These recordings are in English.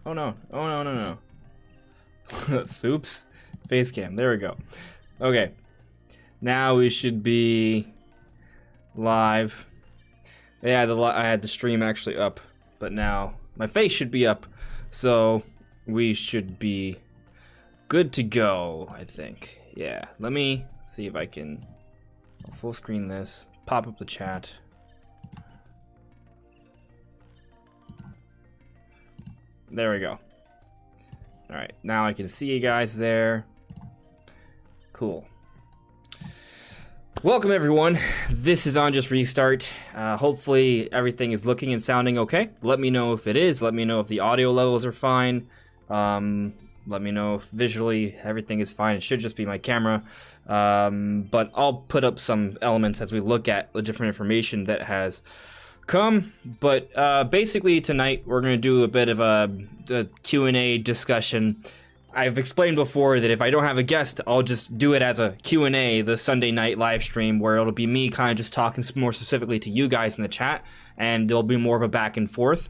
Oh no. Oh no, no, no. Oops. Face cam. There we go. Okay. Now we should be live. Yeah, I had the stream actually up, but now my face should be up. So we should be good to go, I think. Yeah. Let me see if I can full screen this. Pop up the chat. There we go. Alright, now I can see you guys there. Cool. Welcome everyone. This is on Just Restart. Hopefully everything is looking and sounding okay. Let me know if it is. Let me know if the audio levels are fine. Let me know if visually everything is fine. It should just be my camera. But I'll put up some elements as we look at the different information that has come. But basically tonight we're going to do a bit of a Q&A discussion. I've explained before that if I don't have a guest, I'll just do it as a Q&A, the Sunday night live stream, where it'll be me kind of just talking more specifically to you guys in the chat, and there'll be more of a back and forth.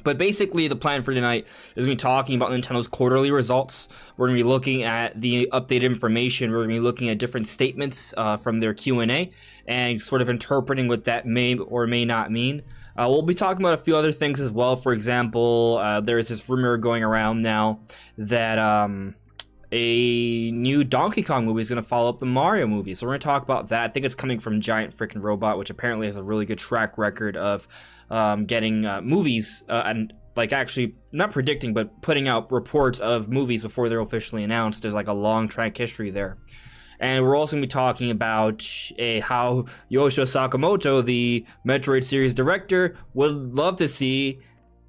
But basically, the plan for tonight is going to be talking about Nintendo's quarterly results. We're going to be looking at the updated information. We're going to be looking at different statements from their Q&A and sort of interpreting what that may or may not mean. We'll be talking about a few other things as well. For example, there's this rumor going around now that a new Donkey Kong movie is going to follow up the Mario movie. So we're going to talk about that. I think it's coming from Giant Frickin' Robot, which apparently has a really good track record of getting movies and like actually not predicting, but putting out reports of movies before they're officially announced. There's like a long track history there. And we're also going to be talking about how Yoshio Sakamoto, the Metroid series director, would love to see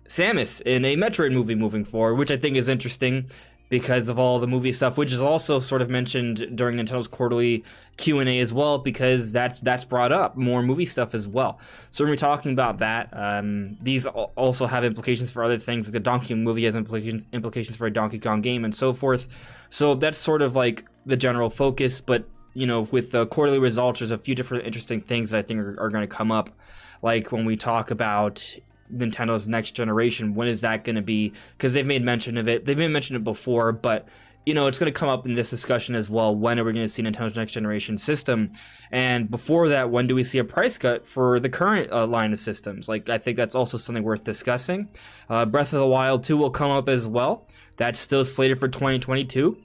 Samus in a Metroid movie moving forward, which I think is interesting because of all the movie stuff, which is also sort of mentioned during Nintendo's quarterly Q&A as well, because that's brought up more movie stuff as well. So we're going to be talking about that. These also have implications for other things. The Donkey Kong movie has implications for a Donkey Kong game and so forth. So that's sort of like the general focus, but you know, with the quarterly results, there's a few different interesting things that I think are going to come up, like when we talk about Nintendo's next generation. When is that going to be? Because they've made mention of it. They've made mention of it before, but you know, it's going to come up in this discussion as well. When are we going to see Nintendo's next generation system? And before that, when do we see a price cut for the current line of systems? Like, I think that's also something worth discussing. Breath of the Wild 2 will come up as well. That's still slated for 2022.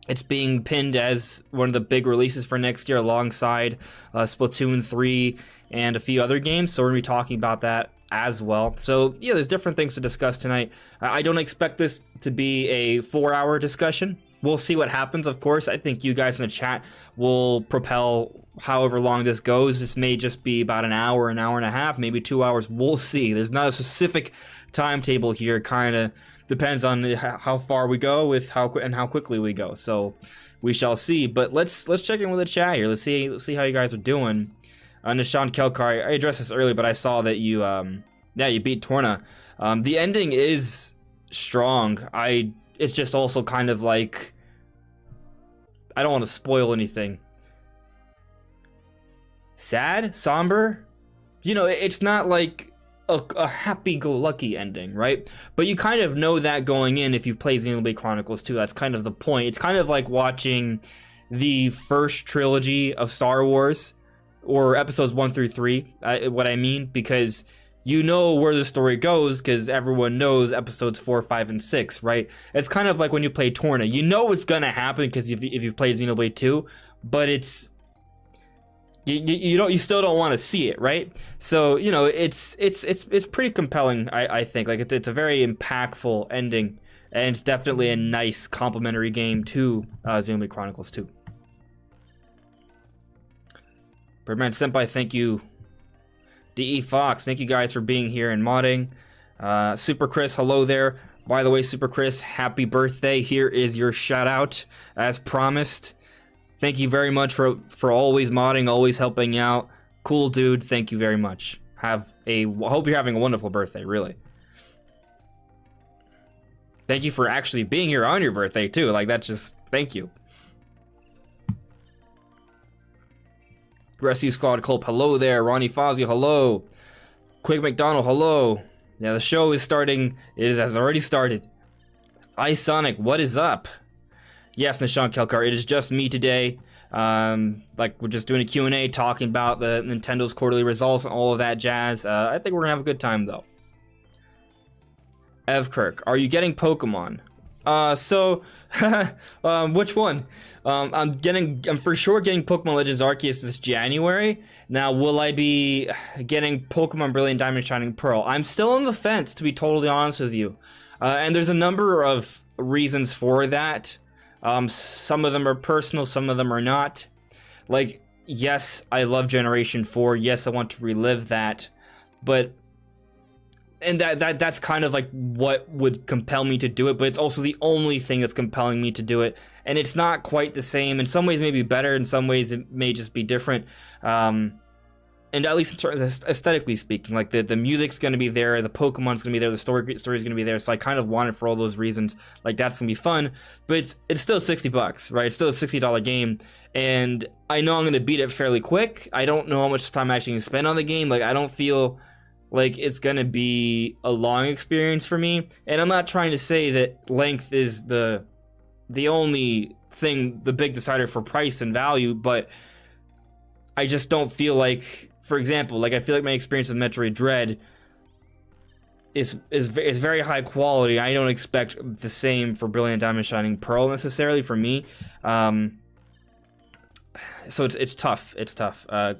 It's being pinned as one of the big releases for next year alongside Splatoon 3 and a few other games. So we're going to be talking about that as well. So yeah, there's different things to discuss tonight. I don't expect this to be a 4-hour discussion. We'll see what happens, of course. I think you guys in the chat will propel however long this goes. This may just be about an hour and a half, maybe 2 hours. We'll see. There's not a specific timetable here. Kind of depends on how far we go with how quickly we go. So we shall see. But let's check in with the chat here. Let's see how you guys are doing. Nishan Kelkar, I addressed this earlier, but I saw that you you beat Torna. The ending is strong. It's just also kind of like, I don't want to spoil anything. Sad, somber. You know, it's not like a happy-go-lucky ending, right? But you kind of know that going in if you play Xenoblade Chronicles 2. That's kind of the point. It's kind of like watching the first trilogy of Star Wars, or episodes 1 through 3, what I mean, because you know where the story goes because everyone knows episodes 4, 5, and 6, right? It's kind of like when you play Torna. You know what's gonna happen because if you've played Xenoblade 2, but it's you still don't want to see it, right? So you know it's pretty compelling. I think like it's a very impactful ending, and it's definitely a nice complementary game to Xenoblade Chronicles 2. Birdman Senpai, thank you. DE Fox, thank you guys for being here and modding. Super Chris, hello there. By the way, Super Chris, happy birthday. Here is your shout out as promised. Thank you very much for always modding, always helping out. Cool dude, thank you very much. I hope you're having a wonderful birthday, really. Thank you for actually being here on your birthday too. Like that's just, thank you. Rescue Squad Culp, hello there. Ronnie Fazio, hello. Quick McDonald, hello. Yeah, the show is starting. It has already started. iSonic, what is up? Yes, Nishan Kelkar, it is just me today. Like, we're just doing a Q&A talking about the Nintendo's quarterly results and all of that jazz. I think we're gonna have a good time, though. Ev Kirk, are you getting Pokemon? Which one? I'm for sure getting Pokemon Legends Arceus this January. Now, will I be getting Pokemon Brilliant Diamond Shining Pearl? I'm still on the fence, to be totally honest with you. And there's a number of reasons for that. Some of them are personal, some of them are not. Like, yes, I love Generation 4. Yes, I want to relive that. But that's kind of like what would compel me to do it, but it's also the only thing that's compelling me to do it. And it's not quite the same. In some ways, maybe better. In some ways, it may just be different. And at least aesthetically speaking, like the music's going to be there, the Pokemon's going to be there, the story's going to be there. So I kind of want it for all those reasons. Like, that's going to be fun, but it's still $60, right? It's still a $60 game, and I know I'm going to beat it fairly quick. I don't know how much time I'm actually going to spend on the game. Like, I don't feel like it's going to be a long experience for me, and I'm not trying to say that length is the only thing, the big decider for price and value, but I just don't feel like, for example, like, I feel like my experience with Metroid Dread is very high quality. I don't expect the same for Brilliant Diamond Shining Pearl necessarily for me. So it's tough. It's tough. I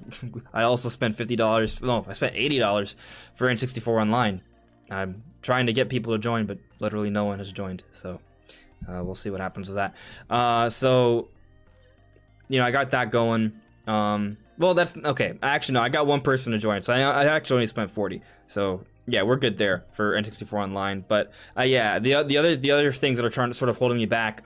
also spent $50. No, I spent $80 for N64 Online. I'm trying to get people to join, but literally no one has joined. So we'll see what happens with that. So, you know, I got that going. Well, that's okay. Actually, no, I got one person to join, so I actually only spent 40. So yeah, we're good there for N64 Online. But yeah, the other things that are trying to sort of holding me back.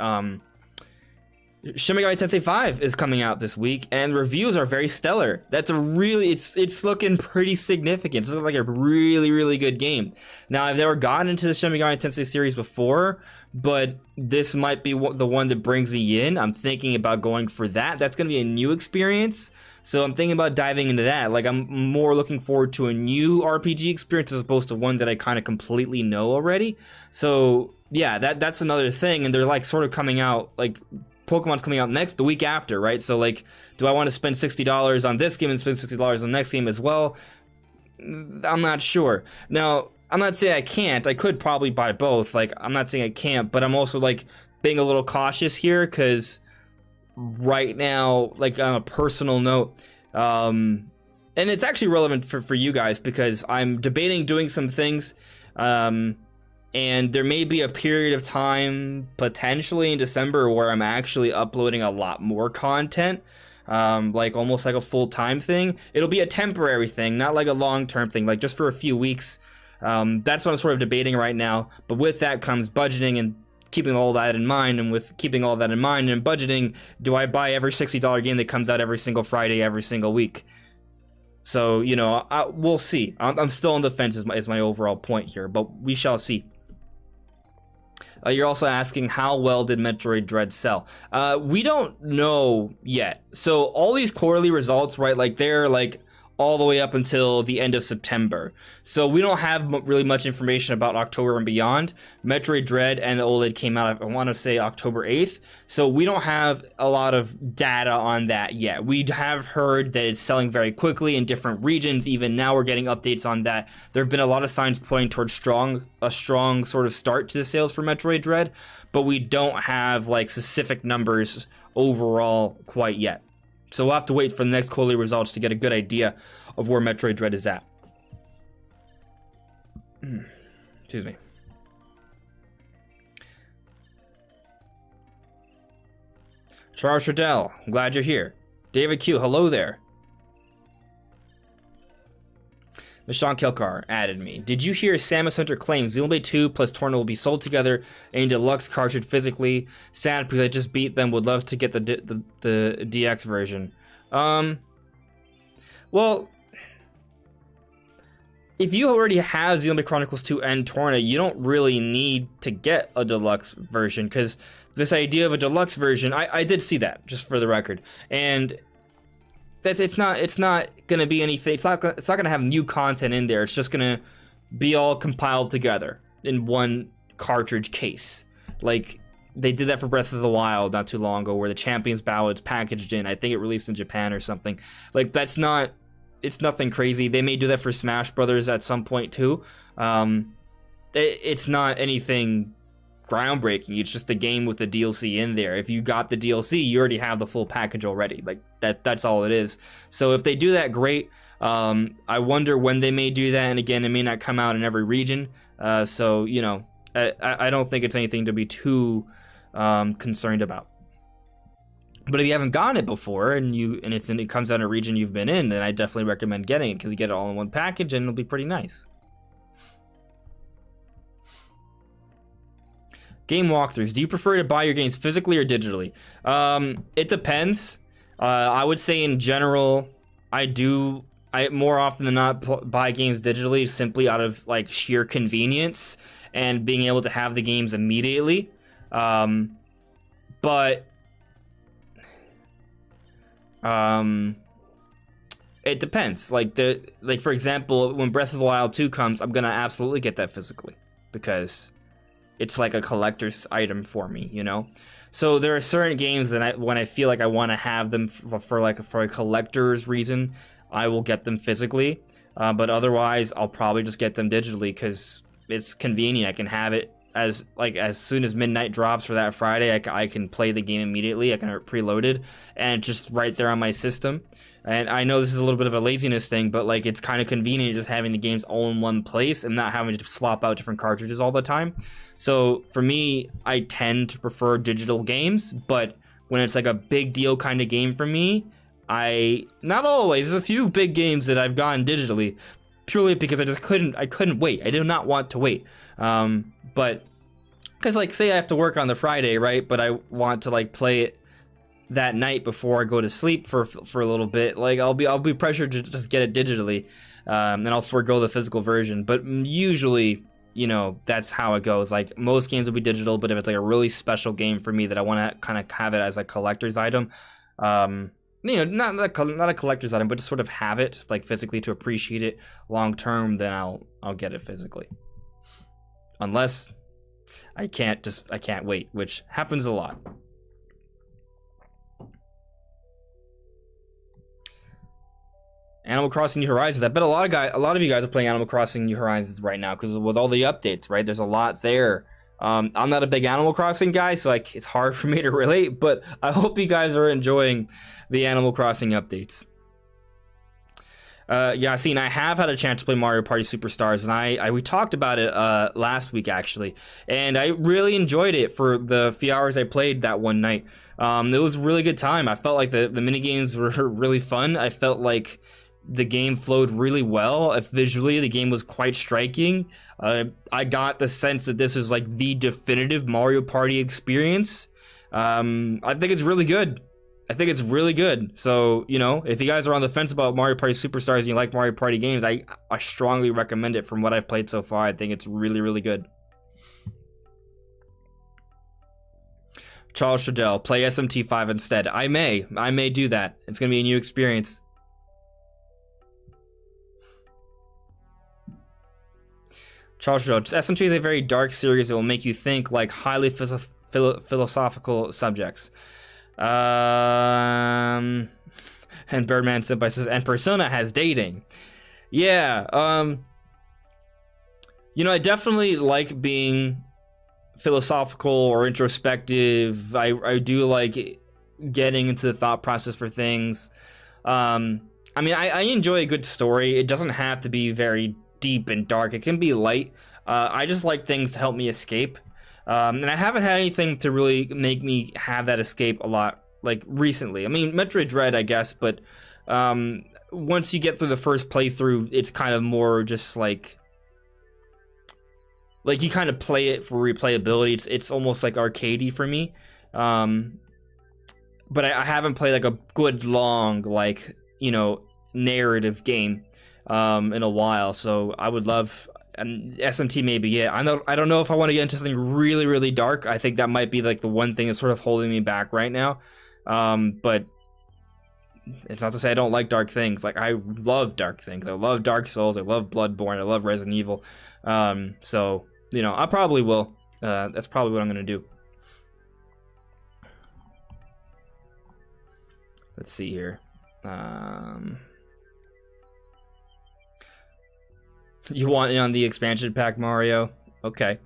Shin Megami Tensei 5 is coming out this week, and reviews are very stellar. That's a really, it's looking pretty significant. It's looking like a really, really good game. Now, I've never gotten into the Shin Megami Tensei series before, but this might be the one that brings me in. I'm thinking about going for that. That's going to be a new experience, so I'm thinking about diving into that. Like, I'm more looking forward to a new RPG experience as opposed to one that I kind of completely know already. So yeah, that's another thing, and they're like sort of coming out, like, Pokemon's coming out the week after, right? So, like, do I want to spend $60 on this game and spend $60 on the next game as well? I'm not sure. Now, I'm not saying I can't. I could probably buy both. Like, I'm not saying I can't, but I'm also, like, being a little cautious here, because right now, like, on a personal note, and it's actually relevant for you guys, because I'm debating doing some things, and there may be a period of time, potentially in December, where I'm actually uploading a lot more content, like almost like a full-time thing. It'll be a temporary thing, not like a long-term thing, like just for a few weeks. That's what I'm sort of debating right now. But with that comes budgeting and keeping all that in mind. And with keeping all that in mind and budgeting, do I buy every $60 game that comes out every single Friday, every single week? So, you know, we'll see. I'm still on the fence is my overall point here, but we shall see. You're also asking, how well did Metroid Dread sell? We don't know yet. So all these quarterly results, right, like, they're like all the way up until the end of September. So we don't have really much information about October and beyond. Metroid Dread and the OLED came out, I want to say, October 8th. So we don't have a lot of data on that yet. We have heard that it's selling very quickly in different regions. Even now we're getting updates on that. There have been a lot of signs pointing towards a strong sort of start to the sales for Metroid Dread, but we don't have, like, specific numbers overall quite yet. So we'll have to wait for the next quarterly results to get a good idea of where Metroid Dread is at. Excuse me. Charles Riddell, I'm glad you're here. David Q, hello there. Nishan Kilkar added me. Did you hear Samus Hunter claims Xenoblade 2 plus Torna will be sold together in a deluxe cartridge physically? Sad because I just beat them. Would love to get the DX version. Well, if you already have Xenoblade Chronicles 2 and Torna, you don't really need to get a deluxe version, because this idea of a deluxe version, I did see that, just for the record, and it's not gonna be anything. It's not gonna have new content in there. It's just gonna be all compiled together in one cartridge case. Like, they did that for Breath of the Wild not too long ago, where the Champions Ballad's packaged in. I think it released in Japan or something. Like, it's nothing crazy. They may do that for Smash Brothers at some point too. It's not anything groundbreaking. It's just a game with the DLC in there. If you got the DLC, you already have the full package already. Like, that's all it is. So if they do that, great. I wonder when they may do that, and again, it may not come out in every region. So, you know, I don't think it's anything to be too concerned about. But if you haven't gotten it before and it comes out in a region you've been in, then I definitely recommend getting it, because you get it all in one package and it'll be pretty nice. Game walkthroughs. Do you prefer to buy your games physically or digitally? It depends. I would say in general, I more often than not buy games digitally, simply out of like sheer convenience and being able to have the games immediately. But it depends. Like for example, when Breath of the Wild 2 comes, I'm gonna absolutely get that physically, because it's like a collector's item for me, you know? So there are certain games that when I feel like I want to have them for a collector's reason, I will get them physically. But otherwise, I'll probably just get them digitally, because it's convenient. I can have it as soon as midnight drops for that Friday. I can play the game immediately. I can have it preloaded, and it's just right there on my system. And I know this is a little bit of a laziness thing, but like, it's kind of convenient just having the games all in one place and not having to swap out different cartridges all the time. So for me, I tend to prefer digital games, but when it's like a big deal kind of game for me, not always. There's a few big games that I've gotten digitally purely because I couldn't wait. I did not want to wait. But because, like, say I have to work on the Friday, right? But I want to like play it that night before I go to sleep for a little bit. Like, I'll be pressured to just get it digitally, and I'll forego the physical version. But usually, you know, that's how it goes. Like, most games will be digital, but if it's like a really special game for me that I want to kind of have it as a collector's item, you know, not a collector's item, but just sort of have it like physically to appreciate it long term, then I'll get it physically. Unless I can't wait, which happens a lot. Animal Crossing New Horizons. I bet a lot of you guys are playing Animal Crossing New Horizons right now, because with all the updates, right? There's a lot there. I'm not a big Animal Crossing guy, so like, it's hard for me to relate, but I hope you guys are enjoying the Animal Crossing updates. Yassine, I have had a chance to play Mario Party Superstars, and we talked about it last week actually, and I really enjoyed it for the few hours I played that one night. It was a really good time. I felt like the mini games were really fun. I felt like the game flowed really well. Visually, the game was quite striking. I got the sense that this is like the definitive Mario Party experience. I think it's really good. So, you know, if you guys are on the fence about Mario Party Superstars and you like Mario Party games, I strongly recommend it. From what I've played so far, I think it's really, really good. Charles Shadell, play SMT5 instead. I may do that. It's going to be a new experience. Charles Shadell, SMT is a very dark series that will make you think like highly philosophical subjects. And Birdman Senpai says, and Persona has dating. Yeah, you know, I definitely like being philosophical or introspective. I do like getting into the thought process for things. I mean, I enjoy a good story. It doesn't have to be very deep and dark. It can be light. I just like things to help me escape. And I haven't had anything to really make me have that escape a lot, like, recently. I mean, Metroid Dread, I guess, but once you get through the first playthrough, it's kind of more just like you kind of play it for replayability. It's almost like arcadey for me. But I haven't played like a good long, like, you know, narrative game in a while. So I would love, and SMT maybe, yeah. I don't know if I want to get into something really, really dark. I think that might be like the one thing that's sort of holding me back right now. But it's not to say I don't like dark things. Like, I love dark things. I love Dark Souls. I love Bloodborne. I love Resident Evil. So, you know, I probably will. That's probably what I'm going to do. Let's see here. You want it on the expansion pack, Mario? Okay.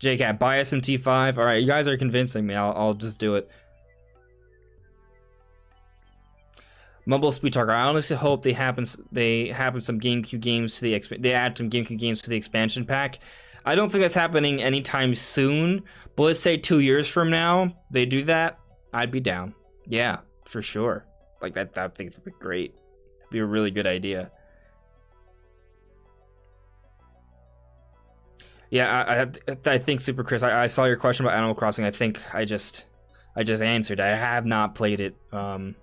JCat, buy SMT5. All right, you guys are convincing me. I'll just do it. Mumble Speed Talker. I honestly hope they happen some GameCube games to they add some GameCube games to the expansion pack. I don't think that's happening anytime soon. But let's say 2 years from now they do that. I'd be down. Yeah, for sure. Like that. I think it'd be great. It'd be a really good idea. Yeah, I think Super Chris. I saw your question about Animal Crossing. I think I just answered. I have not played it. I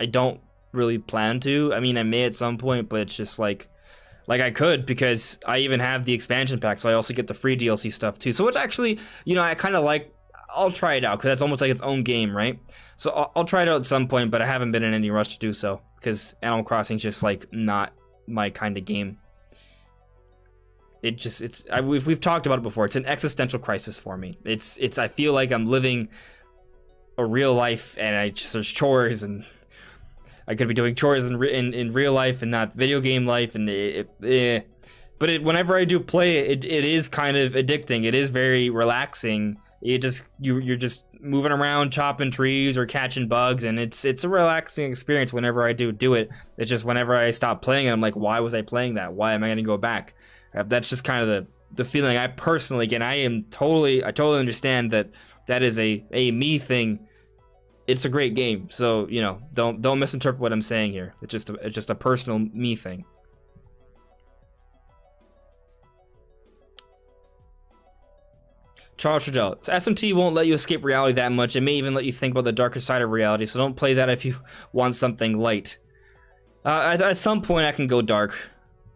don't really plan to. I mean, I may at some point, but it's just like I could, because I even have the expansion pack, so I also get the free DLC stuff too. So which actually, you know, I kind of like. I'll try it out because that's almost like its own game, right? So I'll try it out at some point, but I haven't been in any rush to do so because Animal Crossing's just like not my kind of game. We've talked about it before. It's an existential crisis for me. I feel like I'm living a real life, and there's chores, and I could be doing chores in real life and not video game life, and but whenever I do play it, it is kind of addicting. It is very relaxing. You're just moving around, chopping trees or catching bugs, and it's a relaxing experience whenever I do it. It's just whenever I stop playing it, I'm like, why was I playing that? Why am I going to go back? That's just kind of the feeling I personally get. I totally understand that is a me thing. It's a great game, so you know, don't misinterpret what I'm saying here. It's just a personal me thing. Charles Trudell, SMT won't let you escape reality that much. It may even let you think about the darker side of reality, so don't play that if you want something light. At some point I can go dark,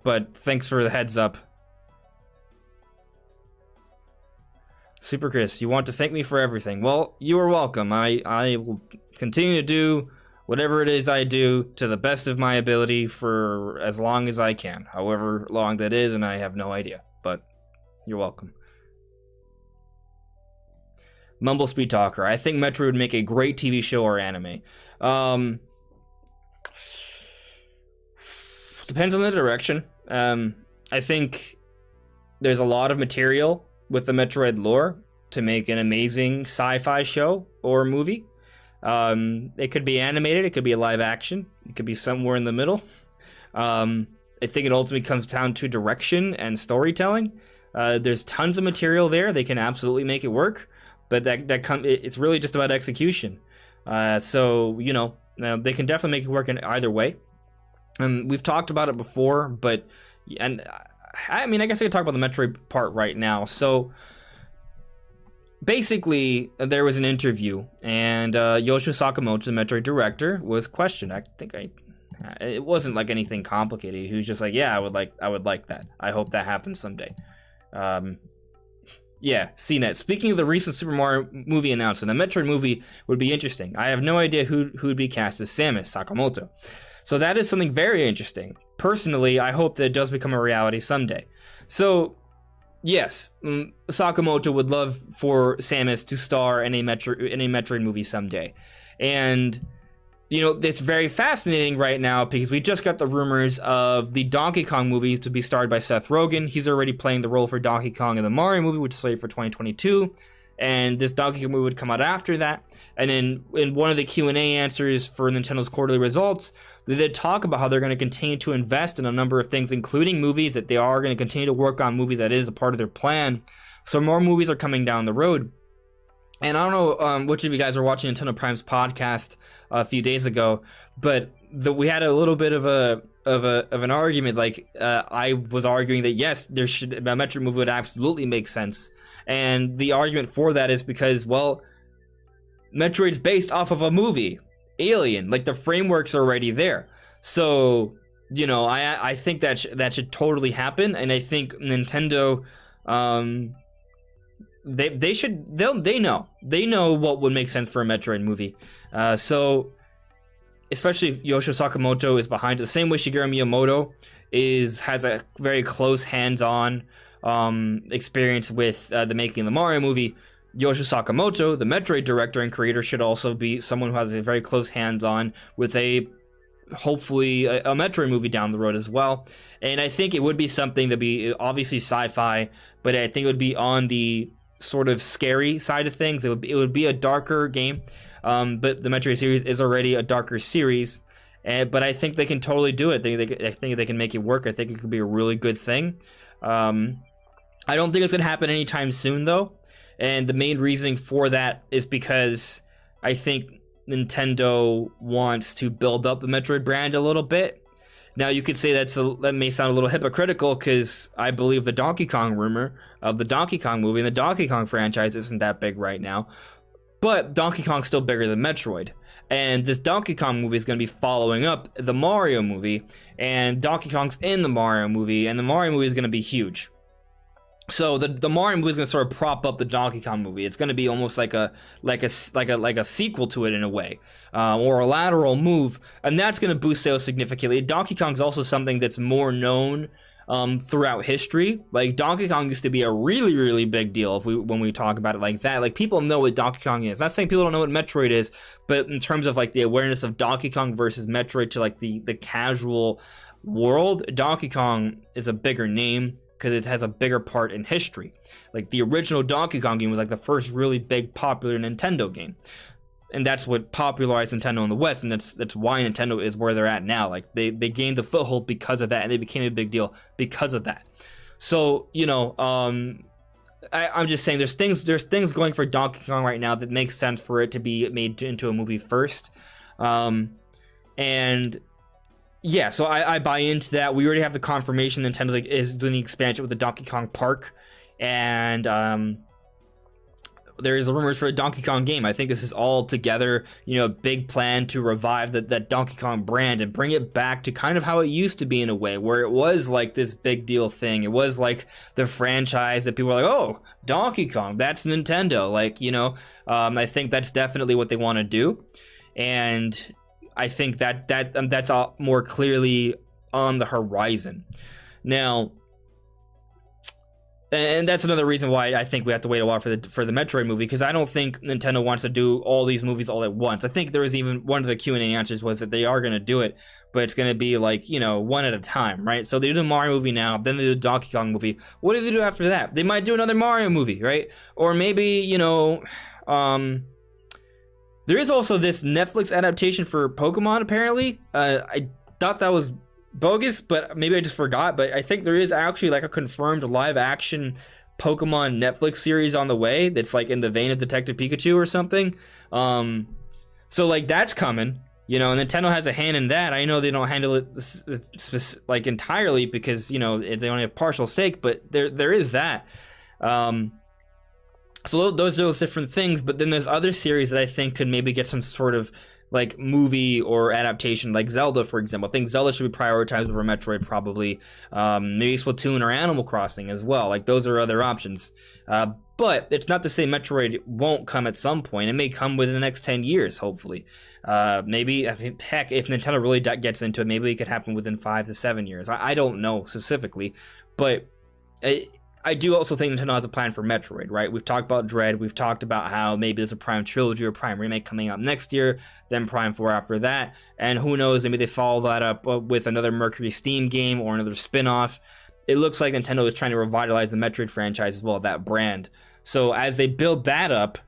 but thanks for the heads up. Super Chris, you want to thank me for everything. Well, you are welcome. I will continue to do whatever it is I do to the best of my ability for as long as I can. However long that is, and I have no idea, but you're welcome. Mumble Speed Talker. I think Metroid would make a great TV show or anime. Depends on the direction. I think there's a lot of material with the Metroid lore to make an amazing sci-fi show or movie. It could be animated, it could be a live action, it could be somewhere in the middle. I think it ultimately comes down to direction and storytelling. There's tons of material there. They can absolutely make it work. But it's really just about execution. So, you know, they can definitely make it work in either way. We've talked about it before, I mean, I guess I could talk about the Metroid part right now. So, basically, there was an interview, and Yoshio Sakamoto, the Metroid director, was questioned. It wasn't like anything complicated. He was just like, yeah, I would like that. I hope that happens someday. Yeah, CNET. Speaking of the recent Super Mario movie announcement, a Metroid movie would be interesting. I have no idea who would be cast as Samus Sakamoto. So that is something very interesting. Personally, I hope that it does become a reality someday. So, yes, Sakamoto would love for Samus to star in a Metroid movie someday. And, you know, it's very fascinating right now because we just got the rumors of the Donkey Kong movies to be starred by Seth Rogen. He's already playing the role for Donkey Kong in the Mario movie, which is slated for 2022. And this Donkey Kong movie would come out after that. And then in one of the Q&A answers for Nintendo's quarterly results, they did talk about how they're going to continue to invest in a number of things, including movies, that they are going to continue to work on movies. That is a part of their plan. So more movies are coming down the road. And I don't know which of you guys were watching Nintendo Prime's podcast a few days ago, but we had a little bit of an argument. Like I was arguing that yes, a Metroid movie would absolutely make sense, and the argument for that is because, well, Metroid's based off of a movie, Alien. Like the framework's already there, so you know I think that should totally happen, and I think Nintendo. They know what would make sense for a Metroid movie. So especially if Yoshio Sakamoto is behind it, the same way Shigeru Miyamoto has a very close hands-on experience with the making of the Mario movie. Yoshio Sakamoto, the Metroid director and creator, should also be someone who has a very close hands-on with hopefully a Metroid movie down the road as well. And I think it would be something to be obviously sci-fi, but I think it would be on the sort of scary side of things. It would be a darker game, but the Metroid series is already a darker series. But I think they can totally do it. I think they can make it work. I think it could be a really good thing. I don't think it's gonna happen anytime soon though, and the main reasoning for that is because I think Nintendo wants to build up the Metroid brand a little bit. Now you could say that may sound a little hypocritical, because I believe the Donkey Kong rumor of the Donkey Kong movie and the Donkey Kong franchise isn't that big right now, but Donkey Kong's still bigger than Metroid. And this Donkey Kong movie is going to be following up the Mario movie, and Donkey Kong's in the Mario movie, and the Mario movie is going to be huge. So the Mario movie is going to sort of prop up the Donkey Kong movie. It's going to be almost like a sequel to it in a way, or a lateral move, and that's going to boost sales significantly. Donkey Kong's also something that's more known throughout history. Like, Donkey Kong used to be a really, really big deal when we talk about it like that. Like, people know what Donkey Kong is. Not saying people don't know what Metroid is, but in terms of like the awareness of Donkey Kong versus Metroid to like the casual world, Donkey Kong is a bigger name because it has a bigger part in history. Like, the original Donkey Kong game was like the first really big popular Nintendo game, and that's what popularized Nintendo in the West, and that's why Nintendo is where they're at now. Like, they gained the foothold because of that, and they became a big deal because of that. So, you know, I'm just saying there's things going for Donkey Kong right now that makes sense for it to be made into a movie first. And yeah, so I buy into that. We already have the confirmation Nintendo is doing the expansion with the Donkey Kong Park, and there is rumors for a Donkey Kong game. I think this is all together, you know, a big plan to revive that Donkey Kong brand and bring it back to kind of how it used to be in a way, where it was like this big deal thing. It was like the franchise that people were like, oh, Donkey Kong, that's Nintendo. Like, you know, I think that's definitely what they want to do, and I think that's all more clearly on the horizon now. And that's another reason why I think we have to wait a while for the Metroid movie, because I don't think Nintendo wants to do all these movies all at once. I think there was even one of the Q&A answers was that they are going to do it, but it's going to be like, you know, one at a time, right? So they do the Mario movie now, then they do the Donkey Kong movie. What do they do after that? They might do another Mario movie, right? Or maybe, you know, there is also this Netflix adaptation for Pokemon, apparently. I thought that was bogus, but maybe I just forgot. But I think there is actually like a confirmed live action Pokemon Netflix series on the way that's like in the vein of Detective Pikachu or something. So like that's coming, you know, and Nintendo has a hand in that. I know they don't handle it like entirely because, you know, they only have partial stake, but there is that. So those are those different things, but then there's other series that I think could maybe get some sort of like movie or adaptation, like Zelda, for example. I think Zelda should be prioritized over Metroid, probably. Maybe Splatoon or Animal Crossing as well. Like, those are other options. But it's not to say Metroid won't come at some point. It may come within the next 10 years, hopefully. Maybe, I mean, heck, if Nintendo really gets into it, maybe it could happen within 5 to 7 years. I don't know specifically, but I do also think Nintendo has a plan for Metroid, right? We've talked about Dread. We've talked about how maybe there's a Prime trilogy or Prime remake coming out next year, then Prime 4 after that. And who knows, maybe they follow that up with another Mercury Steam game or another spin-off. It looks like Nintendo is trying to revitalize the Metroid franchise as well, that brand. So as they build that up,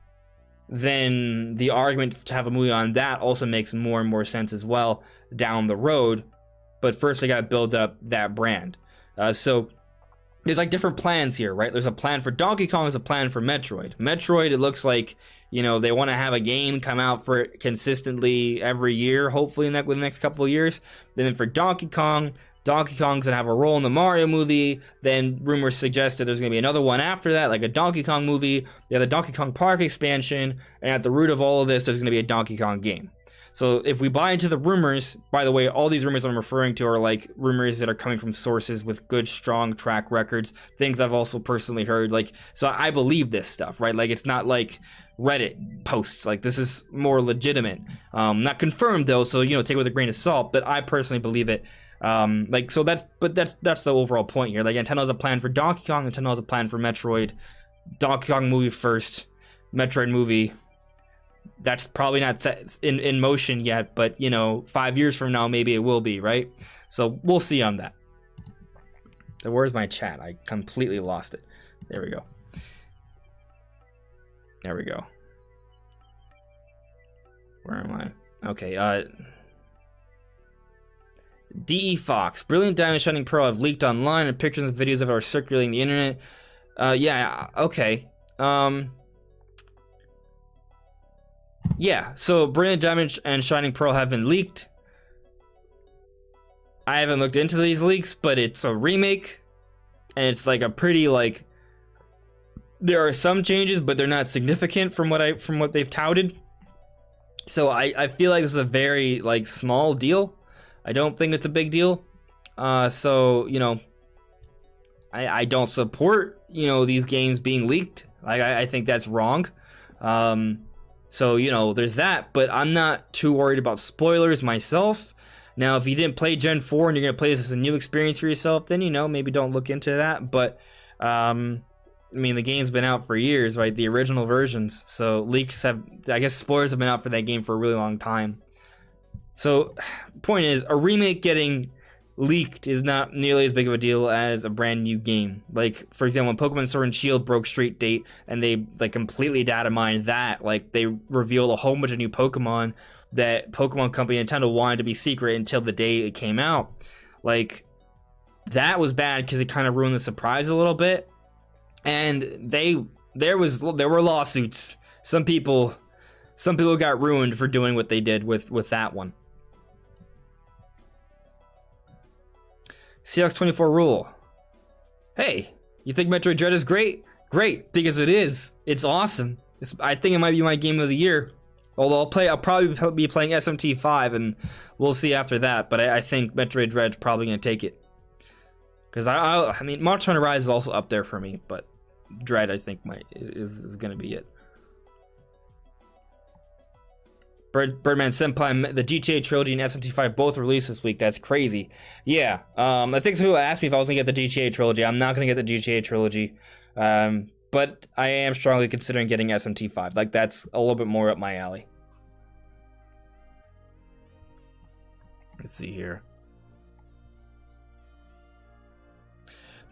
then the argument to have a movie on that also makes more and more sense as well down the road. But first, they got to build up that brand. So there's like different plans here, right? There's a plan for Donkey Kong, there's a plan for Metroid. Metroid, it looks like, you know, they want to have a game come out for it consistently every year, hopefully within the next couple of years. Then for Donkey Kong's gonna have a role in the Mario movie. Then rumors suggest that there's gonna be another one after that, like a Donkey Kong movie. They have the Donkey Kong Park expansion, and at the root of all of this, there's gonna be a Donkey Kong game. So if we buy into the rumors, by the way, all these rumors I'm referring to are like rumors that are coming from sources with good, strong track records, things I've also personally heard. Like, so I believe this stuff, right? Like, it's not like Reddit posts. Like, this is more legitimate. Not confirmed though, so take it with a grain of salt. But I personally believe it. Like, so that's the overall point here. Like, Nintendo has a plan for Donkey Kong. Nintendo has a plan for Metroid. Donkey Kong movie first, Metroid movie. That's probably not set in motion yet, but 5 years from now maybe it will be, right? So we'll see on that. So where's my chat? I completely lost it. There we go. There we go. Where am I? Okay, DE Fox. Brilliant Diamond Shining Pearl have leaked online, and pictures and videos of it are circulating the internet. Yeah, okay. Yeah, so Brilliant Diamond and Shining Pearl have been leaked. I haven't looked into these leaks, but it's a remake. And it's like a pretty, like, there are some changes, but they're not significant from what they've touted. So I feel like this is a very, like, small deal. I don't think it's a big deal. So, I don't support, these games being leaked. Like, I think that's wrong. So, there's that, but I'm not too worried about spoilers myself. Now, if you didn't play Gen 4 and you're going to play this as a new experience for yourself, then, maybe don't look into that. But, the game's been out for years, right? The original versions. So, I guess spoilers have been out for that game for a really long time. So, point is, a remake getting leaked is not nearly as big of a deal as a brand new game. Like, for example, when Pokemon Sword and Shield broke Street Date and they like completely data mined that, like they revealed a whole bunch of new Pokemon that Pokemon Company Nintendo wanted to be secret until the day it came out. Like, that was bad because it kind of ruined the surprise a little bit. And there were lawsuits. Some people got ruined for doing what they did with that one. CX24 rule. Hey, you think Metroid Dread is great? Great, because it is. It's awesome. I think it might be my game of the year. Although I'll probably be playing SMT5, and we'll see after that. But I think Metroid Dread's probably gonna take it. Because Monster Hunter Rise is also up there for me, but Dread I think is gonna be it. Birdman Senpai, the GTA trilogy and SMT5 both released this week. That's crazy. Yeah, I think some people asked me if I was gonna get the GTA trilogy. I'm not gonna get the GTA trilogy, but I am strongly considering getting SMT5. Like, that's a little bit more up my alley. Let's see here.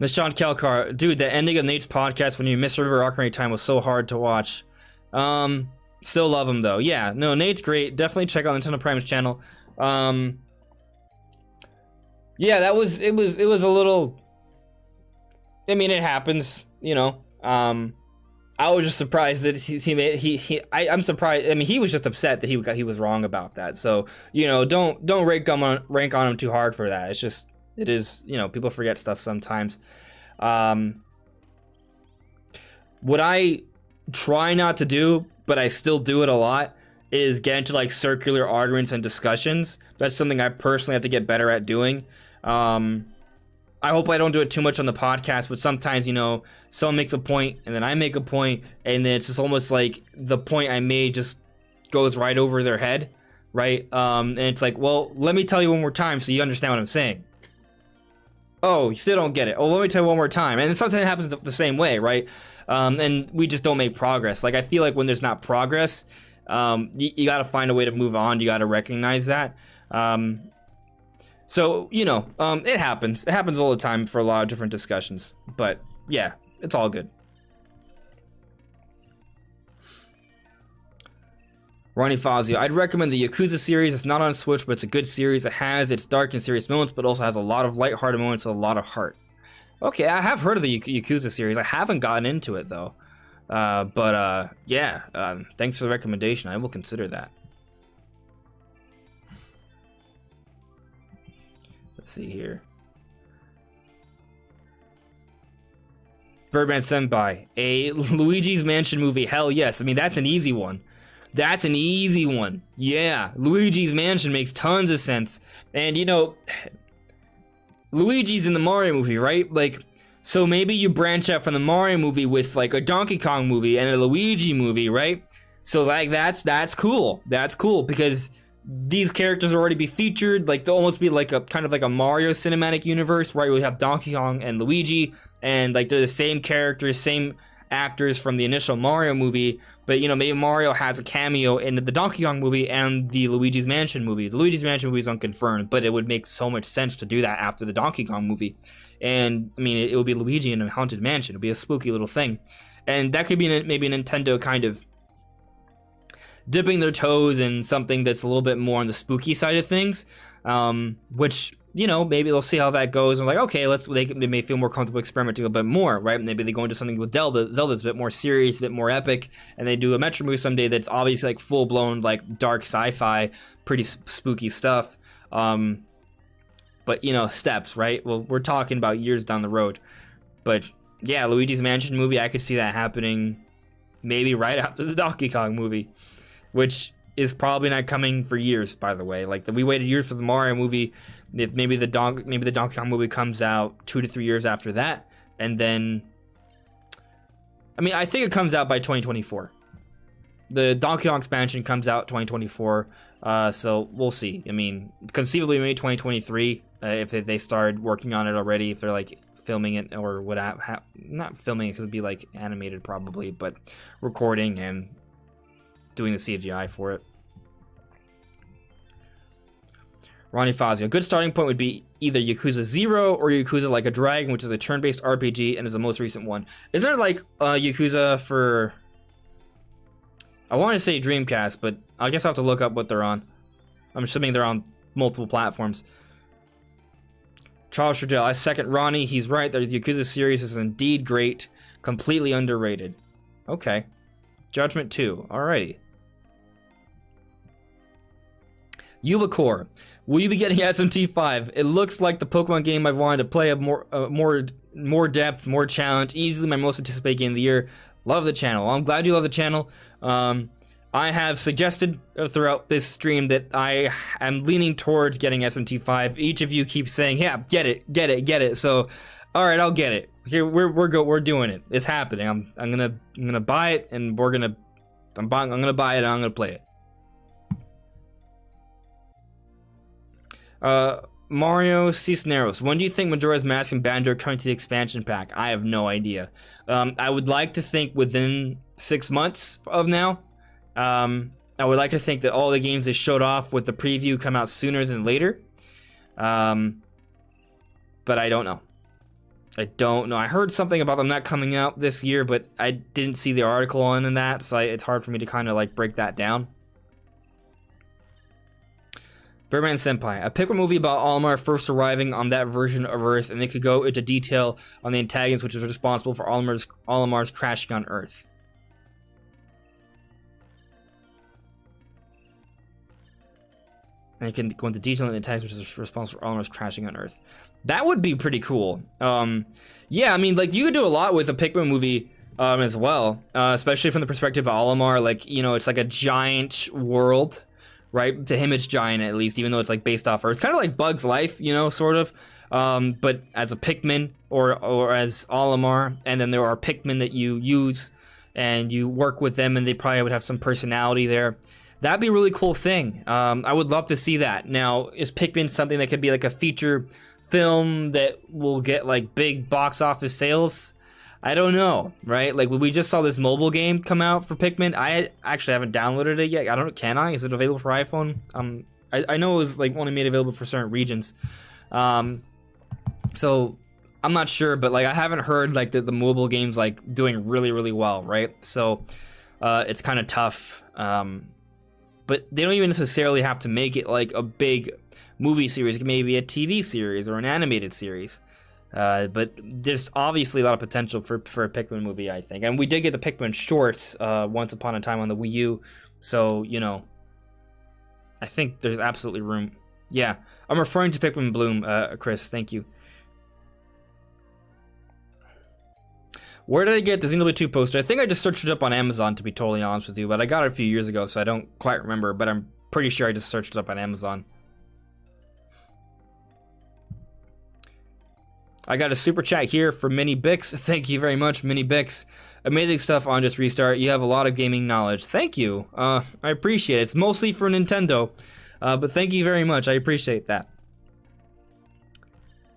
Nishan Kelkar, dude, the ending of Nate's podcast when you misremember Ocarina of Time was so hard to watch. Still love him though. Yeah, no, Nate's great. Definitely check out Nintendo Prime's channel. Yeah, it was a little. It happens, I was just surprised that I'm surprised. He was just upset that he was wrong about that. So don't rank on him too hard for that. It is people forget stuff sometimes. What I try not to do, but I still do it a lot, is get into like circular arguments and discussions. That's something I personally have to get better at doing. I hope I don't do it too much on the podcast, but sometimes, someone makes a point and then I make a point, and then it's just almost like the point I made just goes right over their head, right? And it's like, well, let me tell you one more time so you understand what I'm saying. Oh, you still don't get it. Oh, let me tell you one more time. And sometimes it happens the same way, right? And we just don't make progress. Like, I feel like when there's not progress, you got to find a way to move on. You got to recognize that. So, it happens. It happens all the time for a lot of different discussions. But, yeah, it's all good. Ronnie Fazio, I'd recommend the Yakuza series. It's not on Switch, but it's a good series. It has its dark and serious moments, but also has a lot of lighthearted moments and a lot of heart. Okay, I have heard of the Yakuza series. I haven't gotten into it, though. Yeah, thanks for the recommendation. I will consider that. Let's see here. Birdman Senpai, a Luigi's Mansion movie. Hell yes. That's an easy one. That's an easy one. Yeah, Luigi's Mansion makes tons of sense. And you know, Luigi's in the Mario movie, right? Like, so maybe you branch out from the Mario movie with like a Donkey Kong movie and a Luigi movie, right? So like that's cool. That's cool because these characters will already be featured. Like they'll almost be like a kind of like a Mario cinematic universe, right? We have Donkey Kong and Luigi, and like they're the same characters, same actors from the initial Mario movie, but you know, maybe Mario has a cameo in the Donkey Kong movie and the Luigi's Mansion movie. The Luigi's Mansion movie is unconfirmed, but it would make so much sense to do that after the Donkey Kong movie. And I mean, it would be Luigi in a haunted mansion. It would be a spooky little thing, and that could be maybe Nintendo kind of dipping their toes in something that's a little bit more on the spooky side of things, which, you know, maybe they'll see how that goes and like, okay, they may feel more comfortable experimenting a little bit more, right? Maybe they go into something with Zelda's a bit more serious, a bit more epic, and they do a Metroid movie someday that's obviously like full-blown like dark sci-fi, pretty spooky stuff. But you know, steps, right? Well, we're talking about years down the road. But yeah, Luigi's Mansion movie, I could see that happening maybe right after the Donkey Kong movie, which is probably not coming for years, by the way. Like we waited years for the Mario movie. If maybe the Donkey Kong movie comes out 2 to 3 years after that, and then, I mean, I think it comes out by 2024. The Donkey Kong expansion comes out 2024, so we'll see. I mean, conceivably maybe 2023 if they started working on it already. If they're like filming it or what, not filming it because it'd be like animated probably, but recording and doing the CGI for it. Ronnie Fazio. A good starting point would be either Yakuza 0 or Yakuza Like a Dragon, which is a turn-based RPG and is the most recent one. Isn't there like Yakuza for... I want to say Dreamcast, but I guess I'll have to look up what they're on. I'm assuming they're on multiple platforms. Charles Trudell. I second Ronnie. He's right. The Yakuza series is indeed great. Completely underrated. Okay. Judgment 2. Alrighty. Ubicore. Will you be getting SMT5? It looks like the Pokemon game I've wanted to play, a more depth, more challenge. Easily my most anticipated game of the year. Love the channel. Well, I'm glad you love the channel. I have suggested throughout this stream that I am leaning towards getting SMT5. Each of you keeps saying, "Yeah, get it, get it, get it." So, all right, I'll get it. Here, we're doing it. It's happening. I'm gonna buy it, and I'm gonna buy it, and I'm gonna play it. Mario Cisneros. When do you think Majora's Mask and Banjo are coming to the expansion pack? I have no idea. I would like to think within 6 months of now. I would like to think that all the games they showed off with the preview come out sooner than later. But I don't know. I heard something about them not coming out this year, but I didn't see the article on that, so it's hard for me to kind of like break that down. Birdman Senpai. A Pikmin movie about Olimar first arriving on that version of Earth, and they could go into detail on the antagonist which is responsible for Olimar's crashing on Earth. And they can go into detail on the antagonist which is responsible for Olimar's crashing on Earth. That would be pretty cool. Yeah, I mean, like, you could do a lot with a Pikmin movie as well, especially from the perspective of Olimar. Like, you know, it's like a giant world, right? To him, it's giant, at least, even though it's, like, based off Earth. Kind of like Bug's Life, you know, sort of. But as a Pikmin or as Olimar, and then there are Pikmin that you use, and you work with them, and they probably would have some personality there. That'd be a really cool thing. I would love to see that. Now, is Pikmin something that could be, like, a feature film that will get, like, big box office sales? I don't know, right? Like, we just saw this mobile game come out for Pikmin. I actually haven't downloaded it yet. I don't know, can I? Is it available for iPhone? I know it was, like, only made available for certain regions. So, I'm not sure, but, like, I haven't heard, like, the mobile game's, like, doing really, really well, right? So, it's kind of tough. But they don't even necessarily have to make it, like, a big movie series. It can maybe be a TV series or an animated series. But there's obviously a lot of potential for a Pikmin movie, I think. And we did get the Pikmin shorts once upon a time on the Wii U. So, you know, I think there's absolutely room. Yeah, I'm referring to Pikmin Bloom, Chris. Thank you. Where did I get the Xenoblade 2 poster? I think I just searched it up on Amazon, to be totally honest with you, but I got it a few years ago, so I don't quite remember, but I'm pretty sure I just searched it up on Amazon. I got a super chat here from Mini Bix. Thank you very much, Mini Bix. Amazing stuff on Just Restart. You have a lot of gaming knowledge. Thank you. I appreciate it. It's mostly for Nintendo, but thank you very much. I appreciate that.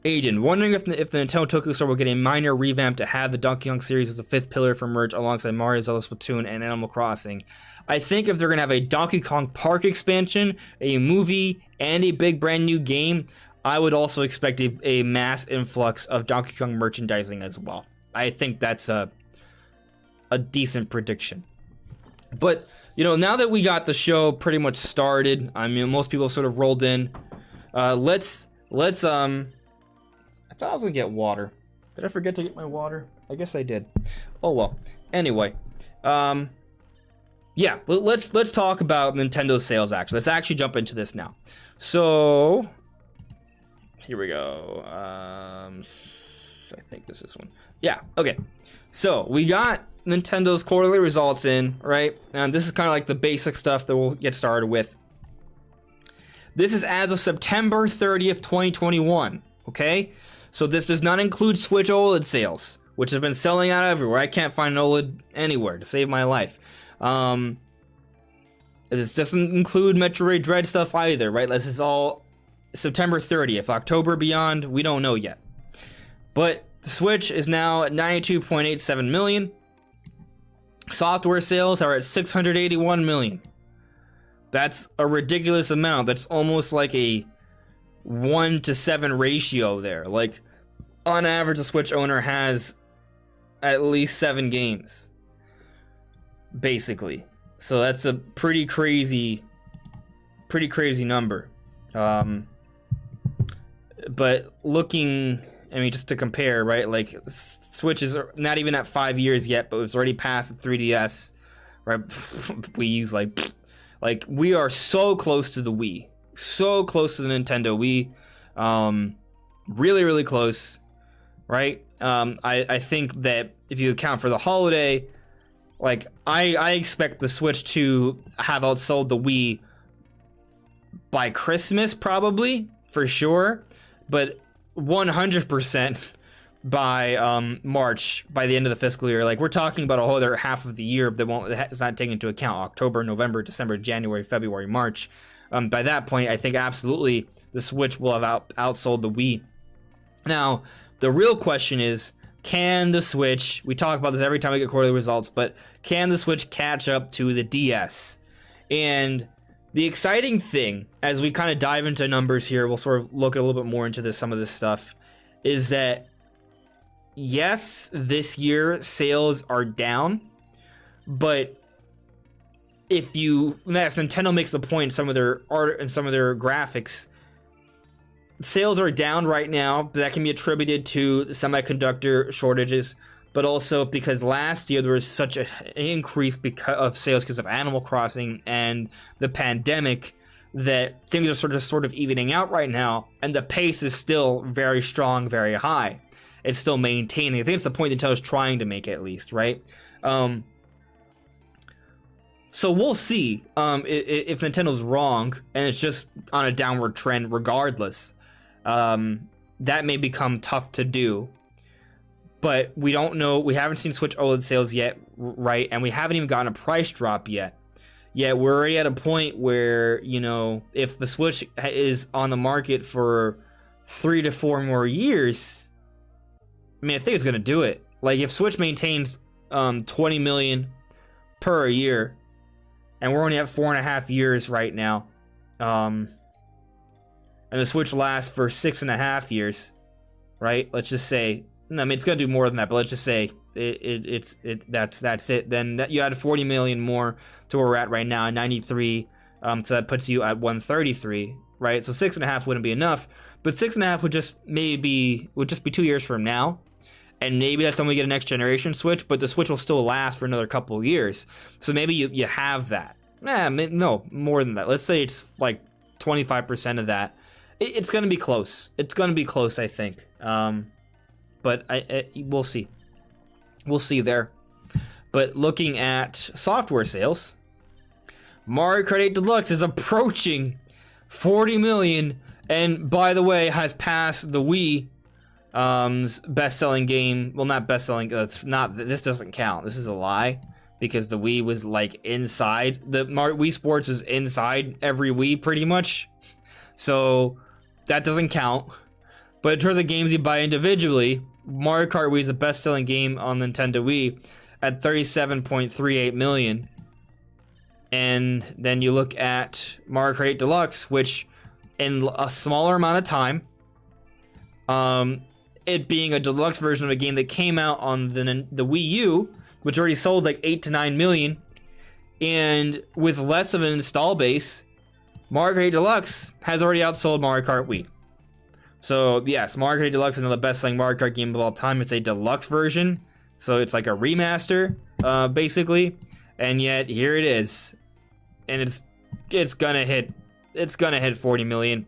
Aiden, wondering if the Nintendo Tokyo Store will get a minor revamp to have the Donkey Kong series as a fifth pillar for merch alongside Mario, Zelda, Splatoon, and Animal Crossing. I think if they're going to have a Donkey Kong Park expansion, a movie, and a big brand new game, I would also expect a mass influx of Donkey Kong merchandising as well. I think that's a decent prediction. But, you know, now that we got the show pretty much started, I mean, most people sort of rolled in. Let's I thought I was gonna get water. Did I forget to get my water? I guess I did. Oh well. Anyway, yeah. Let's talk about Nintendo's sales. Actually, let's actually jump into this now. So here we go. I think this is one. Yeah. Okay. So we got Nintendo's quarterly results in, right? And this is kind of like the basic stuff that we'll get started with. This is as of September 30th, 2021. Okay. So this does not include Switch OLED sales, which have been selling out everywhere. I can't find an OLED anywhere to save my life. This doesn't include Metroid Dread stuff either, right? This is all September 30th. October beyond, we don't know yet. But the Switch is now at 92.87 million. Software sales are at 681 million. That's a ridiculous amount. That's almost like a 1-to-7 ratio there. Like, on average, a Switch owner has at least 7 games, basically. So that's a pretty crazy number. But looking, I mean, just to compare, right? Like, Switch is not even at 5 years yet, but it's already past the 3DS, right? We use like we are so close to the Wii. So close to the Nintendo Wii, really, really close, right? I think that if you account for the holiday, like I expect the Switch to have outsold the Wii by Christmas, probably, for sure, but 100% by March, by the end of the fiscal year. Like, we're talking about a whole other half of the year that it's not taken into account October, November, December, January, February, March. By that point, I think absolutely the Switch will have outsold the Wii. Now, the real question is, can the Switch, we talk about this every time we get quarterly results, but can the Switch catch up to the DS? And the exciting thing, as we kind of dive into numbers here, we'll sort of look a little bit more into some of this stuff, is that, yes, this year sales are down, but as Nintendo makes the point in some of their art and some of their graphics, sales are down right now, but that can be attributed to the semiconductor shortages, but also because last year there was such an increase of sales because of Animal Crossing and the pandemic that things are sort of evening out right now, and the pace is still very strong, very high. It's still maintaining. I think it's the point Nintendo's trying to make, at least, right? So we'll see if Nintendo's wrong and it's just on a downward trend regardless. That may become tough to do. But we don't know. We haven't seen Switch OLED sales yet, right? And we haven't even gotten a price drop yet. Yet we're already at a point where, you know, if the Switch is on the market for 3 to 4 more years, I mean, I think it's going to do it. Like, if Switch maintains 20 million per year, and we're only at 4.5 years right now, and the Switch lasts for 6.5 years, right? Let's just say, I mean, it's gonna do more than that, but let's just say that's it. Then you add 40 million more to where we're at right now, 93. So that puts you at 133, right? So 6.5 wouldn't be enough, but 6.5 would just be 2 years from now. And maybe that's when we get a next generation Switch, but the Switch will still last for another couple of years. So maybe you have that. No, more than that. Let's say it's like 25% of that. It's going to be close. It's going to be close, I think. But we'll see. We'll see there. But looking at software sales, Mario Kart 8 Deluxe is approaching 40 million, and by the way, has passed the Wii best-selling game. Well, not best-selling. This doesn't count. This is a lie, because the Wii was like inside the Wii Sports is inside every Wii pretty much, so that doesn't count. But in terms of games you buy individually, Mario Kart Wii is the best-selling game on Nintendo Wii at 37.38 million. And then you look at Mario Kart 8 Deluxe, which in a smaller amount of time, it being a deluxe version of a game that came out on the Wii U, which already sold like 8 to 9 million, and with less of an install base, Mario Kart 8 Deluxe has already outsold Mario Kart Wii. So yes, Mario Kart 8 Deluxe is another best-selling Mario Kart game of all time. It's a deluxe version, so it's like a remaster, basically. And yet here it is, and it's gonna hit 40 million.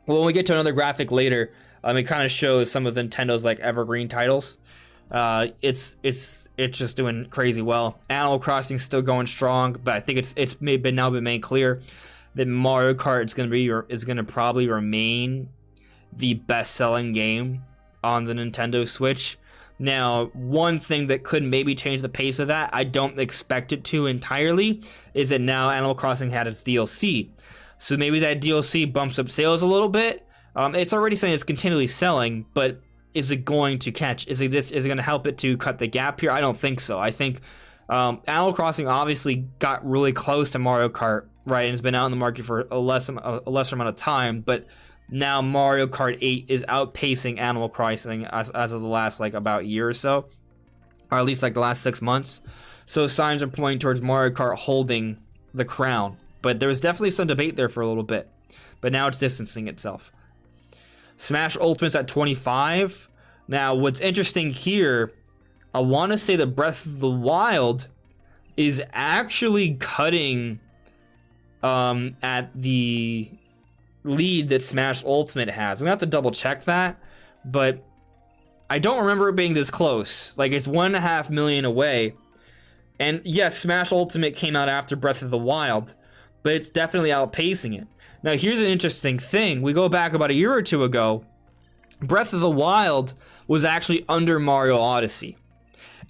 Well, when we get to another graphic later, it kind of shows some of Nintendo's like evergreen titles. It's just doing crazy well. Animal Crossing still going strong, but I think it's now been made clear that Mario Kart is gonna probably remain the best-selling game on the Nintendo Switch. Now, one thing that could maybe change the pace of that, I don't expect it to entirely, is that now Animal Crossing had its DLC. So maybe that DLC bumps up sales a little bit. It's already saying it's continually selling, but is it going to catch? Is it going to help it to cut the gap here? I don't think so. I think Animal Crossing obviously got really close to Mario Kart, right, and has been out in the market for a lesser amount of time, but now Mario Kart 8 is outpacing Animal Crossing as of the last like about year or so, or at least like the last 6 months. So signs are pointing towards Mario Kart holding the crown. But there was definitely some debate there for a little bit, but now it's distancing itself. Smash Ultimate's at 25. Now, what's interesting here, I want to say that Breath of the Wild is actually cutting at the lead that Smash Ultimate has. I'm gonna have to double check that, but I don't remember it being this close. Like, it's 1.5 million away. And yes, Smash Ultimate came out after Breath of the Wild, but it's definitely outpacing it. Now, here's an interesting thing. We go back about a year or two ago, Breath of the Wild was actually under Mario Odyssey.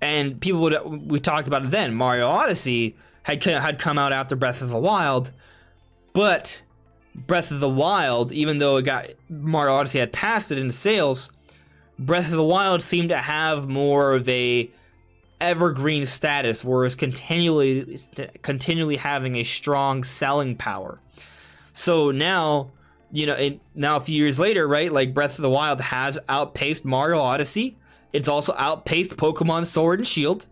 And we talked about it then. Mario Odyssey had come out after Breath of the Wild, but Breath of the Wild, even though Mario Odyssey had passed it in sales, Breath of the Wild seemed to have more of a evergreen status, whereas continually having a strong selling power. So now, now a few years later, right, like Breath of the Wild has outpaced Mario Odyssey. It's also outpaced Pokemon Sword and Shield.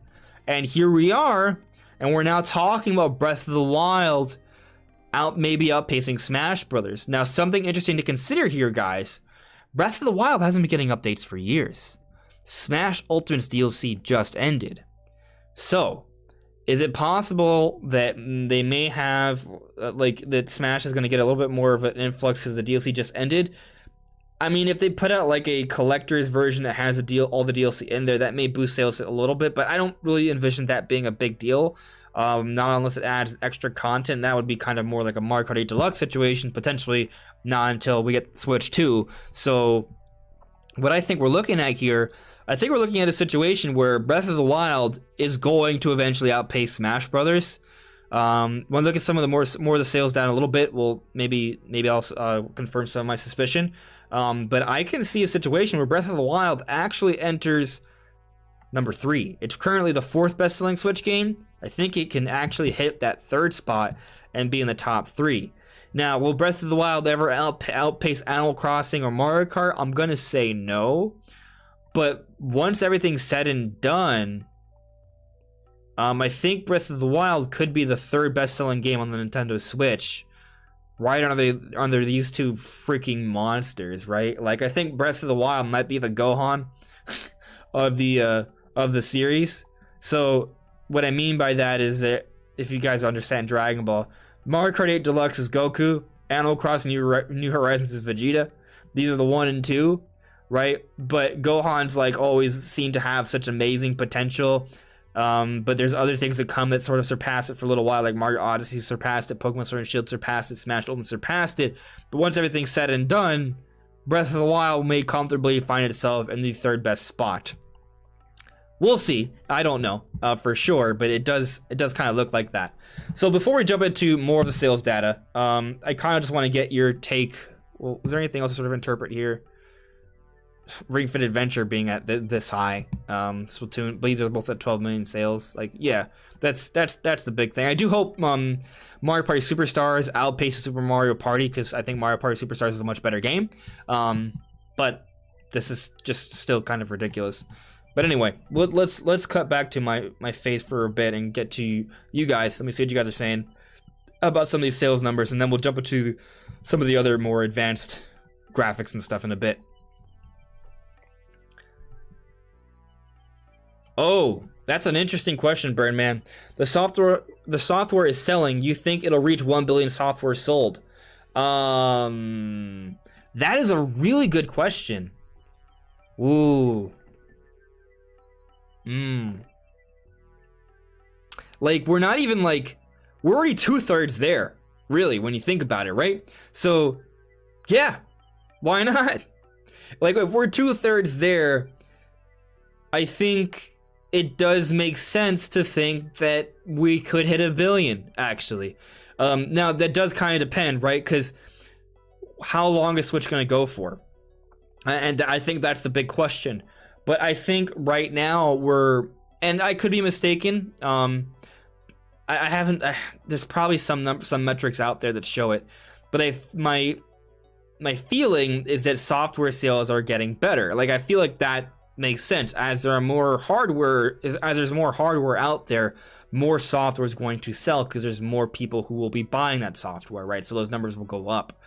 And here we are, and we're now talking about Breath of the Wild maybe outpacing Smash Brothers. Now, something interesting to consider here, guys. Breath of the Wild hasn't been getting updates for years. Smash Ultimate's DLC just ended. So, is it possible that they may have, that Smash is going to get a little bit more of an influx because the DLC just ended? I mean, if they put out like a collector's version that has all the DLC in there, that may boost sales a little bit, but I don't really envision that being a big deal. Not unless it adds extra content. That would be kind of more like a Mario Kart 8 Deluxe situation, potentially not until we get Switch 2. So what I think we're looking at here, I think we're looking at a situation where Breath of the Wild is going to eventually outpace Smash Brothers. When I look at some of the more of the sales down a little bit, well, maybe I'll confirm some of my suspicion. But I can see a situation where Breath of the Wild actually enters number 3. It's currently the 4th best-selling Switch game. I think it can actually hit that 3rd spot and be in the top 3. Now, will Breath of the Wild ever outpace Animal Crossing or Mario Kart? I'm going to say no. But once everything's said and done, I think Breath of the Wild could be the 3rd best-selling game on the Nintendo Switch, right under these two freaking monsters, right? Like, I think Breath of the Wild might be the Gohan of the series. So what I mean by that is that, if you guys understand Dragon Ball, Mario Kart 8 Deluxe is Goku, Animal Crossing New Horizons is Vegeta. These are the 1 and 2. right? But Gohan's like always seemed to have such amazing potential. But there's other things that come that sort of surpass it for a little while, like Mario Odyssey surpassed it, Pokemon Sword and Shield surpassed it, Smash Ultimate surpassed it. But once everything's said and done, Breath of the Wild may comfortably find itself in the third best spot. We'll see. I don't know for sure, but it does kind of look like that. So before we jump into more of the sales data, I kind of just want to get your take. Well, is there anything else to sort of interpret here? Ring Fit Adventure being at this high, Splatoon, but they're both at 12 million sales. Like, yeah, that's the big thing. I do hope Mario Party Superstars outpaces Super Mario Party, because I think Mario Party Superstars is a much better game. But this is just still kind of ridiculous. But anyway, let's cut back to my face for a bit and get to you guys. Let me see what you guys are saying about some of these sales numbers, and then we'll jump into some of the other more advanced graphics and stuff in a bit. Oh, that's an interesting question, Birdman. The software is selling. You think it'll reach 1 billion software sold? That is a really good question. Ooh. Like, we're not even like, we're already 2/3 there, really, when you think about it, right? So, yeah, why not? Like, if we're 2/3 there, I think it does make sense to think that we could hit 1 billion, actually. Now, that does kind of depend, right? Because how long is Switch going to go for? And I think that's the big question. But I think right now and I could be mistaken. I haven't. There's probably some metrics out there that show it, but my feeling is that software sales are getting better. Like, I feel like that makes sense. As there's more hardware out there, more software is going to sell, because there's more people who will be buying that software, right? So those numbers will go up.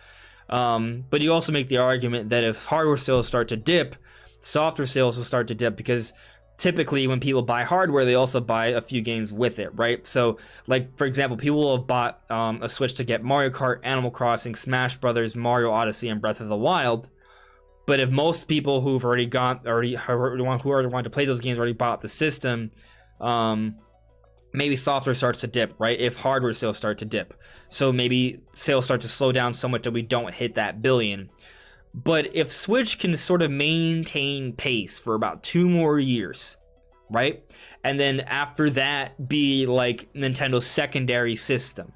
But you also make the argument that if hardware sales start to dip, software sales will start to dip, because typically when people buy hardware, they also buy a few games with it, right? So, like, for example, people will have bought a Switch to get Mario Kart, Animal Crossing, Smash Brothers, Mario Odyssey, and Breath of the Wild. But if most people who already want to play those games already bought the system, maybe software starts to dip, right? If hardware sales start to dip, so maybe sales start to slow down so much that we don't hit that billion. But if Switch can sort of maintain pace for about 2 more years, right? And then after that be like Nintendo's secondary system.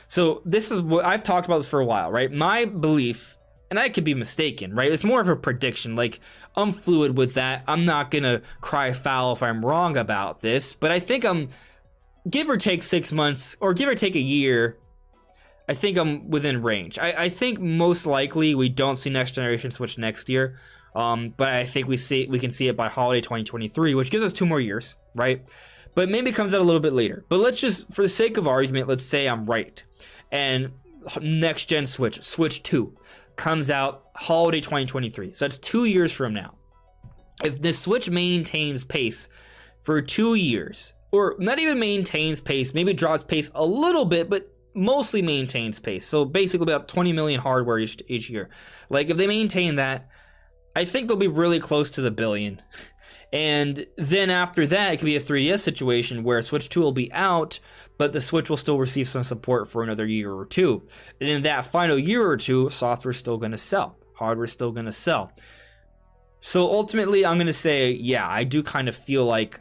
So this is what I've talked about this for a while, right? My belief, and I could be mistaken, right? It's more of a prediction. Like, I'm fluid with that. I'm not gonna cry foul if I'm wrong about this, but I think I'm, give or take 6 months or give or take a year, I think I'm within range. I think most likely we don't see next generation Switch next year, but I think we can see it by holiday 2023, which gives us 2 more years, right? But maybe it comes out a little bit later. But let's just, for the sake of argument, let's say I'm right, and next gen Switch 2 comes out holiday 2023. So that's 2 years from now. If the Switch maintains pace for 2 years, or not even maintains pace, maybe drops pace a little bit, but mostly maintains pace. So basically about 20 million hardware each year. Like, if they maintain that, I think they'll be really close to the billion. And then after that, it could be a 3DS situation where Switch 2 will be out, but the Switch will still receive some support for another year or two. And in that final year or two, software's still going to sell. Hardware's still going to sell. So ultimately, I'm going to say, yeah, I do kind of feel like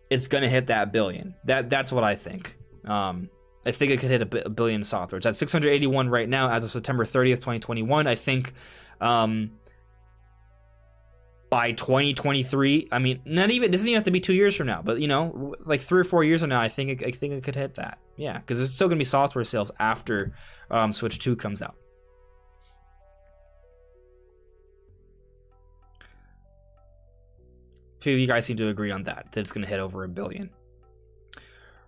it's going to hit that billion. That's what I think. I think it could hit a billion software. It's at 681 right now as of September 30th, 2021. I think by 2023, I mean, not even, it doesn't even have to be 2 years from now, but, you know, like 3 or 4 years from now, I think it could hit that. Yeah, because there's still going to be software sales after Switch 2 comes out. A few of you guys seem to agree on that it's going to hit over 1 billion.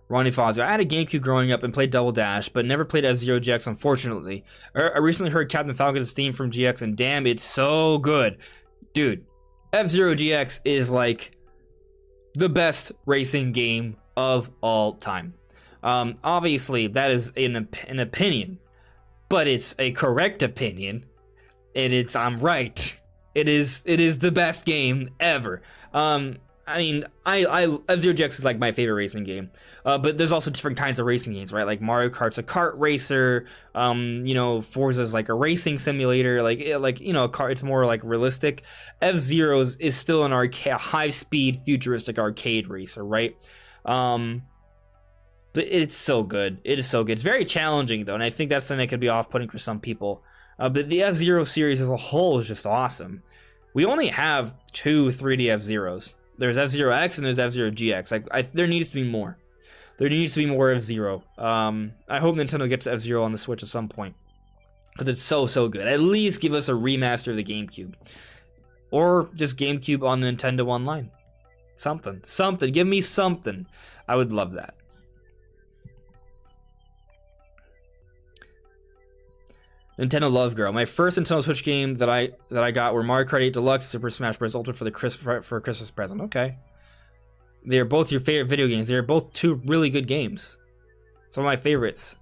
Ronnie Fazio, I had a GameCube growing up and played Double Dash, but never played F-Zero GX, unfortunately. I recently heard Captain Falcon's theme from GX, and damn, it's so good. Dude, F-Zero GX is like the best racing game of all time. Obviously, that is an opinion, but it's a correct opinion, and I'm right. It is the best game ever. I mean, F-Zero GX is like my favorite racing game. But there's also different kinds of racing games, right? Like Mario Kart's a kart racer. You know, Forza's like a racing simulator. Like you know, it's more like realistic. F-Zero's is still an arcade, high-speed, futuristic arcade racer, right? But it's so good. It is so good. It's very challenging though, and I think that's something that could be off-putting for some people. But the F-Zero series as a whole is just awesome. We only have 2 3D F-Zeros. There's F-Zero X and there's F-Zero GX. Like, there needs to be more. There needs to be more F-Zero. I hope Nintendo gets F-Zero on the Switch at some point, because it's so good. At least give us a remaster of the GameCube, or just GameCube on Nintendo Online. Something. Give me something. I would love that. Nintendo Love Girl. My first Nintendo Switch game that I got were Mario Kart 8 Deluxe, Super Smash Bros. Ultimate for a Christmas present. Okay. They are both your favorite video games. They are both 2 really good games. Some of my favorites.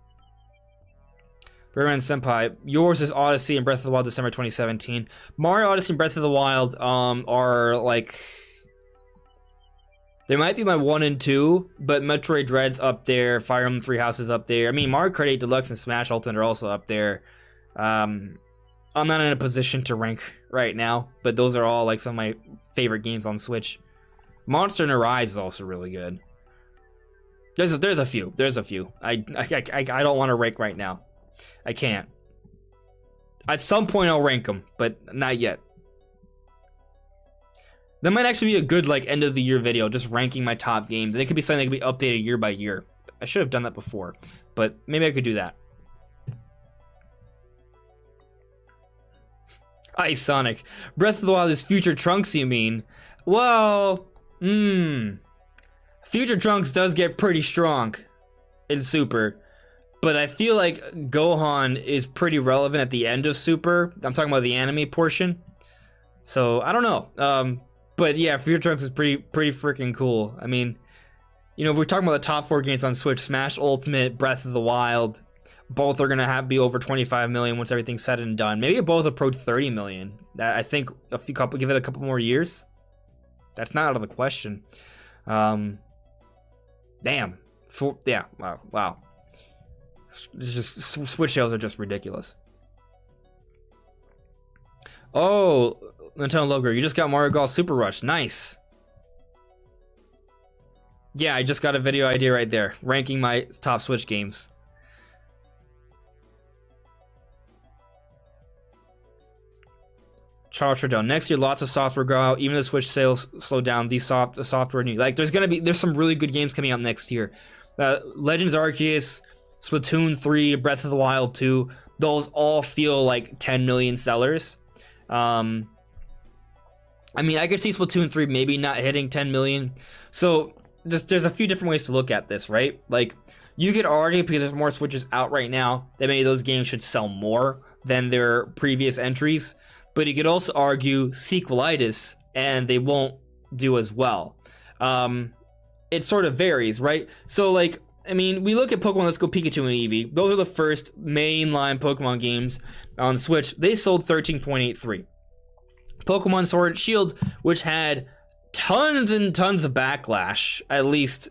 Berman Senpai. Yours is Odyssey and Breath of the Wild, December 2017. Mario Odyssey and Breath of the Wild are like... They might be my 1 and 2, but Metroid Dread's up there. Fire Emblem Three Houses up there. I mean, Mario Kart 8 Deluxe and Smash Ultimate are also up there. I'm not in a position to rank right now, but those are all like some of my favorite games on Switch. Monster Hunter Rise is also really good. There's a few. I don't want to rank right now. I can't. At some point I'll rank them, but not yet. That might actually be a good like end of the year video, just ranking my top games. And it could be something that could be updated year by year. I should have done that before, but maybe I could do that. Ice Sonic. Breath of the Wild is Future Trunks, you mean? Well, Future Trunks does get pretty strong in Super, but I feel like Gohan is pretty relevant at the end of Super. I'm talking about the anime portion. So, I don't know. But yeah, Future Trunks is pretty freaking cool. I mean, you know, if we're talking about the top 4 games on Switch, Smash Ultimate, Breath of the Wild, both are gonna be over 25 million once everything's said and done. Maybe both approach 30 million. That I think give it a couple more years. That's not out of the question. Damn. Yeah. Wow. It's just Switch sales are just ridiculous. Oh, Nintendo Love Girl, you just got Mario Golf Super Rush. Nice. Yeah, I just got a video idea right there, ranking my top Switch games. Charles Trudell. Next year, lots of software go out. Even if the Switch sales slow down, the software new. Like, there's some really good games coming out next year. Legends Arceus, Splatoon 3, Breath of the Wild 2. Those all feel like 10 million sellers. I mean, I could see Splatoon 3 maybe not hitting 10 million. So there's a few different ways to look at this, right? Like, you could argue, because there's more Switches out right now, that maybe those games should sell more than their previous entries. But you could also argue sequelitis, and they won't do as well. It sort of varies, right? So, like, I mean, we look at Pokemon Let's Go Pikachu and Eevee. Those are the first mainline Pokemon games on Switch. They sold 13.83. Pokemon Sword and Shield, which had tons and tons of backlash, at least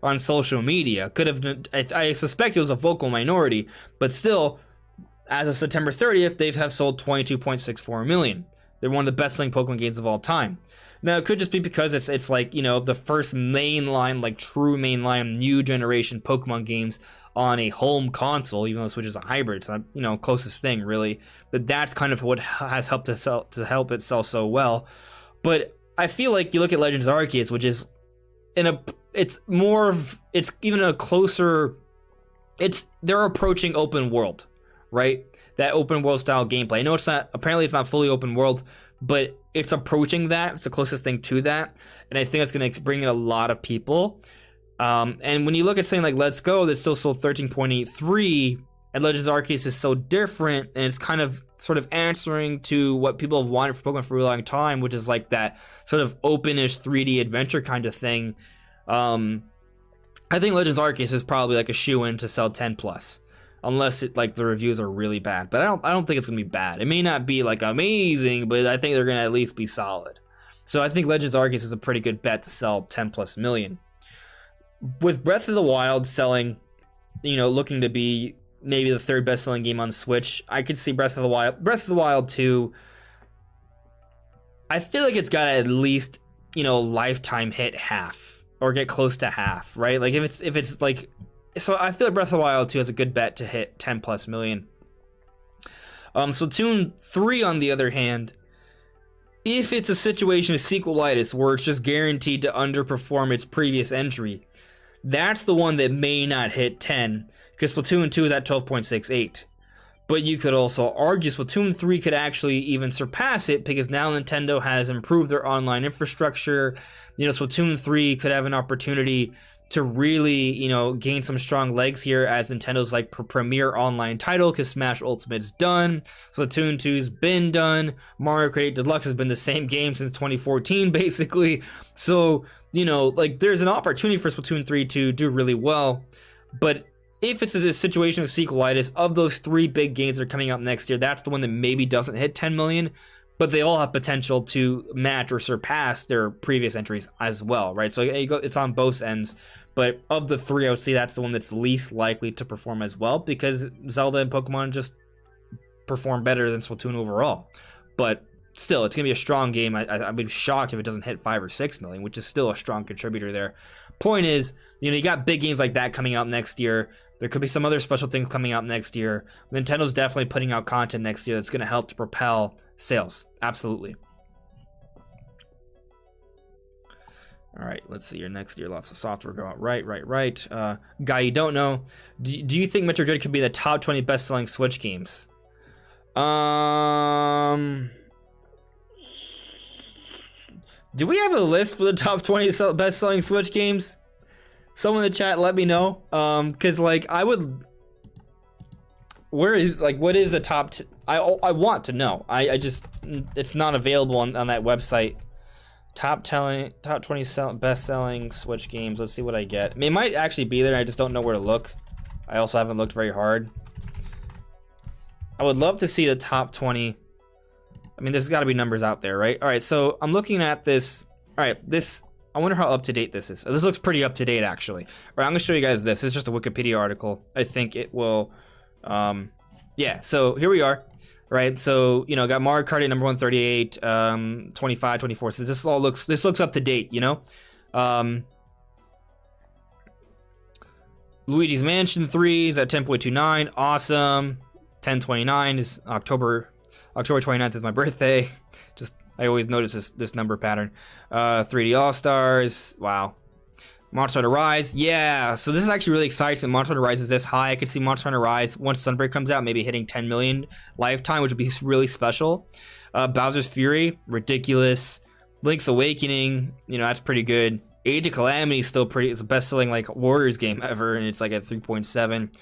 on social media, could have been, I suspect it was a vocal minority, but still, as of September 30th, they have sold 22.64 million. They're one of the best-selling Pokemon games of all time. Now, it could just be because it's like, you know, the first mainline, like true mainline, new generation Pokemon games on a home console, even though Switch is a hybrid. It's not, you know, closest thing, really. But that's kind of what has helped to help it sell so well. But I feel like you look at Legends Arceus, which is it's even a closer, they're approaching open world, right? That open world style gameplay. I know apparently it's not fully open world, but it's approaching that. It's the closest thing to that. And I think it's going to bring in a lot of people. And when you look at something like Let's Go, that still sold 13.83, and Legends Arceus is so different, and it's kind of sort of answering to what people have wanted for Pokemon for a really long time, which is like that sort of openish 3D adventure kind of thing. I think Legends Arceus is probably like a shoe-in to sell 10 plus. unless it like the reviews are really bad. But I don't think it's gonna be bad. It may not be like amazing, but I think they're gonna at least be solid. So I think Legends Arceus is a pretty good bet to sell 10 plus million. With Breath of the Wild selling, looking to be maybe the third best selling game on Switch, I could see Breath of the Wild 2. I feel like it's got to at least, lifetime hit half or get close to half, right? Like if it's like, so I feel like Breath of the Wild 2 is a good bet to hit 10 plus million. Splatoon 3, on the other hand, if it's a situation of sequelitis where it's just guaranteed to underperform its previous entry, that's the one that may not hit 10, because Splatoon 2 is at 12.68. But you could also argue Splatoon 3 could actually even surpass it, because now Nintendo has improved their online infrastructure. Splatoon 3 could have an opportunity to really, gain some strong legs here as Nintendo's like premier online title, because Smash Ultimate's done, Splatoon 2's been done, Mario Kart 8 Deluxe has been the same game since 2014 basically. So, like there's an opportunity for Splatoon 3 to do really well. But if it's a situation of sequelitis, of those 3 big games that are coming out next year, that's the one that maybe doesn't hit 10 million. But they all have potential to match or surpass their previous entries as well, right? So it's on both ends. But of the 3, I would say that's the one that's least likely to perform as well, because Zelda and Pokemon just perform better than Splatoon overall. But still, it's going to be a strong game. I'd be shocked if it doesn't hit 5 or 6 million, which is still a strong contributor there. Point is, you got big games like that coming out next year. There could be some other special things coming out next year. Nintendo's definitely putting out content next year that's going to help to propel sales. Absolutely. All right, let's see here. Next year, lots of software go out. Right. Guy, you don't know. Do you think Metroid Dread could be the top 20 best-selling Switch games? Do we have a list for the top 20 best-selling Switch games? Someone in the chat, let me know. Because like I would. Where is what is the top? I want to know. I just it's not available on that website. Top 20 best-selling Switch games. Let's see what I get. I mean, it might actually be there. I just don't know where to look. I also haven't looked very hard. I would love to see the top 20. I mean, there's got to be numbers out there, right? All right, so I'm looking at this. All right, this. I wonder how up to date this is. This looks pretty up to date, actually. All right, I'm gonna show you guys this. It's just a Wikipedia article. I think it will. Yeah. So here we are. Right, so got Mario Kart 8 number 138, 25, 24. So this looks up to date, Luigi's Mansion 3 is at 10.29, awesome. 1029 is October 29th is my birthday. I always notice this number pattern. 3D All Stars, wow. Monster Hunter Rise, yeah. So this is actually really exciting. Monster Hunter Rise is this high. I could see Monster Hunter Rise once Sunbreak comes out, maybe hitting 10 million lifetime, which would be really special. Bowser's Fury, ridiculous. Link's Awakening, that's pretty good. Age of Calamity is still pretty. It's the best-selling Warriors game ever, and it's at 3.7.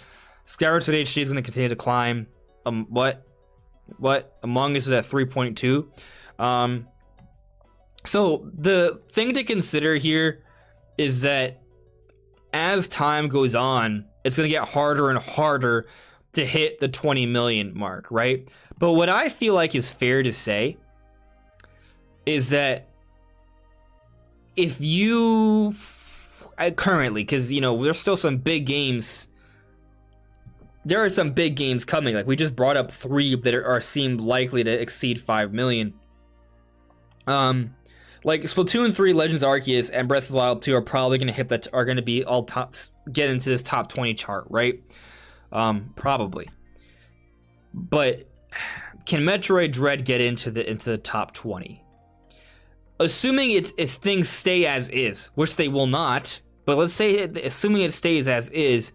Skyward Sword HD is going to continue to climb. What? Among Us is at 3.2. So the thing to consider here is that as time goes on, it's going to get harder and harder to hit the 20 million mark, right? But what I feel like is fair to say is that if you currently, because there's still some big games, there are some big games coming. We just brought up 3 that are seemed likely to exceed 5 million. Splatoon 3, Legends Arceus, and Breath of the Wild 2 are probably going to hit that, are going to be all get into this top 20 chart, right? Probably. But can Metroid Dread get into the top 20? Assuming it's things stay as is, which they will not, but let's say assuming it stays as is,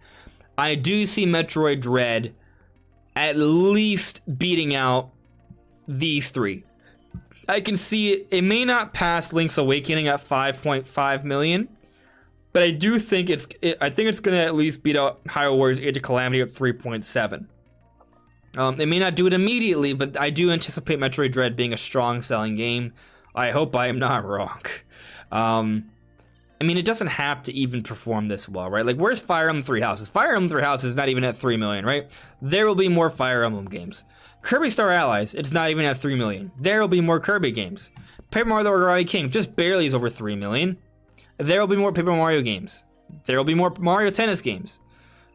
I do see Metroid Dread at least beating out these 3. I can see it may not pass Link's Awakening at 5.5 million, but I do think it's going to at least beat out Hyrule Warriors Age of Calamity at 3.7. It may not do it immediately, but I do anticipate Metroid Dread being a strong selling game. I hope I am not wrong. I mean, it doesn't have to even perform this well, right? Like, where's Fire Emblem Three Houses? Fire Emblem Three Houses is not even at 3 million, right? There will be more Fire Emblem games. Kirby Star Allies, it's not even at 3 million. There will be more Kirby games. Paper Mario The Origami King just barely is over 3 million. There will be more Paper Mario games. There will be more Mario Tennis games.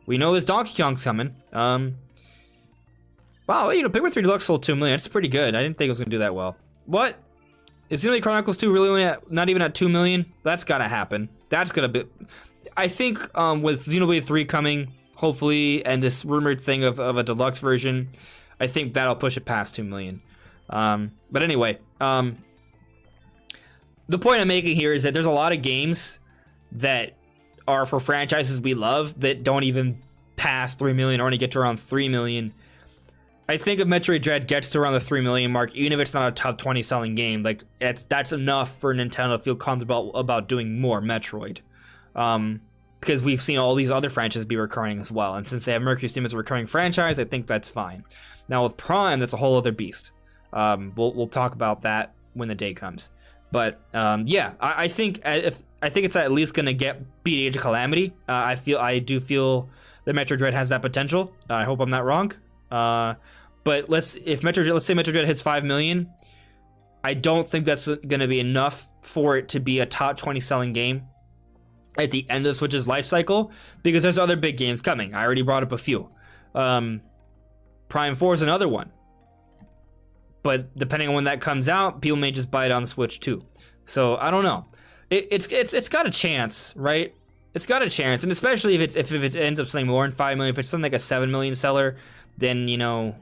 We know this Donkey Kong's coming. Wow, you know, Pikmin 3 Deluxe sold 2 million. That's pretty good. I didn't think it was going to do that well. What? Is Xenoblade Chronicles 2 really only at, not even at 2 million? That's got to happen. That's going to be... I think with Xenoblade 3 coming, hopefully, and this rumored thing of a deluxe version, I think that'll push it past 2 million. But anyway, the point I'm making here is that there's a lot of games that are for franchises we love that don't even pass 3 million or only get to around 3 million. I think if Metroid Dread gets to around the 3 million mark, even if it's not a top 20 selling game, like that's enough for Nintendo to feel comfortable about doing more Metroid. Because we've seen all these other franchises be recurring as well. And since they have Mercury Steam as a recurring franchise, I think that's fine. Now with Prime, that's a whole other beast. We'll talk about that when the day comes. But yeah, I think it's at least gonna beat Age of Calamity. I do feel that Metroid Dread has that potential. I hope I'm not wrong. But let's say Metroid Dread hits 5 million. I don't think that's gonna be enough for it to be a top 20 selling game at the end of Switch's life cycle, because there's other big games coming. I already brought up a few. Prime 4 is another one. But depending on when that comes out, people may just buy it on the Switch too. So I don't know. It's got a chance, right? It's got a chance, and especially if it ends up selling more than 5 million, if it's something like a 7 million seller, then you know,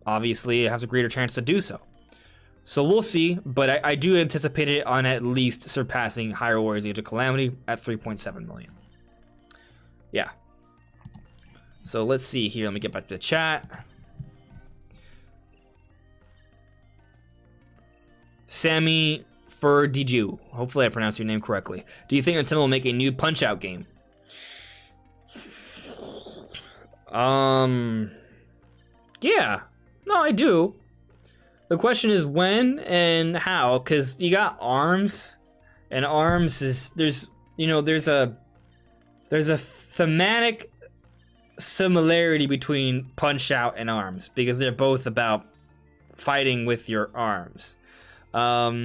obviously it has a greater chance to do so. So we'll see, but I do anticipate it on at least surpassing Hyrule Warriors Age of Calamity at 3.7 million. Yeah. So let's see here. Let me get back to the chat. Sammy Ferdiju. Hopefully I pronounced your name correctly. Do you think Nintendo will make a new Punch-Out game? Yeah. No, I do. The question is when and how, because you got ARMS, and ARMS is there's a thematic similarity between Punch-Out and ARMS, because they're both about fighting with your arms. But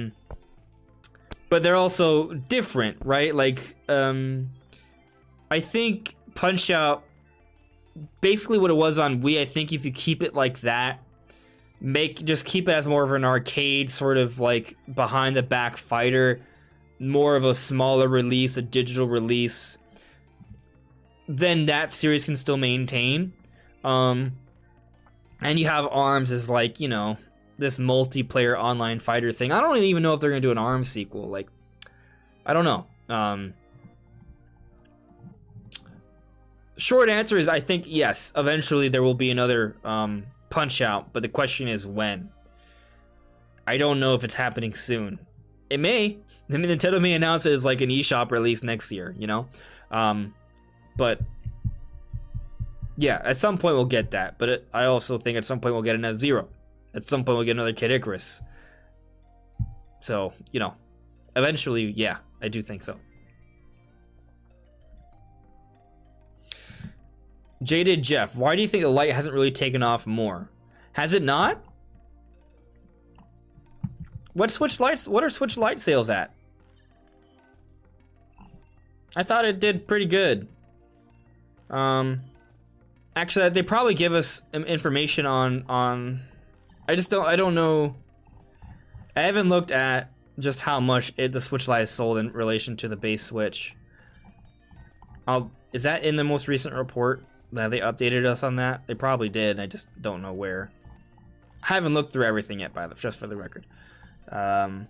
they're also different, right? Like, I think Punch-Out, basically what it was on Wii, I think if you keep it like that, just keep it as more of an arcade sort of like behind the back fighter, more of a smaller release, a digital release, then that series can still maintain. And you have ARMS as like, you know, this multiplayer online fighter thing. I don't even know if they're gonna do an ARMS sequel. Like, I don't know. Short answer is I think yes, eventually there will be another Punch-Out, but the question is when. I don't know if it's happening soon. It may. I mean, Nintendo may announce it as like an eShop release next year, you know? But yeah, at some point we'll get that. But I also think at some point we'll get another Zero. At some point we'll get another Kid Icarus. So, you know, eventually, yeah, I do think so. Jaded Jeff, why do you think the Lite hasn't really taken off more? Has it not? What are Switch Lite sales at? I thought it did pretty good. Actually, they probably give us information on I don't know. I haven't looked at just how much the Switch Lite sold in relation to the base Switch. Is that in the most recent report? That they updated us on that? They probably did. I just don't know where. I haven't looked through everything yet, just for the record. I'm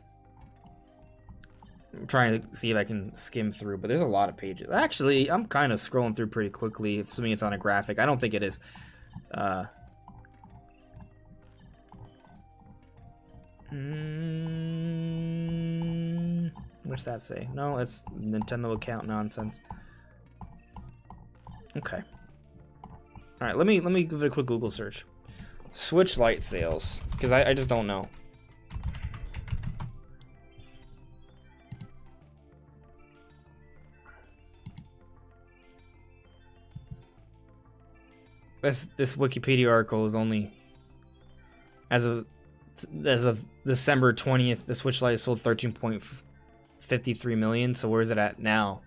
trying to see if I can skim through, but there's a lot of pages. Actually, I'm kind of scrolling through pretty quickly, assuming it's on a graphic. I don't think it is. What's that say? No, it's Nintendo account nonsense. Okay. All right, let me give it a quick Google search. Switch Lite sales, because I just don't know. This Wikipedia article is only as of December 20th. The Switch Lite sold 13.53 million. So where is it at now?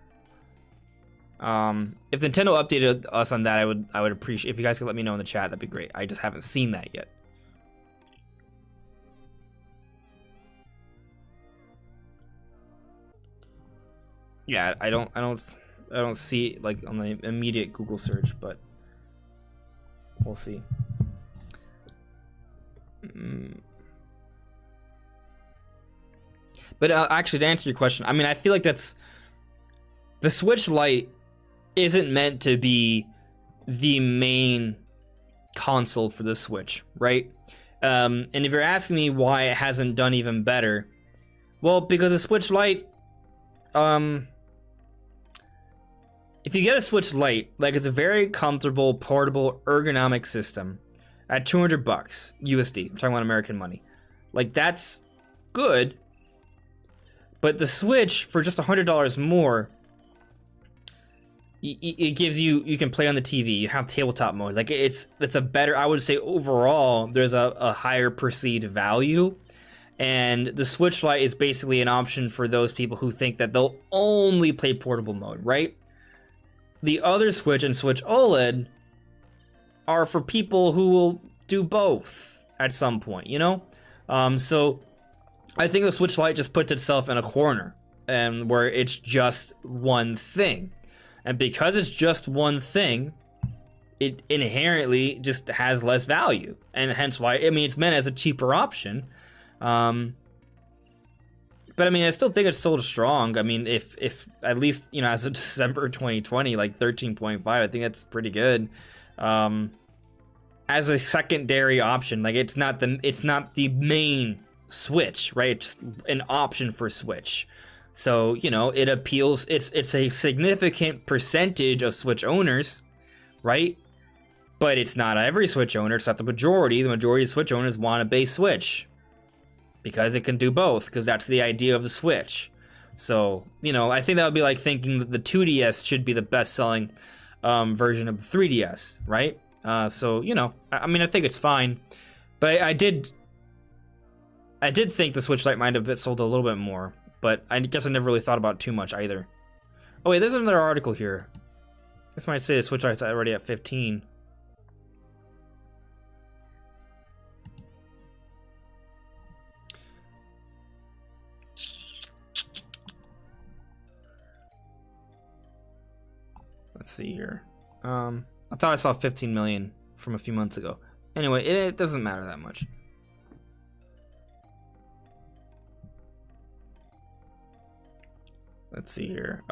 If Nintendo updated us on that, I would appreciate if you guys could let me know in the chat. That'd be great. I just haven't seen that yet. Yeah, I don't see it, like, on the immediate Google search, but we'll see. But actually, to answer your question, I mean, I feel like that's the Switch Lite isn't meant to be the main console for the Switch, right? And if you're asking me why it hasn't done even better, well, because the Switch Lite, if you get a Switch Lite, like, it's a very comfortable, portable, ergonomic system at $200 USD. I'm talking about American money. Like, that's good. But the Switch, for just $100 more, it gives you can play on the TV. You have tabletop mode. Like, it's a better, I would say overall, there's a higher perceived value. And the Switch Lite is basically an option for those people who think that they'll only play portable mode, right? The other Switch and Switch OLED are for people who will do both at some point, you know? So I think the Switch Lite just puts itself in a corner, and where it's just one thing. And because it's just one thing, it inherently just has less value. And hence why, I mean, it's meant as a cheaper option. But I mean, I still think it's sold strong. I mean, if at least, you know, as of December 2020, like 13.5, I think that's pretty good. As a secondary option, like, it's not the main Switch, right? It's an option for Switch. So, you know, it appeals, it's a significant percentage of Switch owners, right? But it's not every Switch owner, it's not the majority. The majority of Switch owners want a base Switch, because it can do both, because that's the idea of the Switch. So, you know, I think that would be like thinking that the 2DS should be the best-selling version of the 3DS, right? So, you know, I mean, I think it's fine. But I did think the Switch Lite might have sold a little bit more, but I guess I never really thought about it too much either. Oh wait, there's another article here. This might say the Switch Lite's already at 15. Let's see here. I thought I saw 15 million from a few months ago. Anyway, it doesn't matter that much. Let's see here.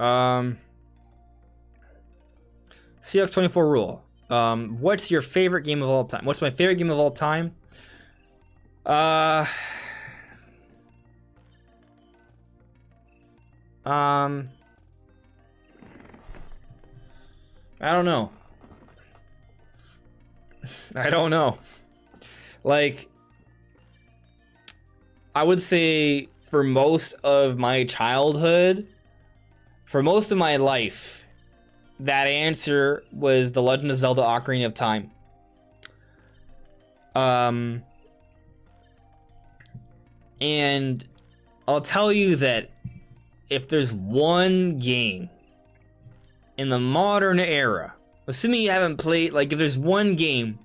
CX24 rule. What's your favorite game of all time? What's my favorite game of all time? I don't know. I don't know. Like, I would say for most of my childhood, for most of my life, that answer was The Legend of Zelda: Ocarina of Time. And I'll tell you that if there's one game in the modern era, assuming you haven't played, like, if there's one game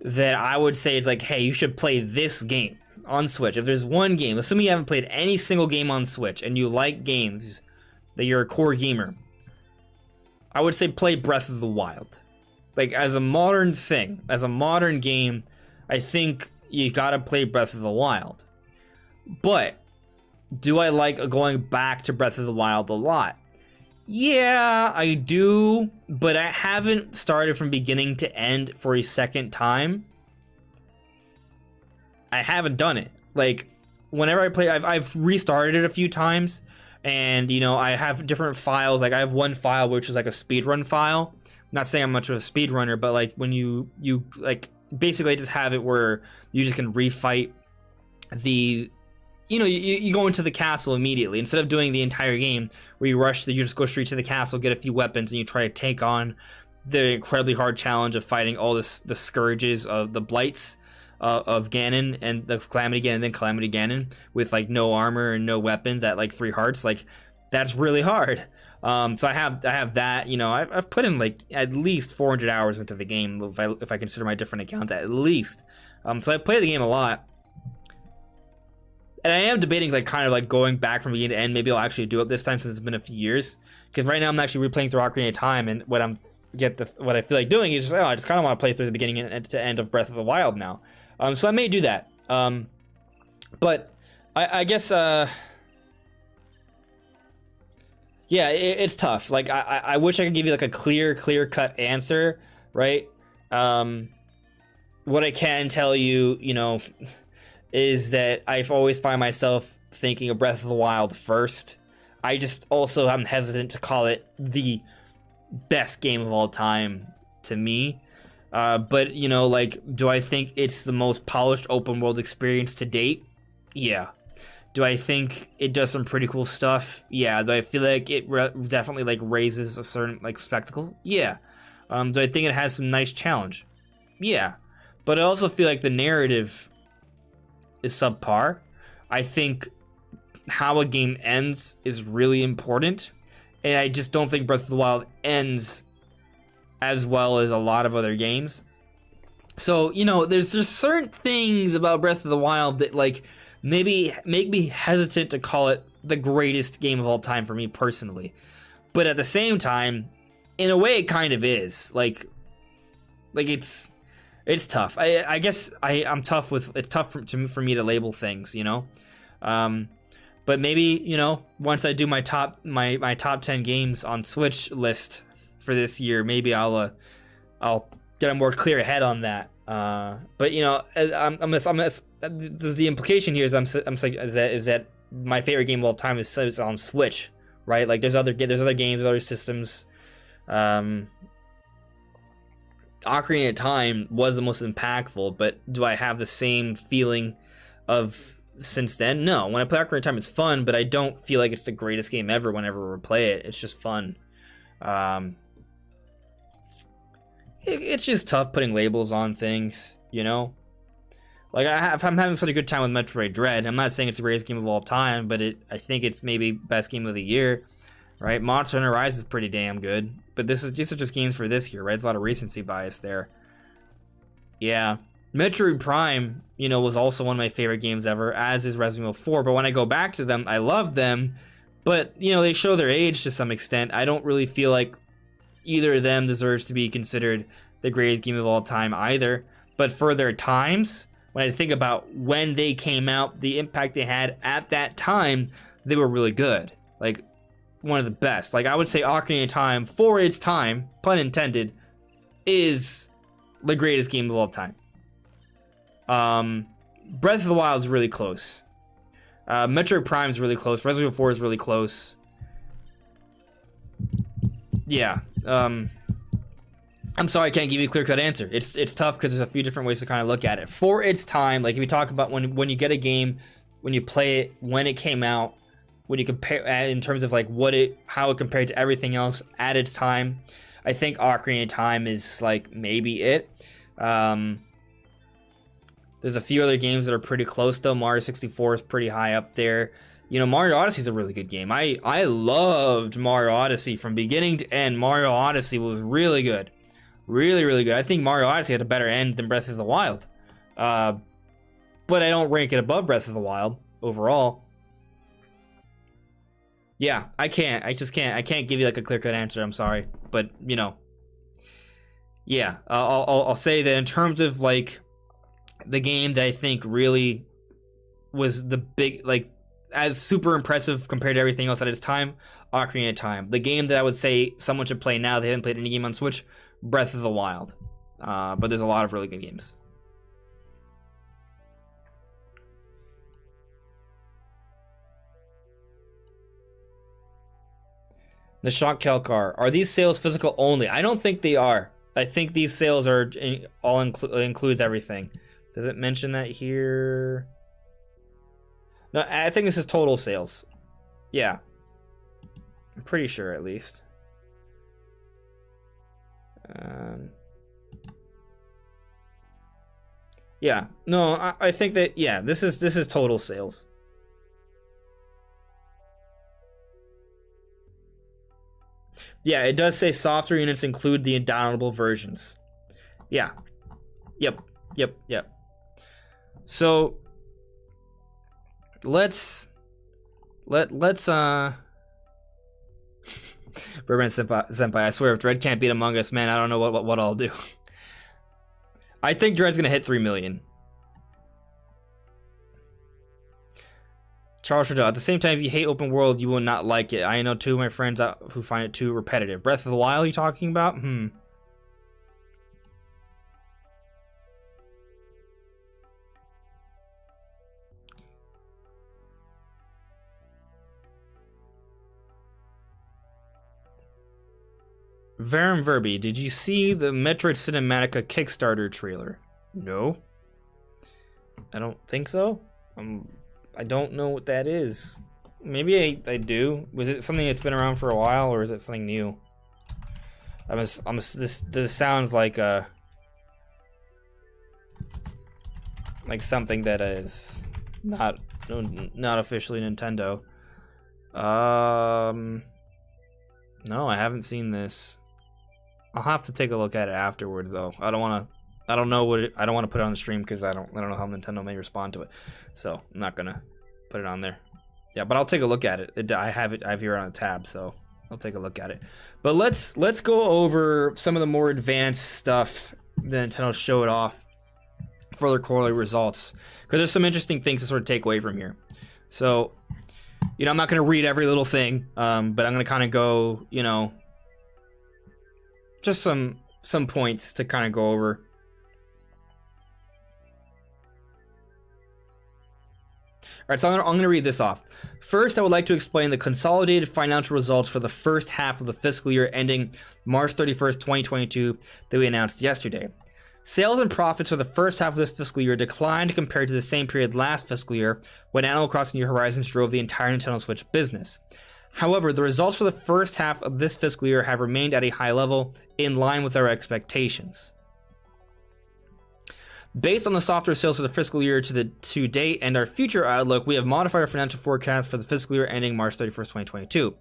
that I would say is like, hey, you should play this game on Switch. If there's one game, assuming you haven't played any single game on Switch and you like games, that you're a core gamer, I would say play Breath of the Wild. Like, as a modern thing, as a modern game, I think you gotta play Breath of the Wild. But do I like going back to Breath of the Wild a lot? Yeah, I do, but I haven't started from beginning to end for a second time. I haven't done it. Like, whenever I play, I've restarted it a few times, and, you know, I have different files. Like, I have one file which is like a speedrun file. I'm not saying I'm much of a speedrunner, but like, when you like, basically I just have it where you just can refight the, you know, you go into the castle immediately instead of doing the entire game where you just go straight to the castle, get a few weapons, and you try to take on the incredibly hard challenge of fighting all the scourges of the blights of Ganon and the Calamity Ganon and then Calamity Ganon with like no armor and no weapons at like 3 hearts. Like that's really hard. So I have that. You know, I've put in like at least 400 hours into the game if I consider my different accounts at least. So I play the game a lot. And I am debating like kind of like going back from beginning to end. Maybe I'll actually do it this time since it's been a few years. Because right now I'm actually replaying through Ocarina of Time, and what I feel like doing is just I just kind of want to play through the beginning and to end of Breath of the Wild now. So I may do that. But I guess yeah, it's tough. Like I wish I could give you like a clear cut answer, right? What I can tell you, you know, is that I've always find myself thinking of Breath of the Wild first. I just also am hesitant to call it the best game of all time to me. But, you know, like, do I think it's the most polished open world experience to date? Yeah. Do I think it does some pretty cool stuff? Yeah. Do I feel like it definitely, like, raises a certain, like, spectacle? Yeah. Do I think it has some nice challenge? Yeah. But I also feel like the narrative is subpar. I think how a game ends is really important, and I just don't think Breath of the Wild ends as well as a lot of other games. So, you know, there's certain things about Breath of the Wild that like maybe make me hesitant to call it the greatest game of all time for me personally. But at the same time, in a way it kind of is. Like it's tough. I guess I'm tough with it's tough for me to label things, you know. But maybe, you know, once I do my top 10 games on Switch list for this year, maybe I'll get a more clear head on that. But you know, the implication here is is that my favorite game of all time is on Switch, right? Like there's other games, other systems. Ocarina of Time was the most impactful, but do I have the same feeling of since then? No. When I play Ocarina of Time, it's fun, but I don't feel like it's the greatest game ever whenever we play it. It's just fun. It's just tough putting labels on things, you know? Like, I'm having such a good time with Metroid Dread. I'm not saying it's the greatest game of all time, but I think it's maybe best game of the year, right? Monster Hunter Rise is pretty damn good. But these are just games for this year, right? There's a lot of recency bias there. Yeah. Metroid Prime, you know, was also one of my favorite games ever, as is Resident Evil 4. But when I go back to them, I love them. But, you know, they show their age to some extent. I don't really feel like either of them deserves to be considered the greatest game of all time either. But for their times, when I think about when they came out, the impact they had at that time, they were really good. Like, one of the best. Like, I would say Ocarina of Time, for its time, pun intended, is the greatest game of all time. Breath of the Wild is really close. Metroid Prime is really close. Resident Evil 4 is really close. Yeah. I'm sorry I can't give you a clear-cut answer. It's tough because there's a few different ways to kind of look at it. For its time, like if you talk about when you get a game, when you play it, when it came out, when you compare in terms of like how it compared to everything else at its time, I think Ocarina of Time is like maybe it. There's a few other games that are pretty close though. Mario 64 is pretty high up there. You know, Mario Odyssey is a really good game. I loved Mario Odyssey from beginning to end. Mario Odyssey was really good. Really, really good. I think Mario Odyssey had a better end than Breath of the Wild. But I don't rank it above Breath of the Wild overall. Yeah, I can't. I can't give you like a clear-cut answer. I'm sorry, but you know, yeah, I'll say that in terms of like the game that I think really was the big like as super impressive compared to everything else at its time, Ocarina of Time. The game that I would say someone should play now, they haven't played any game on Switch, Breath of the Wild. But there's a lot of really good games. The Shock Kelkar. Are these sales physical only? I don't think they are. I think these sales are all includes everything. Does it mention that here? No, I think this is total sales. Yeah. I'm pretty sure at least. Yeah, no, I think that, yeah, this is total sales. Yeah, it does say software units include the downloadable versions. Yeah. Yep. So let's Birdman Senpai, I swear if Dread can't beat Among Us, man, I don't know what I'll do. I think Dread's gonna hit 3 million. Charles Trudeau, at the same time, if you hate open world, you will not like it. I know two of my friends who find it too repetitive. Breath of the Wild, you talking about? Varum Verbi, did you see the Metroid Cinematica Kickstarter trailer? No. I don't think so. I don't know what that is. Maybe I do. Was it something that's been around for a while, or is it something new? This sounds like something that is not officially Nintendo. No, I haven't seen this. I'll have to take a look at it afterwards, though. I don't want to put it on the stream because I don't know how Nintendo may respond to it. So I'm not gonna put it on there. Yeah, but I'll take a look at it. I have here on a tab, so I'll take a look at it. But let's go over some of the more advanced stuff that Nintendo showed off for their quarterly results, because there's some interesting things to sort of take away from here. So, I'm not gonna read every little thing, but I'm gonna kind of go, just some points to kind of go over. All right, so I'm going to read this off. First, I would like to explain the consolidated financial results for the first half of the fiscal year ending March 31st, 2022 that we announced yesterday. Sales and profits for the first half of this fiscal year declined compared to the same period last fiscal year when Animal Crossing New Horizons drove the entire Nintendo Switch business. However, the results for the first half of this fiscal year have remained at a high level, in line with our expectations. Based on the software sales for the fiscal year to date and our future outlook, we have modified our financial forecast for the fiscal year ending March 31st, 2022.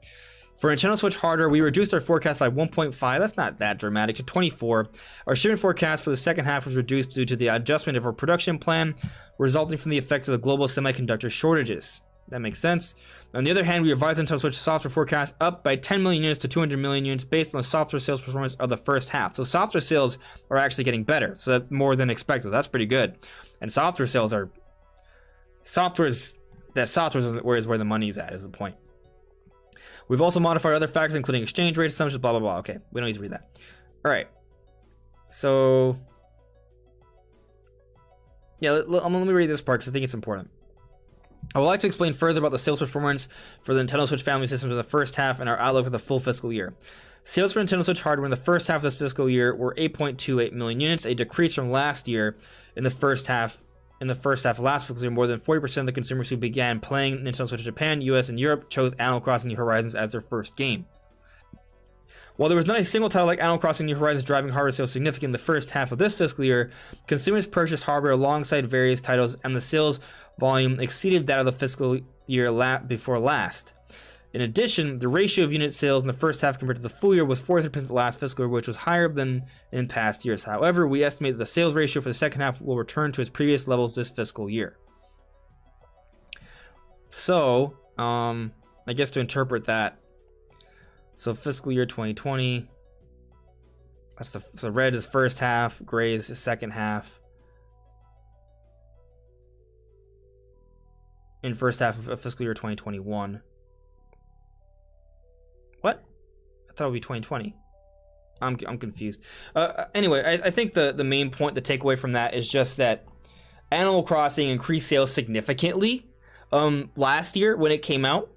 For Nintendo Switch hardware, we reduced our forecast by 1.5, that's not that dramatic, to 24. Our shipment forecast for the second half was reduced due to the adjustment of our production plan, resulting from the effects of the global semiconductor shortages. That makes sense. On the other hand, we revised Nintendo Switch software forecast up by 10 million units to 200 million units based on the software sales performance of the first half. So software sales are actually getting better, so that's more than expected. That's pretty good. And software sales are software is where the money's at, is the point. We've also modified other factors, including exchange rates, assumptions, blah blah blah. Okay, we don't need to read that. All right. So yeah, let me read this part because I think it's important. I would like to explain further about the sales performance for the Nintendo Switch family system for the first half and our outlook for the full fiscal year. Sales for Nintendo Switch hardware in the first half of this fiscal year were 8.28 million units, a decrease from last year. In the first half of last fiscal year, more than 40% of the consumers who began playing Nintendo Switch in Japan, US, and Europe chose Animal Crossing New Horizons as their first game. While there was not a single title like Animal Crossing New Horizons driving hardware sales significantly in the first half of this fiscal year, consumers purchased hardware alongside various titles, and the sales volume exceeded that of the fiscal year before last. In addition, the ratio of unit sales in the first half compared to the full year was 43% last fiscal year, which was higher than in past years. However, we estimate that the sales ratio for the second half will return to its previous levels this fiscal year. So, I guess to interpret that, so fiscal year 2020, so red is first half, gray is the second half. In first half of fiscal year 2021. What? I thought it would be 2020. I'm confused. Anyway, I think the main point to take away from that is just that Animal Crossing increased sales significantly last year when it came out.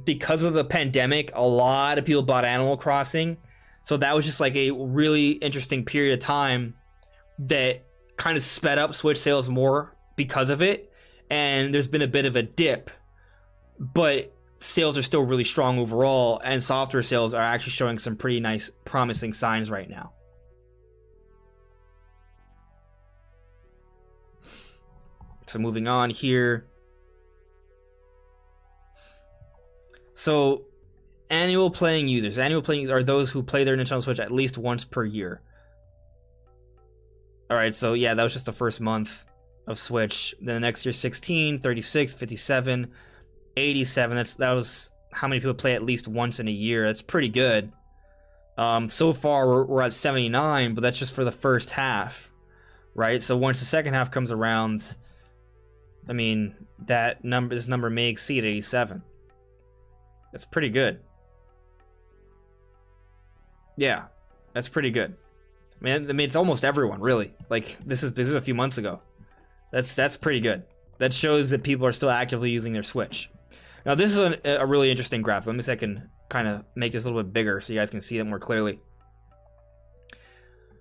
Because of the pandemic, a lot of people bought Animal Crossing. So that was just like a really interesting period of time that kind of sped up Switch sales more because of it. And there's been a bit of a dip. But sales are still really strong overall, and software sales are actually showing some pretty nice, promising signs right now. So moving on here. So annual playing users. Annual playing users are those who play their Nintendo Switch at least once per year. Alright, so yeah, that was just the first month of Switch. Then the next year, 16, 36, 57, 87. That was how many people play at least once in a year. That's pretty good. So far, we're at 79, but that's just for the first half, right? So once the second half comes around, I mean, this number may exceed 87. That's pretty good. Yeah, that's pretty good. I mean, it's almost everyone, really. Like, this is a few months ago. That's pretty good. That shows that people are still actively using their Switch. Now, this is a really interesting graph. Let me see if I can kind of make this a little bit bigger so you guys can see it more clearly.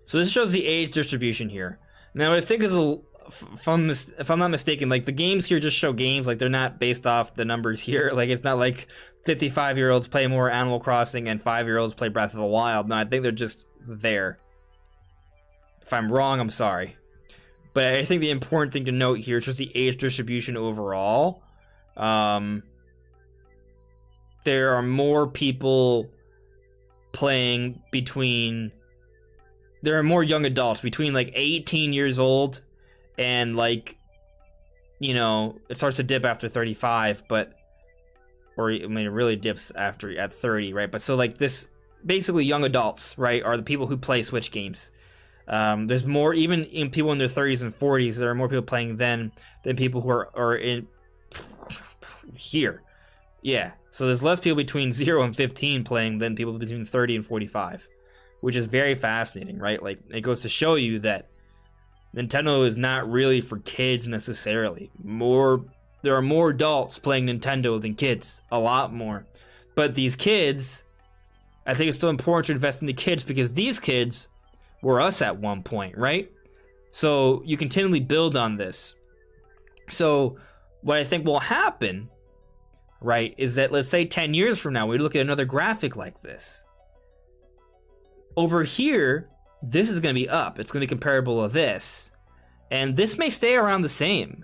So this shows the age distribution here. Now, I think is if I'm not mistaken, like the games here just show games, like they're not based off the numbers here. Like it's not like 55-year-olds play more Animal Crossing and 5-year-olds play Breath of the Wild. No, I think they're just there. If I'm wrong, I'm sorry. But I think the important thing to note here is just the age distribution overall. There are more people playing there are more young adults between like 18 years old and like, you know, it starts to dip after 35, or I mean, it really dips at 30, right? But so like this, basically young adults, right, are the people who play Switch games. There's more, even in people in their 30s and 40s, there are more people playing than people who are in here. Yeah, so there's less people between 0 and 15 playing than people between 30 and 45, which is very fascinating, right? Like, it goes to show you that Nintendo is not really for kids necessarily. There are more adults playing Nintendo than kids, a lot more. But these kids, I think it's still important to invest in the kids because these kids were us at one point, right? So you continually build on this. So what I think will happen, right, is that let's say 10 years from now, we look at another graphic like this. Over here, this is going to be up. It's going to be comparable to this. And this may stay around the same.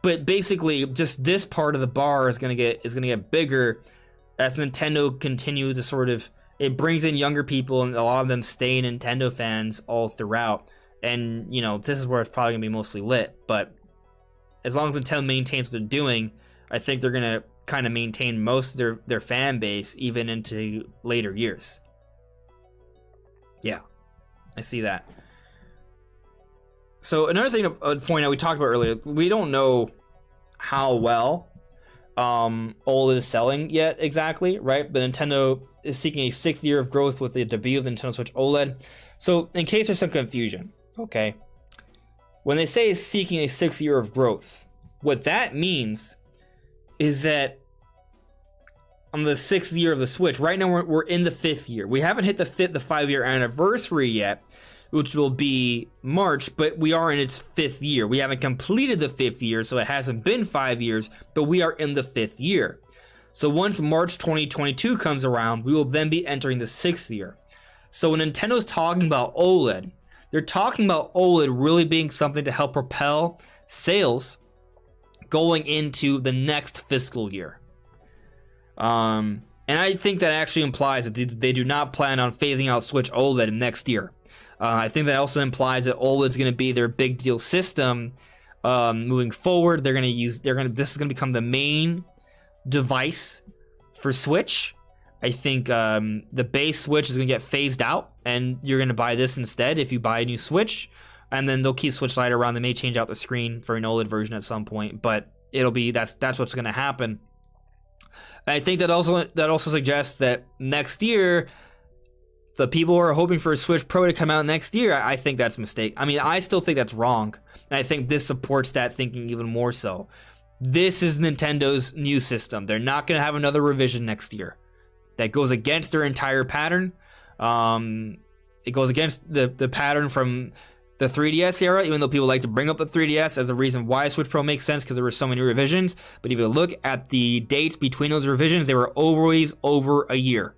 But basically, just this part of the bar is going to get bigger as Nintendo continues to sort of, it brings in younger people, and a lot of them stay Nintendo fans all throughout. And, you know, this is where it's probably going to be mostly lit. But as long as Nintendo maintains what they're doing, I think they're going to kind of maintain most of their fan base even into later years. Yeah, I see that. So another thing to point out, we talked about earlier, we don't know how well OLED is selling yet exactly, right? But Nintendo is seeking a 6th year of growth with the debut of the Nintendo Switch OLED. So in case there's some confusion, okay, when they say seeking a 6th year of growth, what that means is that on the 6th year of the Switch, right now we're in the 5th year. We haven't hit the 5-year anniversary yet, which will be March, but we are in its 5th year. We haven't completed the 5th year, so it hasn't been 5 years, but we are in the 5th year. So once March 2022 comes around, we will then be entering the 6th year. So when Nintendo's talking about OLED, they're talking about OLED really being something to help propel sales going into the next fiscal year. And I think that actually implies that they do not plan on phasing out Switch OLED next year. I think that also implies that OLED is going to be their big deal system moving forward. This is going to become the main device for Switch. I think the base Switch is going to get phased out, and you're going to buy this instead if you buy a new Switch. And then they'll keep Switch Lite around. They may change out the screen for an OLED version at some point, but that's what's going to happen. And I think that also suggests that next year, the people who are hoping for a Switch Pro to come out next year, I think that's a mistake. I mean, I still think that's wrong. And I think this supports that thinking even more so. This is Nintendo's new system. They're not going to have another revision next year. That goes against their entire pattern. It goes against the pattern from the 3DS era, even though people like to bring up the 3DS as a reason why Switch Pro makes sense because there were so many revisions. But if you look at the dates between those revisions, they were always over a year.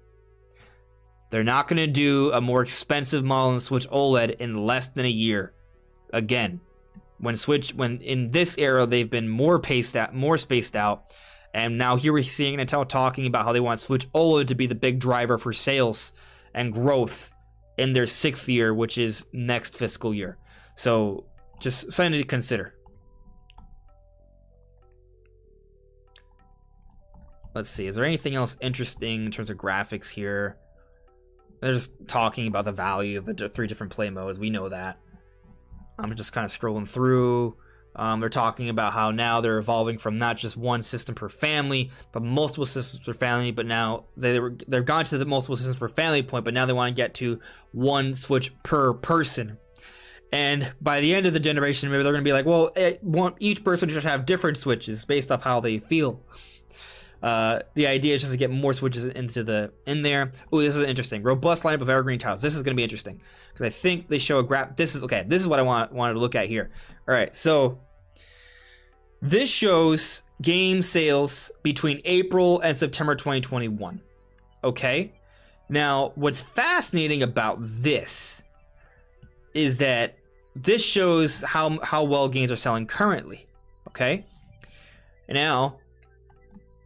They're not going to do a more expensive model in Switch OLED in less than a year. Again, when in this era they've been more spaced out, and now here we're seeing Nintendo talking about how they want Switch OLED to be the big driver for sales and growth in their 6th year, which is next fiscal year. So just something to consider. Let's see, is there anything else interesting in terms of graphics here? They're just talking about the value of the 3 different play modes. We know that. I'm just kind of scrolling through. They're talking about how now they're evolving from not just one system per family, but multiple systems per family. But now they've gone to the multiple systems per family point, but now they want to get to one Switch per person. And by the end of the generation, maybe they're going to be like, well, each person should have different Switches based off how they feel. The idea is just to get more Switches in there. Ooh, this is interesting. Robust lineup of evergreen titles. This is going to be interesting because I think they show a graph. This is what I wanted to look at here. All right, so this shows game sales between April and September 2021. Okay, now what's fascinating about this is that this shows how well games are selling currently. Okay, and now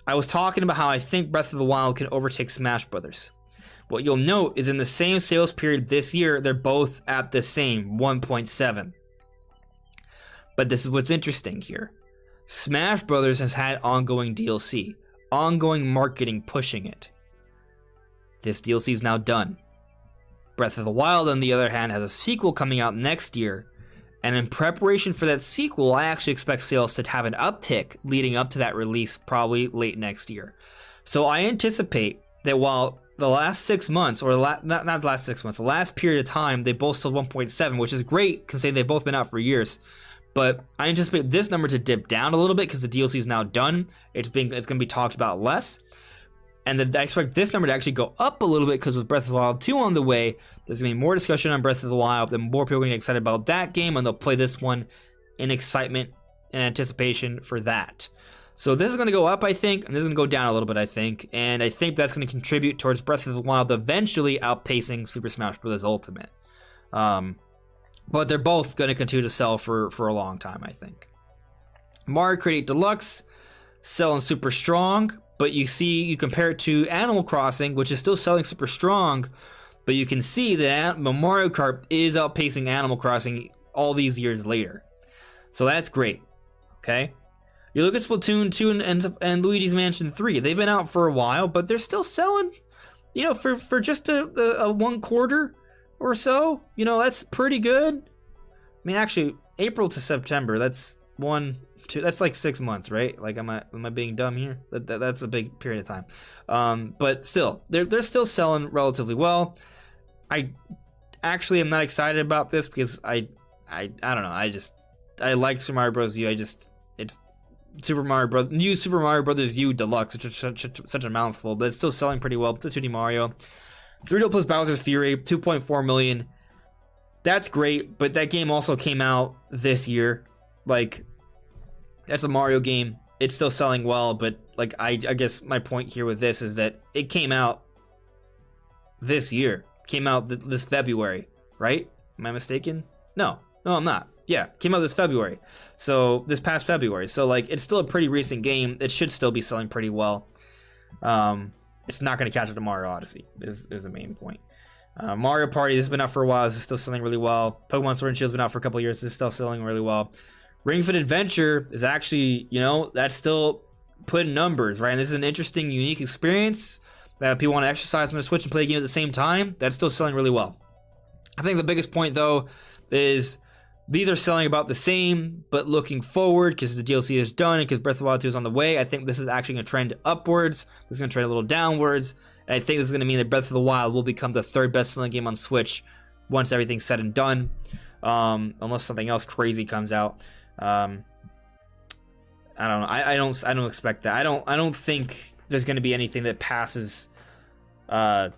I was talking about how I think Breath of the Wild can overtake Smash Brothers. What you'll note is in the same sales period this year, they're both at the same 1.7. But this is what's interesting here. Smash Brothers has had ongoing DLC, ongoing marketing pushing it. This DLC is now done. Breath of the Wild, on the other hand, has a sequel coming out next year. And in preparation for that sequel, I actually expect sales to have an uptick leading up to that release, probably late next year. So I anticipate that while the last 6 months, or not the last 6 months, the last period of time, they both sold 1.7, which is great considering they've both been out for years. But I anticipate this number to dip down a little bit because the DLC is now done. It's going to be talked about less. And then I expect this number to actually go up a little bit because with Breath of the Wild 2 on the way, there's going to be more discussion on Breath of the Wild, then more people are going to get excited about that game, and they'll play this one in excitement and anticipation for that. So this is going to go up, I think, and this is going to go down a little bit, I think. And I think that's going to contribute towards Breath of the Wild eventually outpacing Super Smash Bros. Ultimate. But they're both going to continue to sell for a long time, I think. Mario Kart 8 Deluxe, selling super strong, but you compare it to Animal Crossing, which is still selling super strong, but you can see that Mario Kart is outpacing Animal Crossing all these years later. So that's great, okay? You look at Splatoon 2 and Luigi's Mansion 3. They've been out for a while, but they're still selling, for just a 1 quarter or so. That's pretty good. I mean, actually, April to September, that's 1, 2, that's like 6 months, right? Like, am I being dumb here? That's a big period of time. But still, they're still selling relatively well. I actually am not excited about this because I don't know. I like Super Mario Bros. U. It's Super Mario Brothers U Deluxe, which is such a mouthful, but it's still selling pretty well. It's a 2D Mario. 3D plus Bowser's Fury, 2.4 million. That's great, but that game also came out this year. Like, that's a Mario game. It's still selling well, but like I guess my point here with this is that it came out this year. Came out this February, right? Am I mistaken? No, I'm not. Yeah, came out this February. So this past February. So like it's still a pretty recent game. It should still be selling pretty well. It's not going to catch up to Mario Odyssey. Is the main point. Mario Party has been out for a while. This is still selling really well. Pokemon Sword and Shield's been out for a couple of years. This is still selling really well. Ring Fit Adventure is actually, that's still putting numbers, right? And this is an interesting, unique experience that people want to exercise on the Switch and play a game at the same time. That's still selling really well. I think the biggest point, though, is these are selling about the same, but looking forward, because the DLC is done and because Breath of the Wild 2 is on the way, I think this is actually going to trend upwards. This is going to trend a little downwards. And I think this is going to mean that Breath of the Wild will become the 3rd best-selling game on Switch once everything's said and done, unless something else crazy comes out. I don't know. I don't expect that. I don't think there's going to be anything that passes. I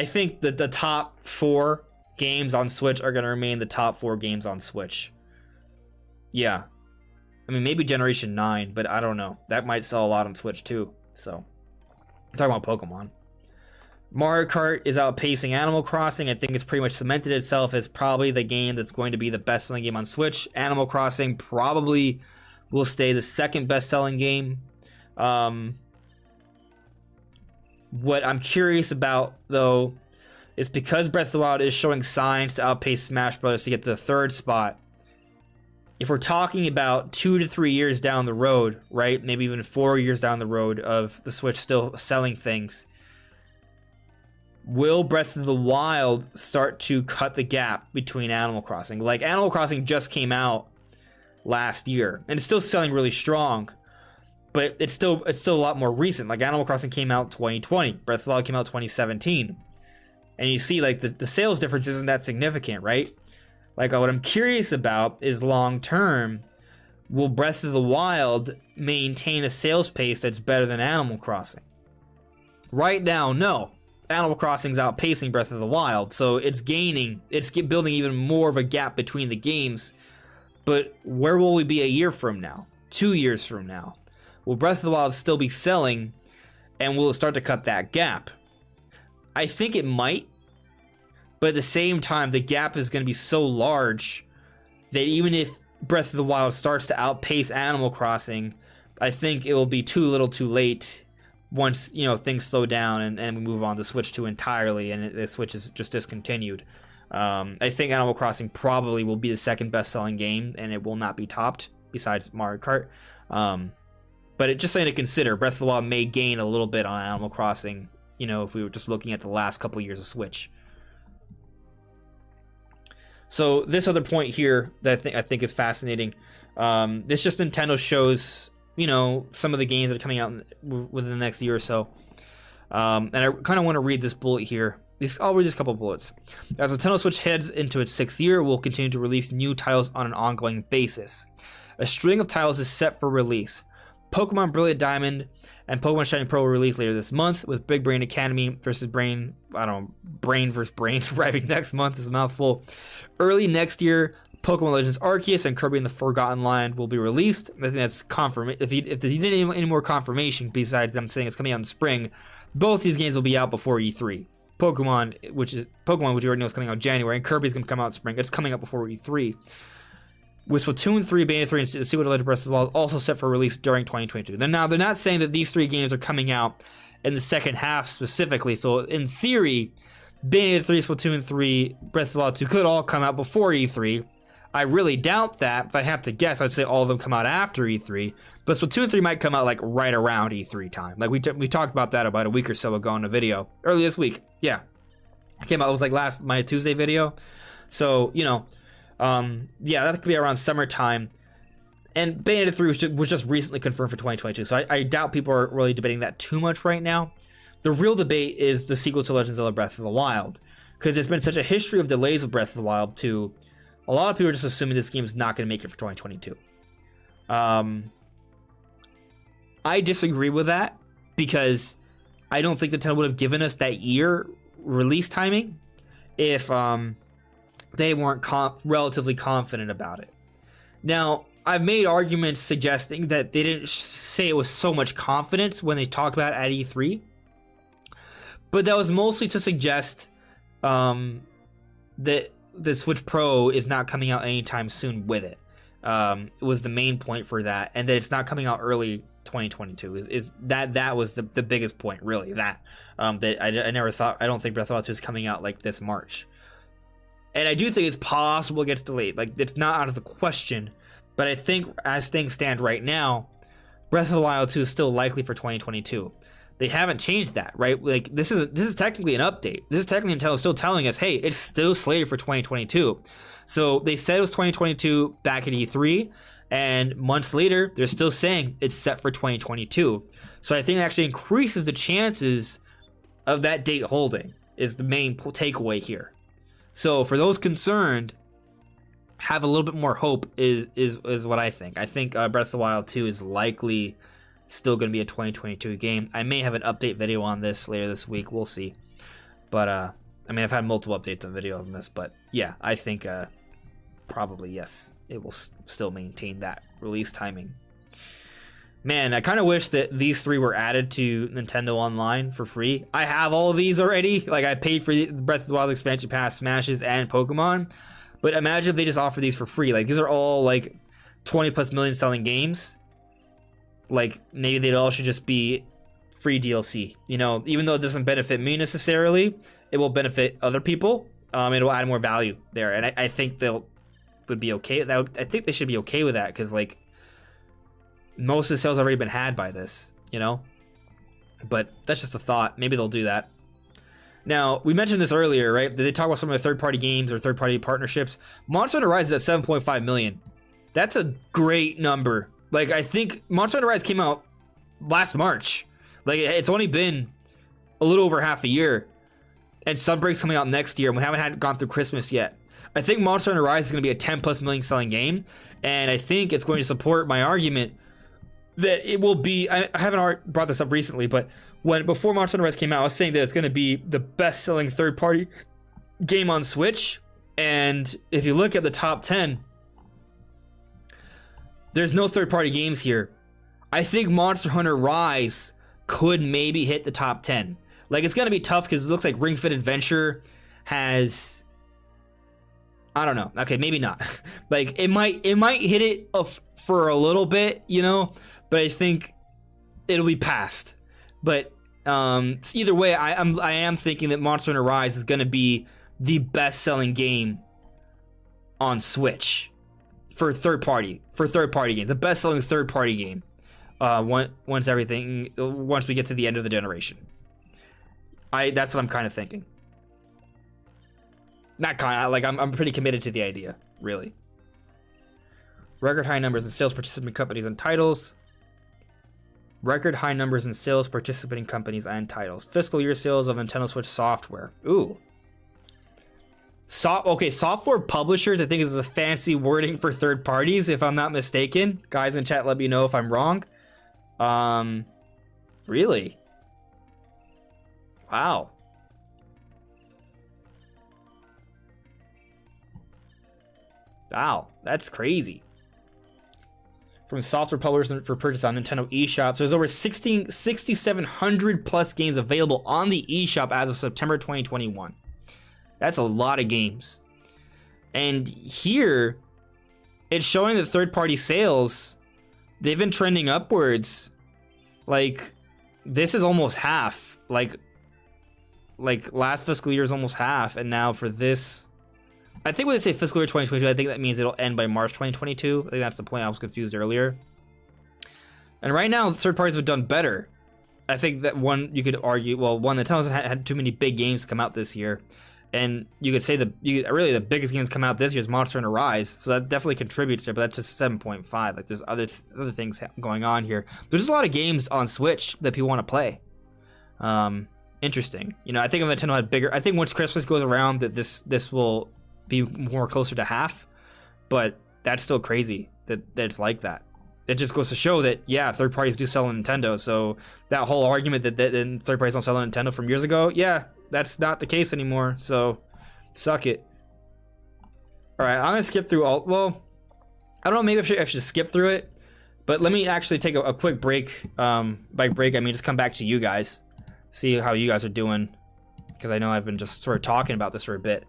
think that the top 4 games on Switch are going to remain the top 4 games on Switch. Yeah. I mean, maybe Generation 9, but I don't know. That might sell a lot on Switch too. So, I'm talking about Pokemon. Mario Kart is outpacing Animal Crossing. I think it's pretty much cemented itself as probably the game that's going to be the best-selling game on Switch. Animal Crossing probably will stay the second best-selling game. What I'm curious about, though, is because Breath of the Wild is showing signs to outpace Smash Bros. To get to the 3rd spot. If we're talking about 2 to 3 years down the road, right? Maybe even 4 years down the road of the Switch still selling things, will Breath of the Wild start to cut the gap between Animal Crossing? Like, Animal Crossing just came out last year, and it's still selling really strong, but it's still a lot more recent. Like, Animal Crossing came out 2020, Breath of the Wild came out 2017, and you see, like, the sales difference isn't that significant, right? Like, what I'm curious about is long term, will Breath of the Wild maintain a sales pace that's better than Animal Crossing? Right now, no. Animal Crossing's outpacing Breath of the Wild, so it's building even more of a gap between the games. But where will we be a year from now? 2 years from now? Will Breath of the Wild still be selling, and will it start to cut that gap? I think it might, but at the same time, the gap is going to be so large that even if Breath of the Wild starts to outpace Animal Crossing, I think it will be too little too late once, you know, things slow down and we move on to Switch 2 entirely, and the Switch is just discontinued. I think Animal Crossing probably will be the second best-selling game, and it will not be topped besides Mario Kart. But just something to consider. Breath of the Wild may gain a little bit on Animal Crossing, you know, if we were just looking at the last couple of years of Switch. So this other point here that I think is fascinating. This just Nintendo shows, you know, some of the games that are coming out within the next year or so. And I kind of want to read this bullet here. I'll read this couple of bullets. As Nintendo Switch heads into its 6th year, we'll continue to release new titles on an ongoing basis. A string of titles is set for release. Pokemon Brilliant Diamond and Pokemon Shining Pearl will release later this month, with Big Brain Academy versus Brain versus Brain arriving next month is a mouthful. Early next year, Pokemon Legends Arceus and Kirby and the Forgotten Land will be released. I think that's confirmation. If you didn't any more confirmation besides them saying it's coming out in spring, both these games will be out before E3. Pokemon, which you already know is coming out in January, and Kirby's gonna come out in spring. It's coming out before E3. With Splatoon 3, Bayonetta 3, and Secret Legend Breath of the Wild also set for release during 2022. They're not saying that these 3 games are coming out in the second half specifically. So in theory, Bayonetta 3, Splatoon 3, Breath of the Wild 2 could all come out before E3. I really doubt that. If I have to guess, I'd say all of them come out after E3. But Splatoon 3 might come out like right around E3 time. Like we talked about that about a week or so ago in a video early this week. Yeah, it came out. It was like my Tuesday video. So you know. Yeah, that could be around summertime. And Bayonetta 3 was just recently confirmed for 2022, so I doubt people are really debating that too much right now. The real debate is the sequel to Legend of Zelda Breath of the Wild, because there's been such a history of delays with Breath of the Wild 2. A lot of people are just assuming this game is not going to make it for 2022. I disagree with that, because I don't think Nintendo would have given us that year release timing if they weren't relatively confident about it. Now, I've made arguments suggesting that they didn't say it with so much confidence when they talked about it at E3, but that was mostly to suggest that the Switch Pro is not coming out anytime soon with it. It was the main point for that, and that it's not coming out early 2022 is that was the biggest point, really. That I never thought. I don't think Breath of the Wild 2 is coming out like this March. And I do think it's possible it gets delayed. Like, it's not out of the question. But I think, as things stand right now, Breath of the Wild 2 is still likely for 2022. They haven't changed that, right? Like, this is technically an update. This is technically Nintendo still telling us, hey, it's still slated for 2022. So they said it was 2022 back at E3, and months later, they're still saying it's set for 2022. So I think it actually increases the chances of that date holding, is the main takeaway here. So for those concerned, have a little bit more hope is what I think. I think Breath of the Wild 2 is likely still going to be a 2022 game. I may have an update video on this later this week. We'll see. But I mean, I've had multiple updates on videos on this, but yeah, I think probably yes, it will still maintain that release timing. Man, I kind of wish that these 3 were added to Nintendo Online for free. I have all of these already. Like, I paid for the Breath of the Wild expansion pass, Smashes, and Pokemon. But imagine if they just offer these for free. Like, these are all like 20+ million selling games. Like, maybe they all should just be free DLC. You know, even though it doesn't benefit me necessarily, it will benefit other people. It'll add more value there, and I think would be okay. I think they should be okay with that, because like most of the sales have already been had by this, you know. But that's just a thought. Maybe they'll do that. Now, we mentioned this earlier, right? Did they talk about some of the third-party games or third-party partnerships? Monster Hunter Rise is at 7.5 million. That's a great number. Like, I think Monster Hunter Rise came out last March. Like, it's only been a little over half a year. And Sunbreak's coming out next year, and we haven't gone through Christmas yet. I think Monster Hunter Rise is going to be a 10+ million selling game, and I think it's going to support my argument that it will be. I haven't brought this up recently, but before Monster Hunter Rise came out, I was saying that it's going to be the best-selling third-party game on Switch. And if you look at the top 10, there's no third-party games here. I think Monster Hunter Rise could maybe hit the top 10. Like, it's going to be tough because it looks like Ring Fit Adventure has, I don't know. Okay, maybe not. Like, it might hit it for a little bit, you know, but I think it'll be past. But either way, I am thinking that Monster Hunter Rise is going to be the best-selling game on Switch for third-party games. The best-selling third-party game once we get to the end of the generation. That's what I'm kind of thinking. Not kind of, like, I'm pretty committed to the idea, really. Record high numbers in sales participating companies and titles. Record high numbers in sales participating companies and titles. Fiscal year sales of Nintendo Switch software. Ooh. Software publishers, I think, is the fancy wording for third parties, if I'm not mistaken. Guys in chat, let me know if I'm wrong. Really? Wow. Wow, that's crazy. From software publishers for purchase on Nintendo eShop. So there's over 6,700 plus games available on the eShop as of September 2021. That's a lot of games. And here, it's showing that third-party sales, they've been trending upwards. Like, this is almost half. Like last fiscal year is almost half, and now for this, I think when they say fiscal year 2022, I think that means it'll end by March 2022. I think that's the point. I was confused earlier. And right now, third parties have done better. I think that you could argue, well, Nintendo hasn't had too many big games come out this year. And you could say really the biggest games come out this year is Monster Hunter Rise. So that definitely contributes there, but that's just 7.5. Like, there's other things going on here. There's just a lot of games on Switch that people want to play. Interesting. You know, I think if Nintendo had bigger, I think once Christmas goes around that this will be more closer to half, but that's still crazy that it's like that. It just goes to show that, yeah, third parties do sell on Nintendo. So that whole argument that third parties don't sell on Nintendo from years ago, yeah, that's not the case anymore. So suck it. All right, I'm gonna skip through all. Well, I don't know. Maybe I should skip through it, but let me actually take a quick break. By break, I mean just come back to you guys, see how you guys are doing, because I know I've been just sort of talking about this for a bit.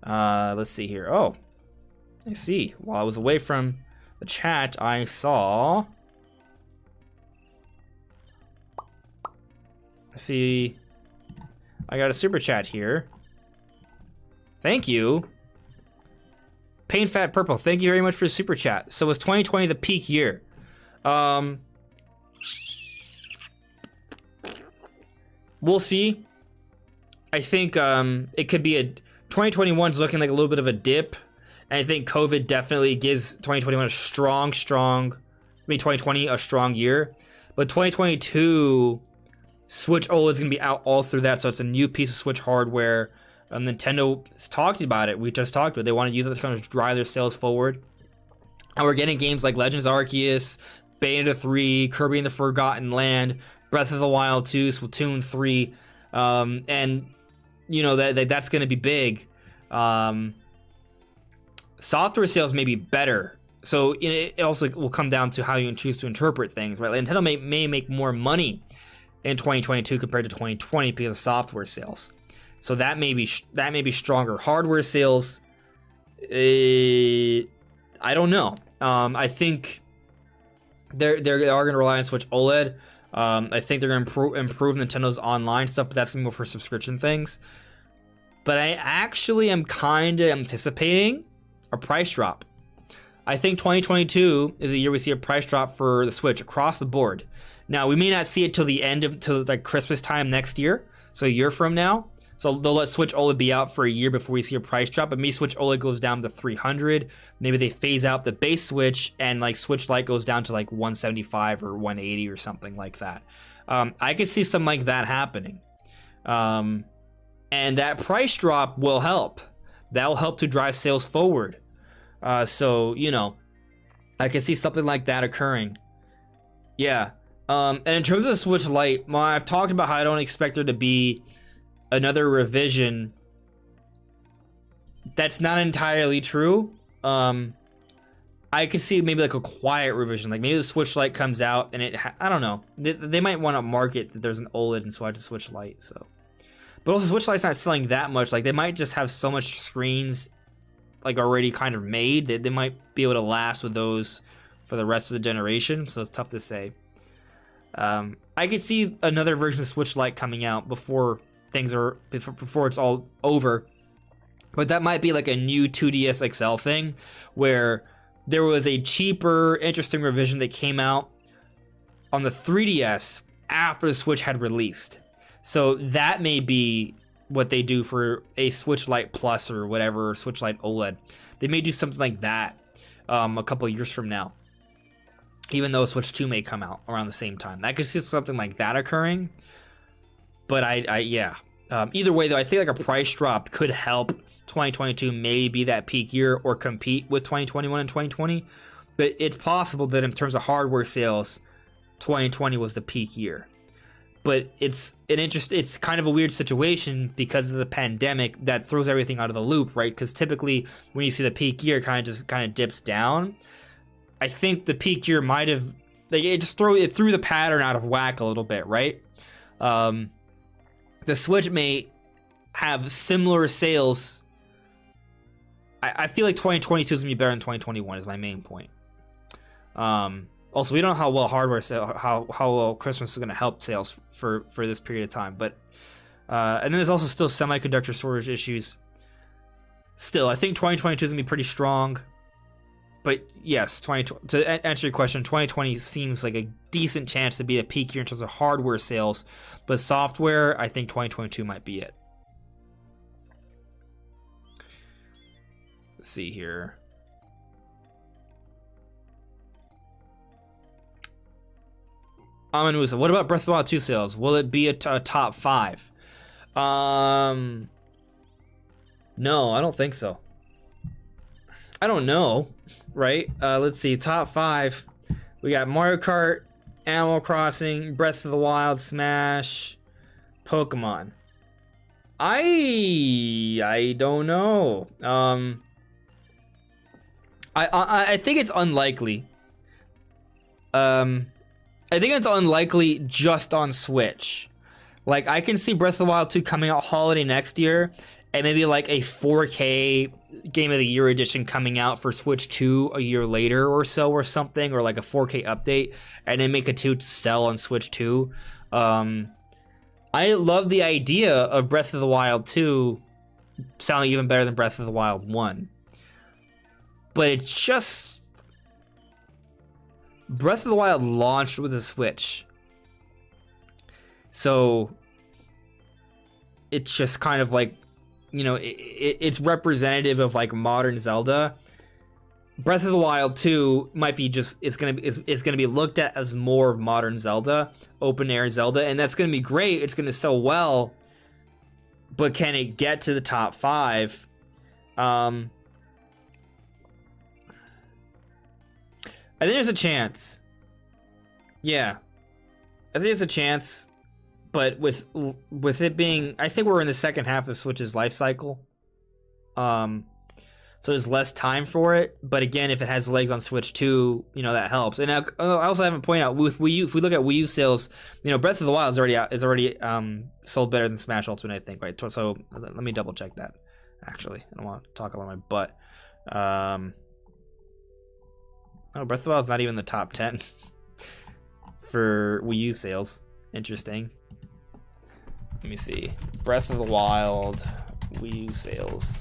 Let's see here. Oh, I see. While I was away from the chat, I saw. I see. I got a super chat here. Thank you. Pain Fat Purple, thank you very much for the super chat. So was 2020 the peak year? We'll see. I think it could be 2021's looking like a little bit of a dip. And I think COVID definitely gives 2021 a strong, 2020 a strong year. But 2022, Switch OLED is going to be out all through that. So it's a new piece of Switch hardware. Nintendo has talked about it. We just talked about it. They want to use it to kind of drive their sales forward. And we're getting games like Legends Arceus, Bayonetta 3, Kirby and the Forgotten Land, Breath of the Wild 2, Splatoon 3. And you know, that's going to be big. Software sales may be better. So it also will come down to how you choose to interpret things, right? Like Nintendo may make more money in 2022 compared to 2020 because of software sales. So that may be stronger. Hardware sales, I don't know. I think they are going to rely on Switch OLED. I think they're going to improve Nintendo's online stuff, but that's going to be more for subscription things. But I actually am kind of anticipating a price drop. I think 2022 is the year we see a price drop for the Switch across the board. Now, we may not see it till like Christmas time next year, so a year from now. So they'll let Switch OLED be out for a year before we see a price drop. But maybe Switch OLED goes down to $300. Maybe they phase out the base Switch, and like Switch Lite goes down to like $175 or $180 or something like that. I could see something like that happening. And that price drop will help. That will help to drive sales forward. So, you know, I can see something like that occurring. Yeah. And in terms of Switch Lite, well, I've talked about how I don't expect there to be another revision. That's not entirely true. I could see maybe like a quiet revision. Like maybe the Switch Lite comes out and I don't know. They might want to market that there's an OLED and switch to Switch Lite. So, but also Switch Lite's not selling that much. Like they might just have so much screens like already kind of made that they might be able to last with those for the rest of the generation. So it's tough to say. I could see another version of Switch Lite coming out before it's all over, but that might be like a new 2DS XL thing where there was a cheaper, interesting revision that came out on the 3DS after the Switch had released. So that may be what they do for a Switch Lite Plus or whatever, Switch Lite OLED. They may do something like that a couple of years from now, even though Switch 2 may come out around the same time. I could see something like that occurring. But yeah. Either way, though, I think like a price drop could help 2022 maybe be that peak year or compete with 2021 and 2020. But it's possible that in terms of hardware sales, 2020 was the peak year. But it's kind of a weird situation because of the pandemic that throws everything out of the loop, right? Because typically when you see the peak year, it kind of dips down. I think the peak year might have it threw the pattern out of whack a little bit, right? The Switch may have similar sales. I feel like 2022 is gonna be better than 2021 is my main point. Also, we don't know how well hardware how well Christmas is gonna help sales for this period of time, but and then there's also still semiconductor shortage issues. Still, I think 2022 is gonna be pretty strong. But yes, to answer your question, 2020 seems like a decent chance to be a peak year in terms of hardware sales. But software, I think 2022 might be it. Let's see here. Amanusa, what about Breath of the Wild 2 sales? Will it be a top 5? No, I don't think so. I don't know, right? Let's see, top 5. We got Mario Kart, Animal Crossing, Breath of the Wild, Smash, Pokemon. I don't know. I think it's unlikely. I think it's unlikely just on Switch. Like I can see Breath of the Wild 2 coming out holiday next year, and maybe like a 4K Game of the Year edition coming out for Switch 2 a year later or so or something, or like a 4K update, and then make a 2 sell on Switch 2. I love the idea of Breath of the Wild 2 sounding even better than Breath of the Wild 1. But it's just... Breath of the Wild launched with a Switch. So it's just kind of like, you know, it's representative of like modern Zelda. Breath of the Wild 2 might be just it's gonna be looked at as more of modern Zelda, open air Zelda, and that's gonna be great. It's gonna sell well, but can it get to the top 5? I think there's a chance. Yeah, I think there's a chance, but with it being, I think we're in the second half of Switch's life cycle. So there's less time for it. But again, if it has legs on Switch 2, that helps. And I also haven't pointed out with Wii U, if we look at Wii U sales, Breath of the Wild is already sold better than Smash Ultimate, I think, right? So let me double check that. Actually, I don't want to talk about my butt. Breath of the Wild is not even in the top 10 for Wii U sales. Interesting. Let me see. Breath of the Wild Wii U sales.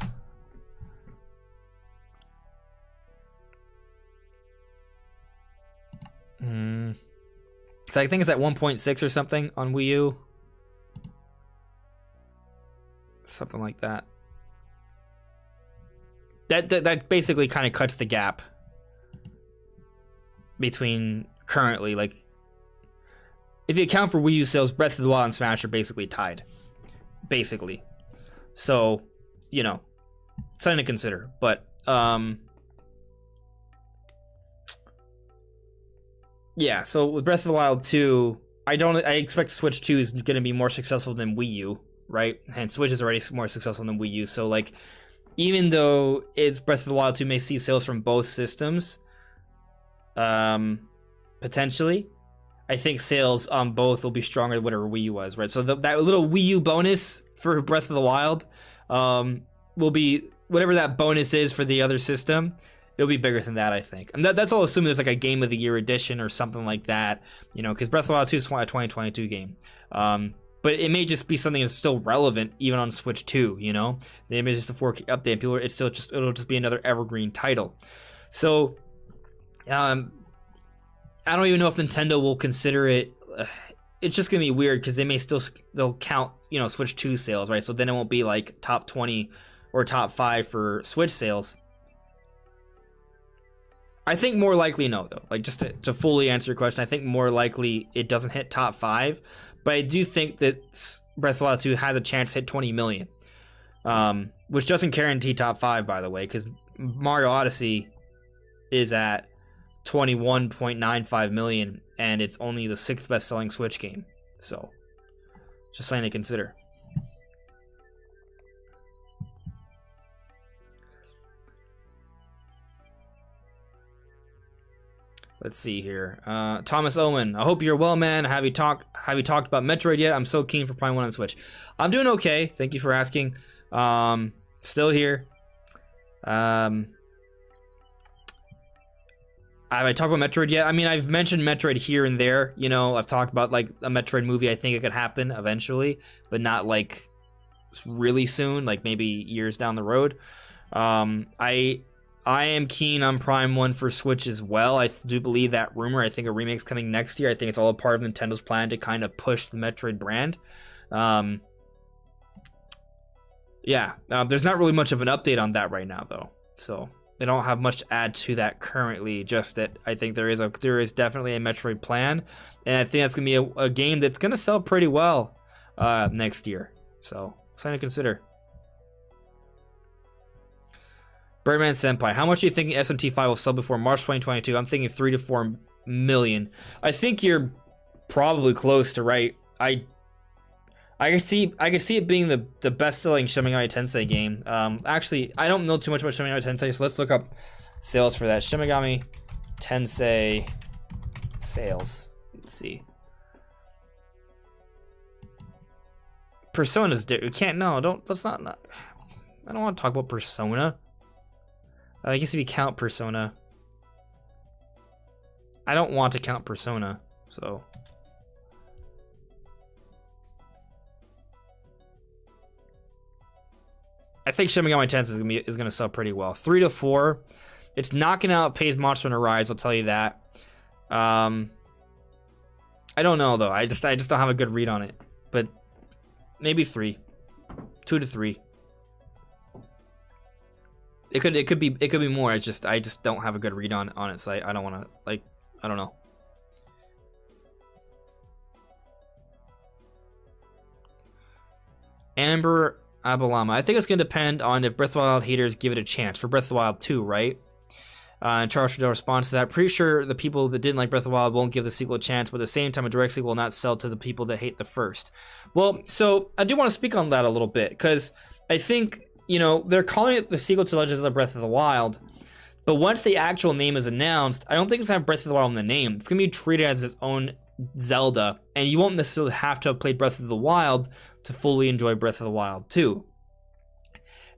So I think it's at 1.6 or something on Wii U. Something like that. That basically kind of cuts the gap between currently, like, if you account for Wii U sales, Breath of the Wild and Smash are basically tied. Basically. So, something to consider. But, yeah, so with Breath of the Wild 2, I expect Switch 2 is going to be more successful than Wii U, right? And Switch is already more successful than Wii U. So, like, even though it's Breath of the Wild 2 may see sales from both systems, potentially, I think sales on both will be stronger than whatever Wii U was, right? So that little Wii U bonus for Breath of the Wild will be whatever that bonus is for the other system. It'll be bigger than that, I think. And that's all assuming there's like a Game of the Year edition or something like that, because Breath of the Wild 2 is a 2022 game. But it may just be something that's still relevant even on Switch 2, They may just a 4K update. It'll just be another evergreen title. So, I don't even know if Nintendo will consider it. It's just gonna be weird because they'll count, Switch 2 sales, right? So then it won't be like top 20 or top 5 for Switch sales. I think more likely no, though. Like, just to fully answer your question, I think more likely it doesn't hit top 5. But I do think that Breath of the Wild 2 has a chance to hit 20 million. Which doesn't guarantee top 5, by the way, because Mario Odyssey is at 21.95 million, and it's only the 6th best-selling Switch game. So, just something to consider. Let's see here. Thomas Owen, I hope you're well, man. Have you talked about Metroid yet? I'm so keen for Prime 1 on Switch. I'm doing okay. Thank you for asking. Still here. Have I talked about Metroid yet? I mean, I've mentioned Metroid here and there. I've talked about like a Metroid movie. I think it could happen eventually, but not like really soon, like maybe years down the road. I am keen on Prime 1 for Switch as well. I do believe that rumor. I think a remake's coming next year. I think it's all a part of Nintendo's plan to kind of push the Metroid brand. There's not really much of an update on that right now, though. So they don't have much to add to that currently. Just that I think there is definitely a Metroid plan, and I think that's gonna be a game that's gonna sell pretty well next year. So something to consider. Birdman Senpai, how much do you think SMT5 will sell before March 2022? I'm thinking 3 to 4 million. I think you're probably close to right. I could see it being the best-selling Shin Megami Tensei game. Actually, I don't know too much about Shin Megami Tensei, so let's look up sales for that. Shin Megami Tensei sales. Let's see. Persona's we can't. No, don't. Let's not. I don't want to talk about Persona. I guess if you count Persona, I don't want to count Persona, so. I think Shin Megami Tensei is gonna sell pretty well. 3 to 4. It's not gonna outpace Monster Hunter Rise, I'll tell you that. I don't know though. I just don't have a good read on it. But maybe 3. 2 to 3. It could be more. I just don't have a good read on it, so I don't want to, like, I don't know. Amber Abalama, I think it's gonna depend on if Breath of the Wild haters give it a chance for Breath of the Wild 2, right? And Charles Trudeau responds to that. Pretty sure the people that didn't like Breath of the Wild won't give the sequel a chance, but at the same time, a direct sequel will not sell to the people that hate the first. Well, so I do want to speak on that a little bit, because I think, they're calling it the sequel to Legends of Breath of the Wild, but once the actual name is announced, I don't think it's going to have Breath of the Wild in the name. It's going to be treated as its own Zelda, and you won't necessarily have to have played Breath of the Wild to fully enjoy Breath of the Wild 2.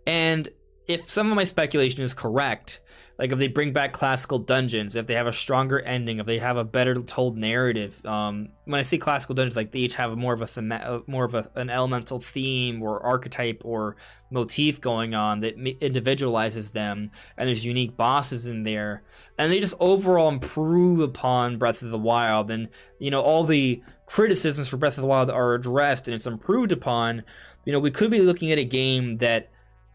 And if some of my speculation is correct, like if they bring back classical dungeons, if they have a stronger ending, if they have a better told narrative, when I say classical dungeons, like they each have more of an elemental theme or archetype or motif going on that individualizes them, and there's unique bosses in there, and they just overall improve upon Breath of the Wild, and all the criticisms for Breath of the Wild are addressed and it's improved upon, we could be looking at a game that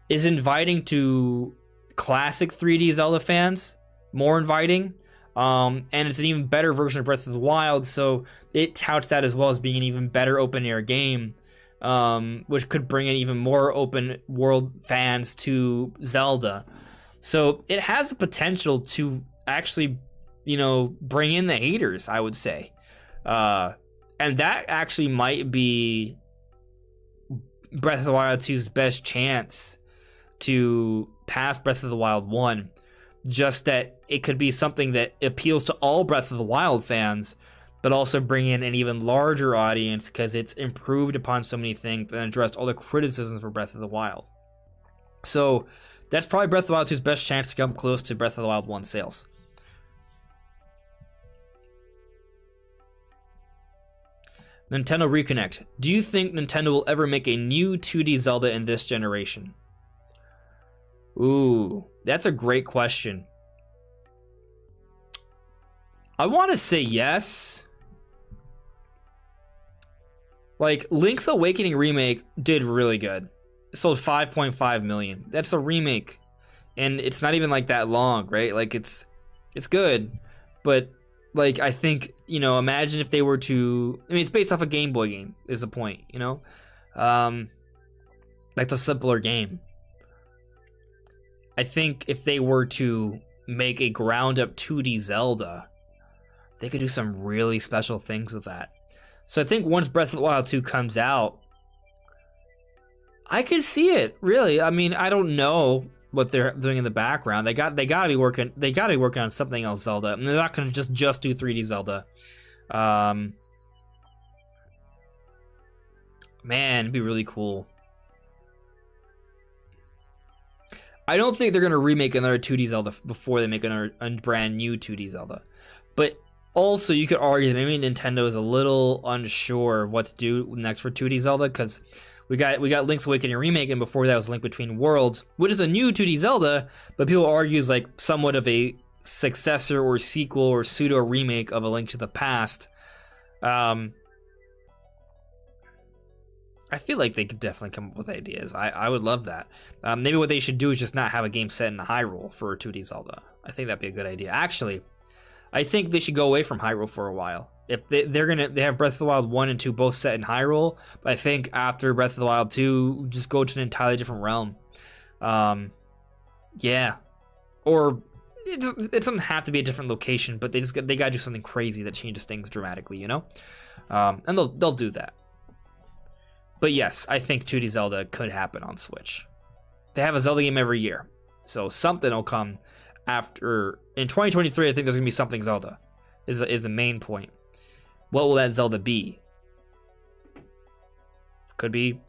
is inviting to classic 3D Zelda fans, more inviting, and it's an even better version of Breath of the Wild, so it touts that as well as being an even better open air game, which could bring in even more open world fans to Zelda. So it has the potential to actually, bring in the haters, I would say, and that actually might be Breath of the Wild 2's best chance to pass Breath of the Wild 1, just that it could be something that appeals to all Breath of the Wild fans, but also bring in an even larger audience because it's improved upon so many things and addressed all the criticisms for Breath of the Wild. So that's probably Breath of the Wild 2's best chance to come close to Breath of the Wild 1 sales. Nintendo Reconnect. Do you think Nintendo will ever make a new 2D Zelda in this generation? Ooh, that's a great question. I want to say yes. Like, Link's Awakening remake did really good. It sold 5.5 million. That's a remake, and it's not even like that long, right? Like, it's good, but like, I think, imagine if they were to, it's based off a Game Boy game is the point, that's a simpler game. I think if they were to make a ground-up 2D Zelda, they could do some really special things with that. So I think once Breath of the Wild 2 comes out, I could see it, really. I mean, I don't know what they're doing in the background. They gotta be working on something else Zelda. And they're not gonna just do 3D Zelda. Man, it'd be really cool. I don't think they're going to remake another 2D Zelda before they make a brand new 2D Zelda. But also, you could argue that maybe Nintendo is a little unsure of what to do next for 2D Zelda, because we got Link's Awakening remake, and before that was Link Between Worlds, which is a new 2D Zelda, but people argue is like somewhat of a successor or sequel or pseudo remake of A Link to the Past. I feel like they could definitely come up with ideas. I would love that. Maybe what they should do is just not have a game set in Hyrule for a 2D Zelda. I think that'd be a good idea. Actually, I think they should go away from Hyrule for a while. If they have Breath of the Wild 1 and 2 both set in Hyrule, I think after Breath of the Wild 2, just go to an entirely different realm. Yeah. Or it doesn't have to be a different location, but they gotta do something crazy that changes things dramatically, And they'll do that. But yes, I think 2D Zelda could happen on Switch. They have a Zelda game every year, so something will come after. In 2023, I think there's going to be something Zelda, is the main point. What will that Zelda be? Could be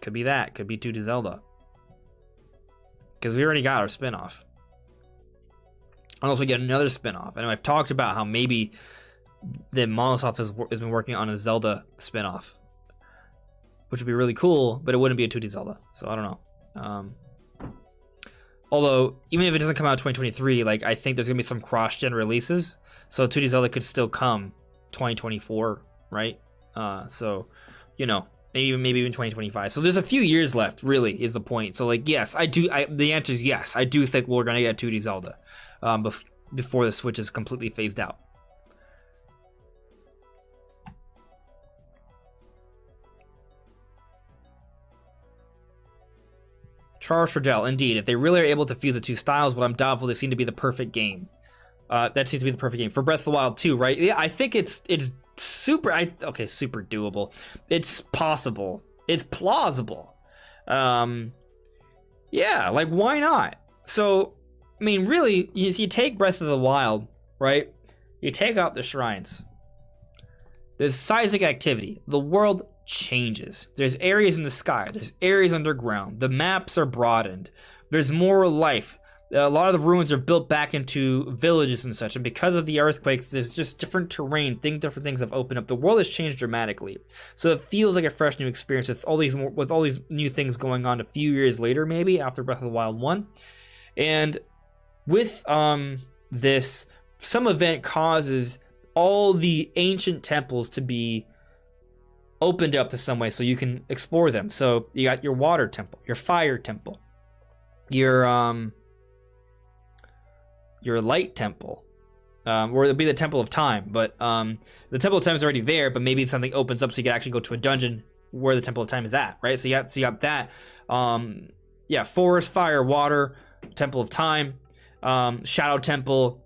that. Could be 2D Zelda. Because we already got our spinoff. Unless we get another spinoff. And I've talked about how maybe the Monosoft has been working on a Zelda spinoff, which would be really cool, but it wouldn't be a 2D Zelda. So I don't know. Although, even if it doesn't come out in 2023, like, I think there's going to be some cross-gen releases. So 2D Zelda could still come 2024, right? So, maybe even 2025. So there's a few years left, really, is the point. So, like, yes, the answer is yes. I do think we're going to get 2D Zelda before the Switch is completely phased out. Charles Trudell, indeed. If they really are able to fuse the two styles, what I'm doubtful, they seem to be the perfect game. That seems to be the perfect game for Breath of the Wild 2, right? Yeah, I think it's super. Super doable. It's possible. It's plausible. Yeah, like why not? So, I mean, really, you take Breath of the Wild, right? You take out the shrines. There's seismic activity. The world changes. There's areas in the sky. There's areas underground. The maps are broadened. There's more life. A lot of the ruins are built back into villages and such, and because of the earthquakes, there's just different terrain, different things have opened up. The world has changed dramatically, so it feels like a fresh new experience with all these new things going on a few years later, maybe after Breath of the Wild 1. And with this, some event causes all the ancient temples to be opened up to some way, so you can explore them. So you got your water temple, your fire temple, your light temple, or it'll be the temple of time, but the temple of time is already there, but maybe something opens up so you can actually go to a dungeon where the temple of time is at, right? So you got that, forest, fire, water, temple of time, shadow temple,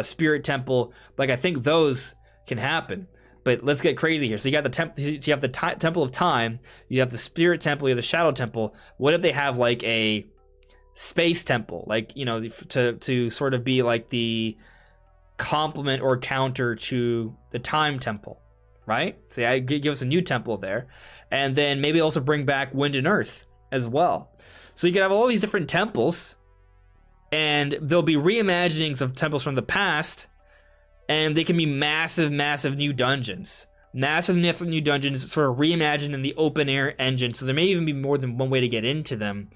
spirit temple. Like, I think those can happen, but let's get crazy here. So you got the temple of time, you have the spirit temple, you have the shadow temple. What if they have like a space temple, like, you know, to sort of be like the complement or counter to the time temple, right? So yeah, give us a new temple there, and then maybe also bring back wind and earth as well. So you can have all these different temples, and there'll be reimaginings of temples from the past, and they can be massive new dungeons. Massive new dungeons sort of reimagined in the open air engine, so there may even be more than one way to get into them,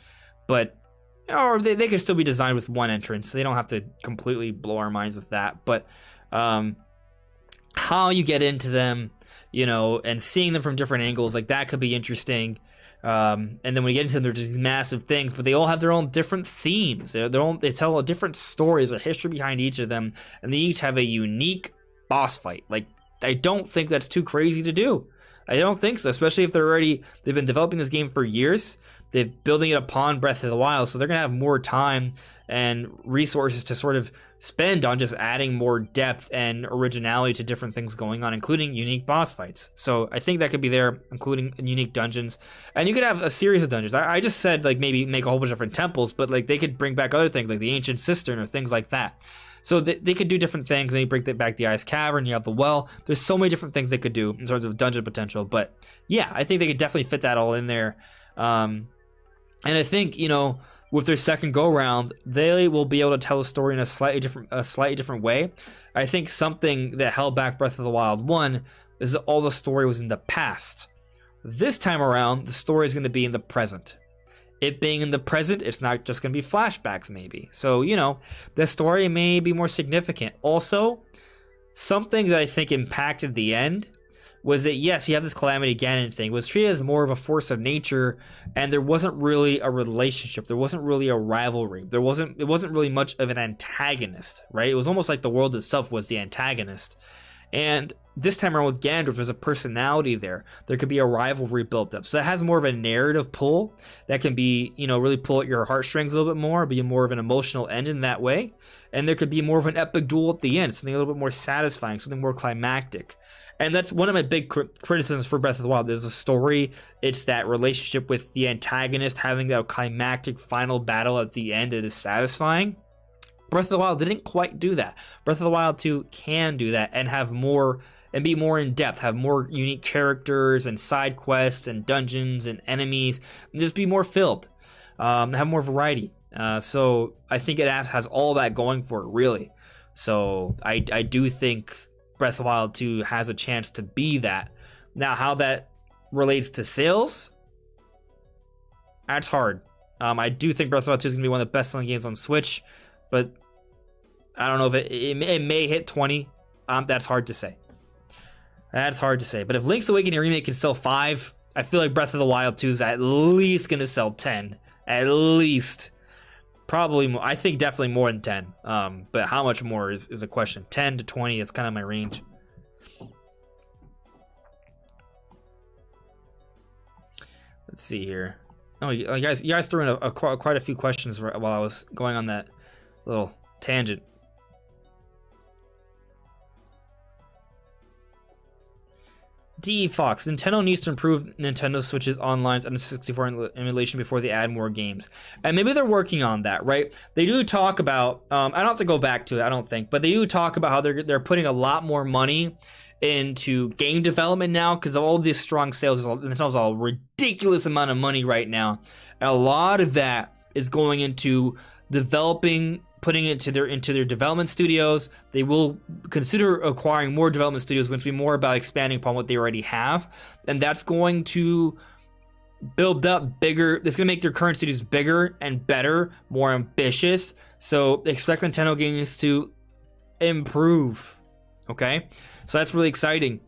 but or they can still be designed with one entrance, so they don't have to completely blow our minds with that. But how you get into them, you know, and seeing them from different angles, like that could be interesting. And then when you get into them, there's these massive things, but they all have their own different themes. They tell a different stories, a history behind each of them, and they each have a unique boss fight. Like, I don't think that's too crazy to do. I don't think so, especially if they've been developing this game for years. They're building it upon Breath of the Wild, so they're going to have more time and resources to sort of spend on just adding more depth and originality to different things going on, including unique boss fights. So I think that could be there, including unique dungeons. And you could have a series of dungeons. I just said, like, maybe make a whole bunch of different temples, but like they could bring back other things, like the Ancient Cistern or things like that. So they could do different things, and they bring back the Ice Cavern, you have the well. There's so many different things they could do in terms of dungeon potential. But yeah, I think they could definitely fit that all in there. And I think, you know, with their second go round, they will be able to tell a story in a slightly different way. I think something that held back Breath of the Wild 1 is that all the story was in the past. This time around, the story is going to be in the present. It being in the present, it's not just going to be flashbacks, maybe. So, you know, the story may be more significant. Also, something that I think impacted the end was that, yes, you have this Calamity Ganon thing. It was treated as more of a force of nature, and there wasn't really a relationship. There wasn't really a rivalry. It wasn't really much of an antagonist, right? It was almost like the world itself was the antagonist. And this time around with Ganondorf, there's a personality there. There could be a rivalry built up. So that has more of a narrative pull that can be, you know, really pull at your heartstrings a little bit more, be more of an emotional end in that way. And there could be more of an epic duel at the end, something a little bit more satisfying, something more climactic. And that's one of my big criticisms for Breath of the Wild. There's a story. It's that relationship with the antagonist, having that climactic final battle at the end that is satisfying. Breath of the Wild didn't quite do that. Breath of the Wild 2 can do that and have more and be more in depth, have more unique characters and side quests and dungeons and enemies, and just be more filled, have more variety. So I think it has all that going for it, really. So I do think Breath of the Wild 2 has a chance to be that. Now, how that relates to sales, that's hard. I do think Breath of the Wild 2 is going to be one of the best-selling games on Switch, but I don't know if it may hit 20. That's hard to say. That's hard to say. But if Link's Awakening Remake can sell 5, I feel like Breath of the Wild 2 is at least going to sell 10. At least. Probably more. I think definitely more than 10. But how much more is a question. 10 to 20 is kind of my range. Let's see here. Oh, you guys threw in quite a few questions while I was going on that little tangent. D. Fox, Nintendo needs to improve Nintendo Switch's online N64 emulation before they add more games. And maybe they're working on that, right? They do talk about, I don't have to go back to it, I don't think, but they do talk about how they're putting a lot more money into game development now because of all these strong sales. Nintendo's a ridiculous amount of money right now. And a lot of that is going into developing, putting it into their development studios. They will consider acquiring more development studios, which will be more about expanding upon what they already have, and that's going to build up bigger. It's going to make their current studios bigger and better, more ambitious. So expect Nintendo games to improve. Okay, so that's really exciting.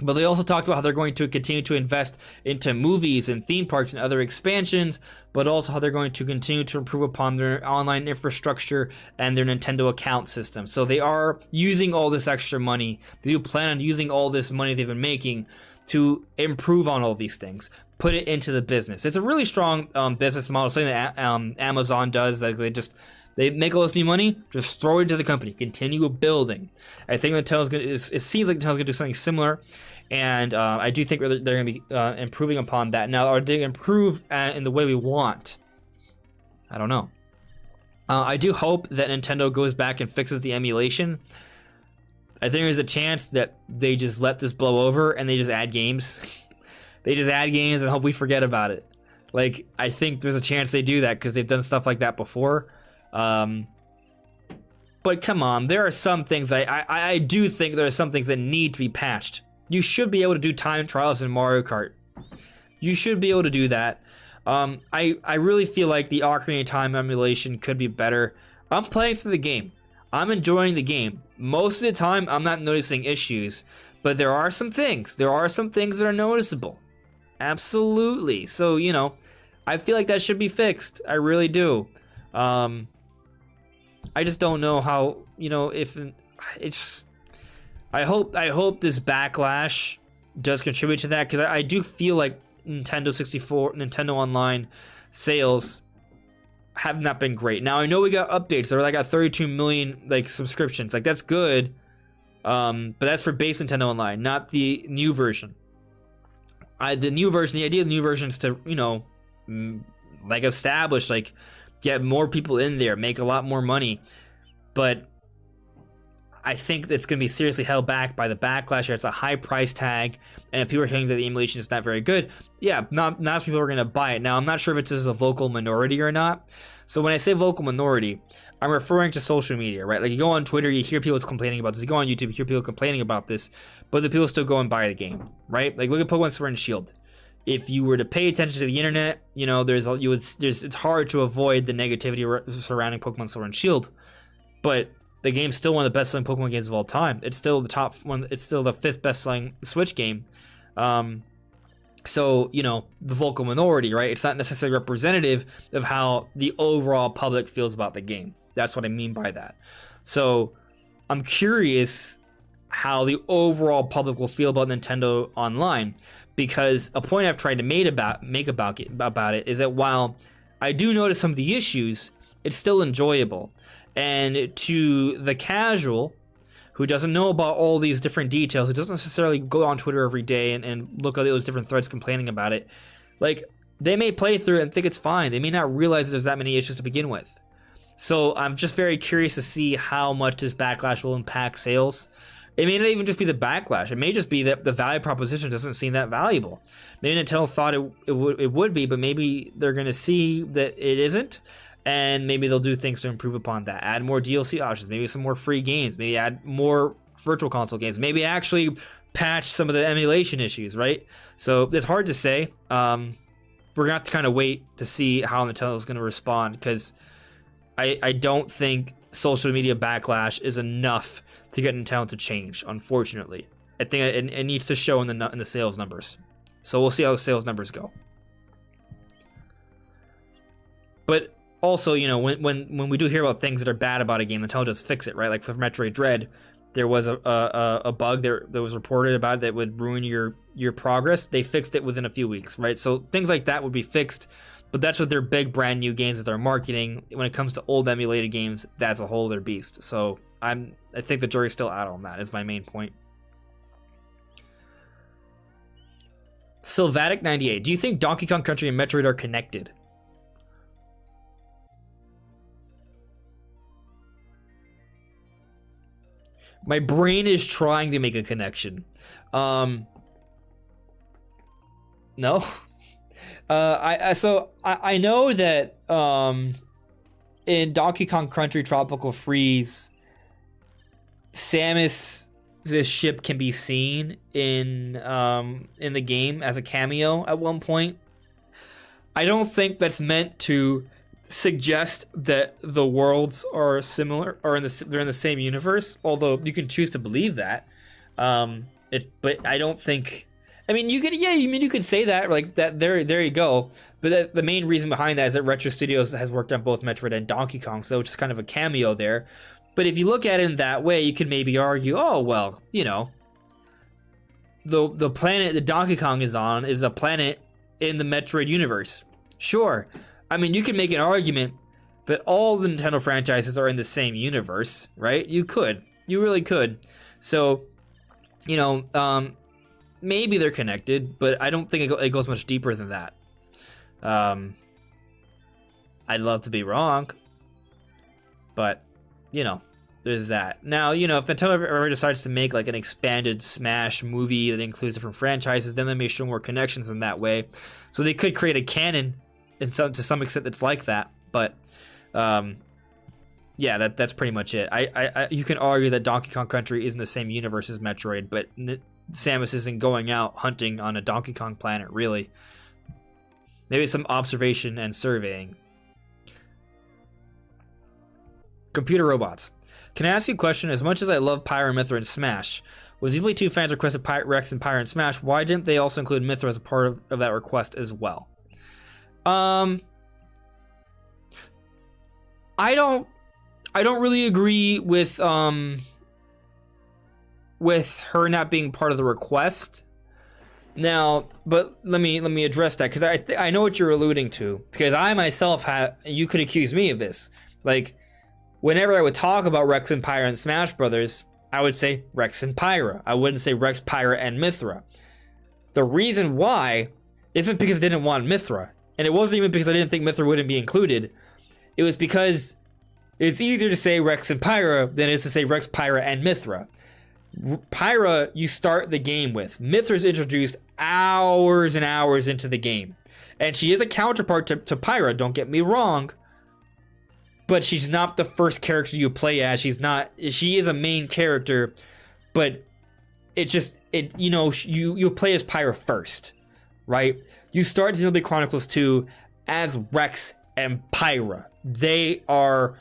But they also talked about how they're going to continue to invest into movies and theme parks and other expansions, but also how they're going to continue to improve upon their online infrastructure and their Nintendo account system. So they are using all this extra money. They do plan on using all this money they've been making to improve on all these things, put it into the business. It's a really strong business model, something that Amazon does. Like they make all this new money, just throw it into the company, continue building. I think Nintendo's it seems like Nintendo's gonna do something similar, and I do think they're gonna be improving upon that. Now, are they improve in the way we want? I don't know. I do hope that Nintendo goes back and fixes the emulation. I think there's a chance that they just let this blow over and they just add games. They just add games and hope we forget about it. Like, I think there's a chance they do that because they've done stuff like that before. But come on, there are some things I do think there are some things that need to be patched. You should be able to do time trials in Mario Kart. You should be able to do that. I really feel like the Ocarina of Time emulation could be better. I'm playing through the game. I'm enjoying the game. Most of the time, I'm not noticing issues, but there are some things. There are some things that are noticeable. Absolutely. So, you know, I feel like that should be fixed. I really do. I just don't know how, you know, if it's. I hope this backlash does contribute to that, because I do feel like Nintendo 64, Nintendo Online sales have not been great. Now I know we got updates. They're like at 32 million like subscriptions. Like, that's good, but that's for base Nintendo Online, not the new version. The new version, the idea of the new version is to, you know, like establish, like, get more people in there, make a lot more money. But I think it's going to be seriously held back by the backlash here. It's a high price tag, and if people are hearing that the emulation is not very good, yeah, not as people are going to buy it. Now, I'm not sure if it's as a vocal minority or not. So when I say vocal minority, I'm referring to social media, right? Like, you go on Twitter, you hear people complaining about this. You go on YouTube, you hear people complaining about this, but the people still go and buy the game, right? Like, look at Pokemon Sword and Shield. If you were to pay attention to the internet, you know, it's hard to avoid the negativity surrounding Pokemon Sword and Shield, but the game's still one of the best-selling Pokemon games of all time. It's still the top one. It's still the 5th best-selling Switch game. So, you know, the vocal minority, right? It's not necessarily representative of how the overall public feels about the game. That's what I mean by that. So, I'm curious how the overall public will feel about Nintendo Online, because a point I've tried to make about it is that while I do notice some of the issues, it's still enjoyable. And to the casual who doesn't know about all these different details, who doesn't necessarily go on Twitter every day and look at those different threads complaining about it, like, they may play through it and think it's fine. They may not realize there's that many issues to begin with. So I'm just very curious to see how much this backlash will impact sales. It may not even just be the backlash. It may just be that the value proposition doesn't seem that valuable. Maybe Nintendo thought it would be, but maybe they're going to see that it isn't. And maybe they'll do things to improve upon that. Add more DLC options, maybe some more free games, maybe add more virtual console games, maybe actually patch some of the emulation issues, right? So it's hard to say. We're going to have to kind of wait to see how Nintendo is going to respond, because I don't think social media backlash is enough to get Nintendo to change, unfortunately. I think it needs to show in the sales numbers. So we'll see how the sales numbers go. But also, you know, when we do hear about things that are bad about a game, Nintendo does fix it, right? Like for Metroid Dread, there was a bug that was reported about that would ruin your progress. They fixed it within a few weeks, right? So things like that would be fixed, but that's what their big brand new games that they're marketing. When it comes to old emulated games, that's a whole other beast. So I think the jury's still out on that, is my main point. Sylvatic98, do you think Donkey Kong Country and Metroid are connected? My brain is trying to make a connection. No. I know that in Donkey Kong Country Tropical Freeze, Samus's ship can be seen in the game as a cameo at one point. I don't think that's meant to suggest that the worlds are similar or they're in the same universe, although you can choose to believe that. But I don't think. I mean, you could say that, like that. There you go. But the main reason behind that is that Retro Studios has worked on both Metroid and Donkey Kong, so it's just kind of a cameo there. But if you look at it in that way, you can maybe argue, oh well, you know, the planet that Donkey Kong is on is a planet in the Metroid universe. Sure. I mean, you can make an argument that all the Nintendo franchises are in the same universe, right? You really could. So, you know, maybe they're connected, but I don't think it goes much deeper than that. I'd love to be wrong, but, you know, there's that. Now, you know, if Nintendo ever decides to make like an expanded Smash movie that includes different franchises, then they may show more connections in that way. So they could create a canon to some extent that's like that. But yeah, that's pretty much it. You can argue that Donkey Kong Country is in the same universe as Metroid, but Samus isn't going out hunting on a Donkey Kong planet, really. Maybe some observation and surveying. Computer robots. Can I ask you a question? As much as I love Pyra and Mythra in Smash, was Xenoblade 2 fans requested Rex and Pyra in Smash, why didn't they also include Mythra as a part of that request as well? I don't really agree with her not being part of the request. Now, but let me address that, because I know what you're alluding to, because I myself you could accuse me of this. Like, whenever I would talk about Rex and Pyra and Smash Brothers, I would say Rex and Pyra. I wouldn't say Rex, Pyra, and Mythra. The reason why isn't because I didn't want Mythra. And it wasn't even because I didn't think Mythra wouldn't be included. It was because it's easier to say Rex and Pyra than it is to say Rex, Pyra, and Mythra. Pyra, you start the game with. Mythra's introduced hours and hours into the game. And she is a counterpart to Pyra, don't get me wrong. But she's not the first character you play as. She is a main character, but you play as Pyra first, right? You start Xenoblade Chronicles 2 as Rex and Pyra. They are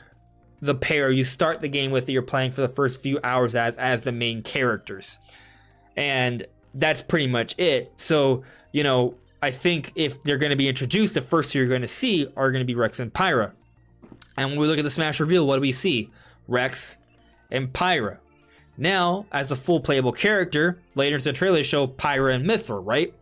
the pair you start the game with that you're playing for the first few hours as the main characters. And that's pretty much it. So, you know, I think if they're going to be introduced, the first two you're going to see are going to be Rex and Pyra. And when we look at the Smash reveal, what do we see? Rex and Pyra. Now, as a full playable character, later in the trailer show Pyra and Mythra, right?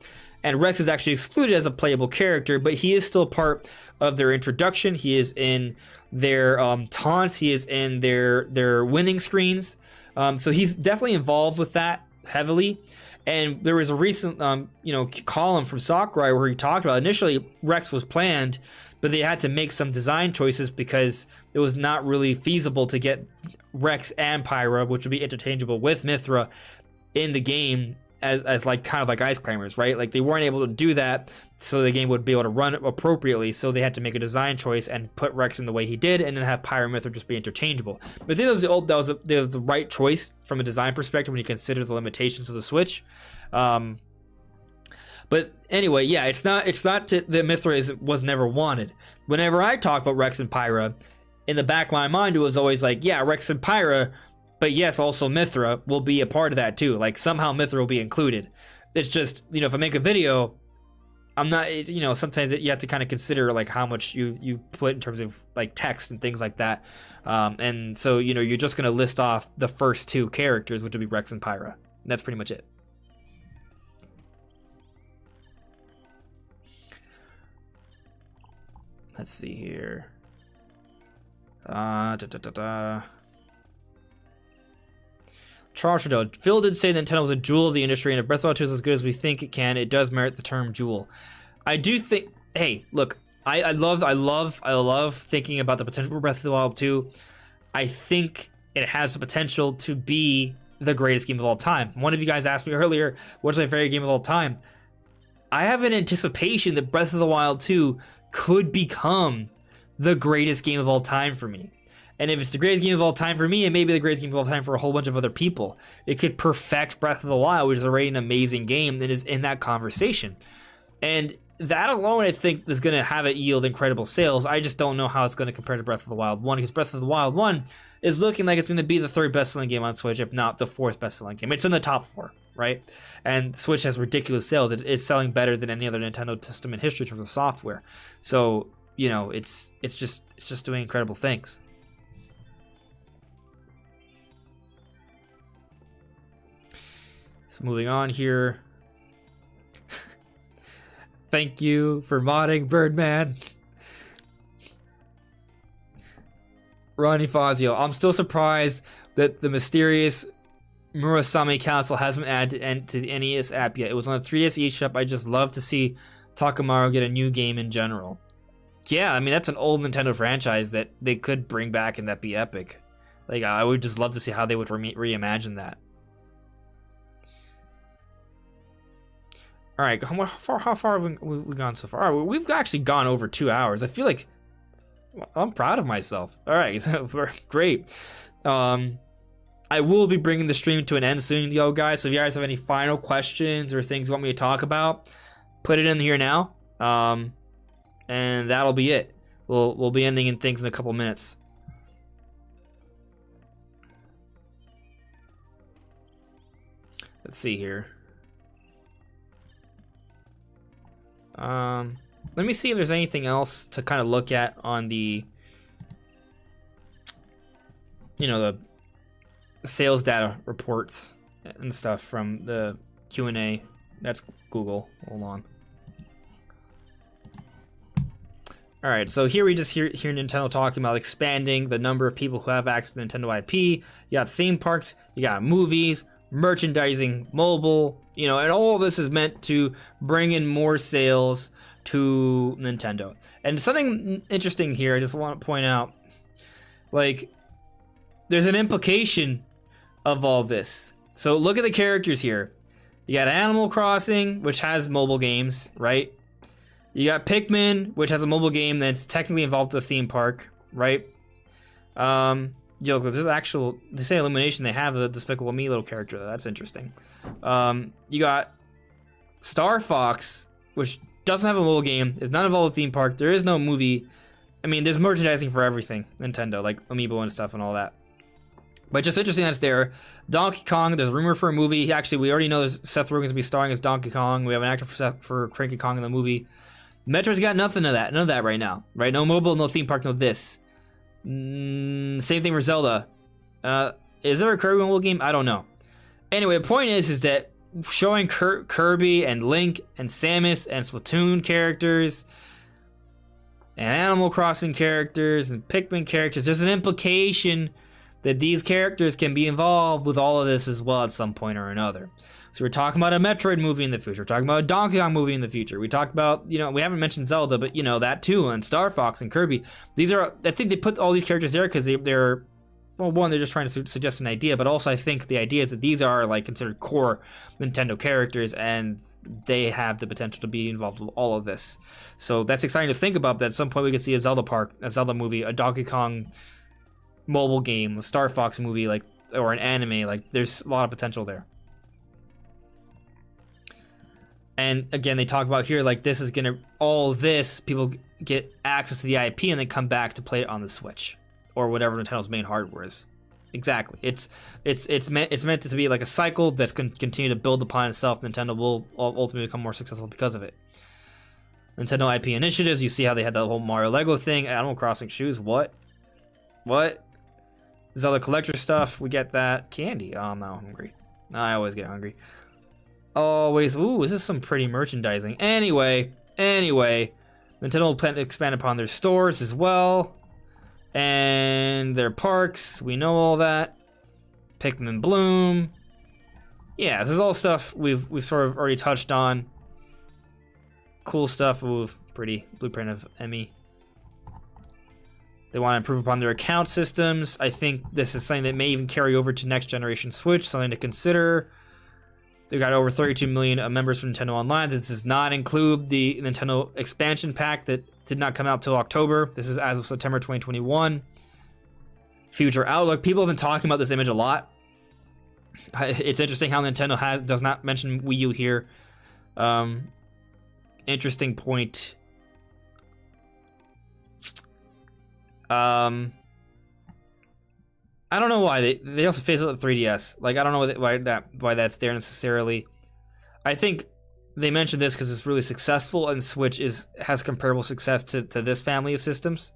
And Rex is actually excluded as a playable character, but he is still part of their introduction. He is in their taunts. He is in their winning screens. So he's definitely involved with that heavily. And there was a recent column from Sakurai where he talked about initially Rex was planned, but they had to make some design choices because it was not really feasible to get Rex and Pyra, which would be interchangeable with Mythra, in the game as like kind of like ice climbers, right? Like they weren't able to do that, so the game would be able to run appropriately. So they had to make a design choice and put Rex in the way he did, and then have Pyra and Mythra just be interchangeable. But I think that was the right choice from a design perspective when you consider the limitations of the Switch. But anyway, yeah, it's not that Mythra was never wanted. Whenever I talk about Rex and Pyra, in the back of my mind, it was always like, yeah, Rex and Pyra, but yes, also Mythra will be a part of that too. Like somehow Mythra will be included. It's just, if I make a video, I'm not, you know, sometimes you have to kind of consider like how much you put in terms of like text and things like that. And so, you know, you're just going to list off the first two characters, which would be Rex and Pyra. And that's pretty much it. Let's see here. Charles Trudeau. Phil did say Nintendo was a jewel of the industry, and if Breath of the Wild 2 is as good as we think it can, it does merit the term jewel. I do think. Hey, look, I love thinking about the potential for Breath of the Wild 2. I think it has the potential to be the greatest game of all time. One of you guys asked me earlier, what's my favorite game of all time? I have an anticipation that Breath of the Wild 2 could become the greatest game of all time for me. And if it's the greatest game of all time for me, it may be the greatest game of all time for a whole bunch of other people. It could perfect Breath of the Wild, which is already an amazing game that is in that conversation. And that alone, I think, is going to have it yield incredible sales. I just don't know how it's going to compare to Breath of the Wild 1, because Breath of the Wild 1 is looking like it's going to be the third best-selling game on Switch, if not the fourth best-selling game. It's in the top 4, right? And Switch has ridiculous sales. It is selling better than any other Nintendo system in history in terms of software. So, you know, it's just doing incredible things. So moving on here. Thank you for modding, Birdman. Ronnie Fazio. I'm still surprised that the mysterious Murasame Castle hasn't been added to the NES app yet. It was on the 3DS eShop. I just love to see Takamaru get a new game in general. Yeah, I mean, that's an old Nintendo franchise that they could bring back and that'd be epic. Like, I would just love to see how they would reimagine that. All right, how far have we gone so far? All right, we've actually gone over 2 hours. I feel like I'm proud of myself. All right, great. I will be bringing the stream to an end soon, yo, guys. So if you guys have any final questions or things you want me to talk about, put it in here now. And that'll be it. We'll be ending in things in a couple minutes. Let's see here. Let me see if there's anything else to kind of look at on the, you know, the sales data reports and stuff from the Q&A. That's Google. Hold on. All right, so here we just hear Nintendo talking about expanding the number of people who have access to Nintendo IP. You got theme parks, you got movies, merchandising, mobile, you know, and all of this is meant to bring in more sales to Nintendo. And something interesting here, I just want to point out, like, there's an implication of all this. So look at the characters here. You got Animal Crossing, which has mobile games, right? You got Pikmin, which has a mobile game that's technically involved with a theme park, right? Yo, there's actual, they say Illumination, they have the Despicable Me little character, though. That's interesting. You got Star Fox, which doesn't have a mobile game, is not involved with theme park. There is no movie. I mean, there's merchandising for everything, Nintendo, like Amiibo and stuff and all that. But just interesting that's there. Donkey Kong, there's a rumor for a movie. Actually, we already know Seth Rogen's going to be starring as Donkey Kong. We have an actor for Cranky Kong in the movie. Metroid's got none of that right now. Right? No mobile, no theme park, no this. Same thing for Zelda. Is there a Kirby mobile game? I don't know. Anyway, the point is that showing Kirby and Link and Samus and Splatoon characters and Animal Crossing characters and Pikmin characters, there's an implication that these characters can be involved with all of this as well at some point or another. So we're talking about a Metroid movie in the future. We're talking about a Donkey Kong movie in the future. We talked about, you know, we haven't mentioned Zelda, but, you know, that too, and Star Fox and Kirby. These are, I think they put all these characters there because they're, well, one, they're just trying to suggest an idea, but also I think the idea is that these are, like, considered core Nintendo characters, and they have the potential to be involved with all of this. So that's exciting to think about, that at some point we could see a Zelda movie, a Donkey Kong mobile game, a Star Fox movie, like, or an anime. Like, there's a lot of potential there. And again, they talk about here, like, this is gonna, all this, people get access to the IP and then come back to play it on the Switch or whatever Nintendo's main hardware is. Exactly. It's meant to be like a cycle that's going to continue to build upon itself. Nintendo will ultimately become more successful because of it. Nintendo IP initiatives. You see how they had the whole Mario Lego thing. Animal Crossing shoes. What? Zelda collector stuff. We get that. Candy. Oh, I'm now hungry. I always get hungry. Always. Ooh, this is some pretty merchandising. Anyway. Nintendo will plan to expand upon their stores as well. And their parks. We know all that. Pikmin Bloom. Yeah, this is all stuff we've sort of already touched on. Cool stuff. Ooh, pretty blueprint of Emmy. They want to improve upon their account systems. I think this is something that may even carry over to next generation Switch, something to consider. They've got over 32 million members from Nintendo Online. This does not include the Nintendo expansion pack that did not come out till October. This is as of September 2021. Future outlook. People have been talking about this image a lot. It's interesting how Nintendo does not mention Wii U here. Interesting point. I don't know why they also phased out the 3DS. Like, I don't know why that's there necessarily. I think they mentioned this because it's really successful, and Switch has comparable success to this family of systems,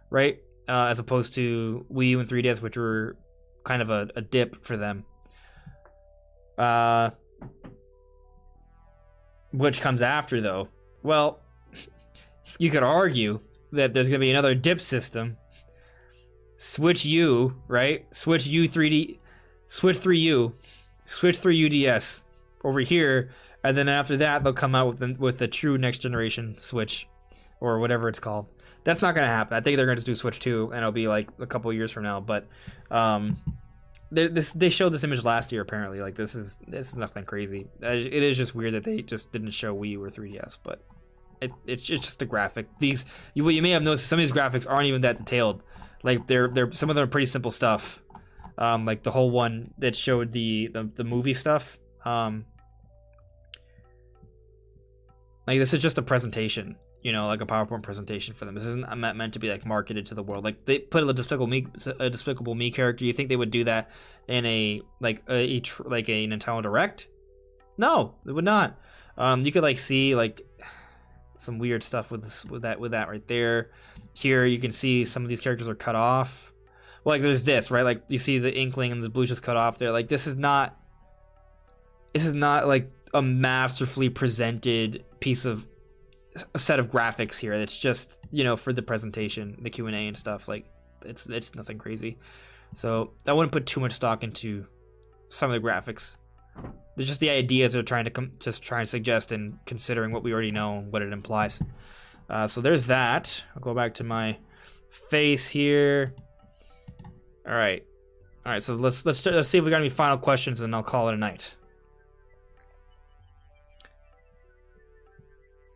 right? As opposed to Wii U and 3DS, which were kind of a dip for them. Which comes after, though? Well, you could argue that there's going to be another dip system. Switch U, right? Switch U 3D, Switch 3U, Switch 3U DS over here, and then after that they'll come out with the true next generation Switch, or whatever it's called. That's not going to happen. I think they're going to just do Switch 2, and it'll be like a couple years from now. But they showed this image last year apparently. Like this is nothing crazy. It is just weird that they just didn't show Wii U or 3DS, but it's just a graphic. You may have noticed some of these graphics aren't even that detailed. Like they're some of them are pretty simple stuff. Like the whole one that showed the movie stuff. Like this is just a presentation, like a PowerPoint presentation for them. This isn't meant to be like marketed to the world. Like they put a Despicable Me character. You think they would do that in a Nintendo Direct? No, they would not. You could like see like some weird stuff with that right there. Here you can see some of these characters are cut off. Well, like there's this, right? Like you see the Inkling and the Blue just cut off there. Like this is not like a masterfully presented a set of graphics here. It's just, for the presentation, the Q&A and stuff. Like it's nothing crazy. So I wouldn't put too much stock into some of the graphics. They're just the ideas they're trying to suggest and considering what we already know and what it implies. So there's that. I'll go back to my face here. All right. So let's see if we got any final questions, and I'll call it a night.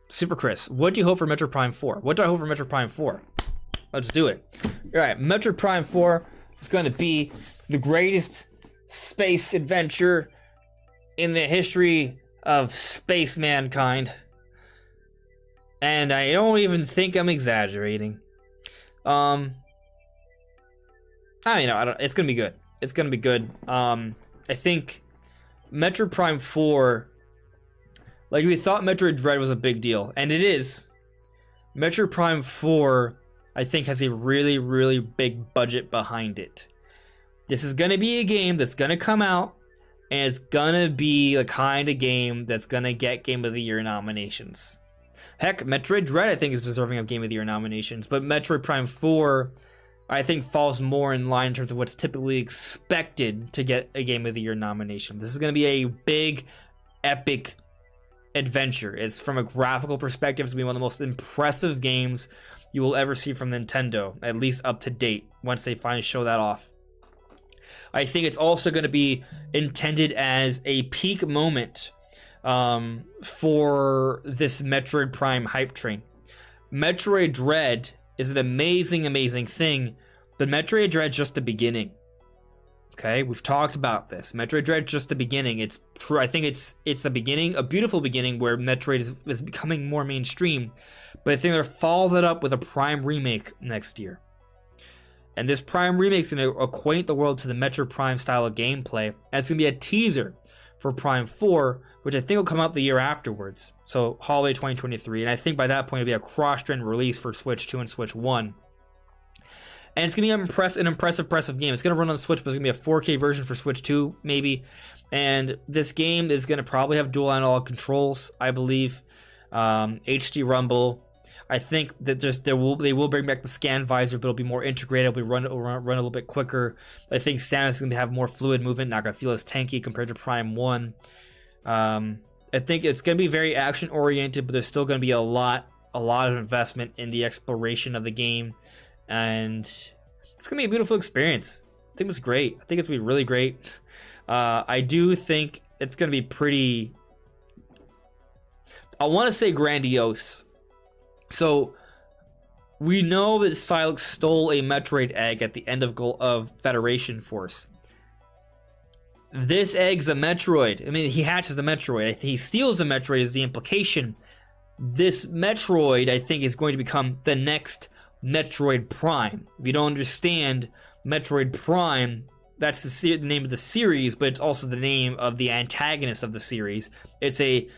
Super Chris, what do you hope for Metroid Prime 4? What do I hope for Metroid Prime 4? Let's do it. All right, Metroid Prime 4 is going to be the greatest space adventure in the history of space mankind. And I don't even think I'm exaggerating. It's gonna be good. It's gonna be good. I think Metroid Prime 4, like we thought Metroid Dread was a big deal, and it is. Metroid Prime 4, I think, has a really, really big budget behind it. This is gonna be a game that's gonna come out, and it's gonna be the kind of game that's gonna get Game of the Year nominations. Heck, Metroid Dread, I think, is deserving of Game of the Year nominations, but Metroid Prime 4, I think, falls more in line in terms of what's typically expected to get a Game of the Year nomination. This is going to be a big, epic adventure. It's, from a graphical perspective, it's going to be one of the most impressive games you will ever see from Nintendo, at least up to date, once they finally show that off. I think it's also going to be intended as a peak moment for this Metroid Prime hype train. Metroid Dread is an amazing, amazing thing, but Metroid Dread's just the beginning. Okay, we've talked about this. Metroid Dread's just the beginning. It's true. I think it's the beginning, a beautiful beginning where Metroid is becoming more mainstream. But I think they'll follow that up with a Prime remake next year. And this Prime remake is going to acquaint the world to the Metroid Prime style of gameplay. And it's going to be a teaser for Prime 4, which I think will come out the year afterwards. So holiday 2023. And I think by that point, it'll be a cross-gen release for Switch 2 and Switch 1. And it's going to be an impressive game. It's going to run on Switch, but it's going to be a 4K version for Switch 2, maybe. And this game is going to probably have dual analog controls, I believe. HD rumble. I think that they will bring back the scan visor, but it'll be more integrated. It'll run a little bit quicker. I think Samus is going to have more fluid movement, not going to feel as tanky compared to Prime 1. I think it's going to be very action-oriented, but there's still going to be a lot of investment in the exploration of the game. And it's going to be a beautiful experience. I think it's great. I think it's going to be really great. I do think it's going to be pretty... I want to say grandiose. So, we know that Silex stole a Metroid egg at the end of Federation Force. This egg's a Metroid. I mean, he hatches a Metroid. He steals a Metroid is the implication. This Metroid, I think, is going to become the next Metroid Prime. If you don't understand, Metroid Prime, that's the name of the series, but it's also the name of the antagonist of the series. It's a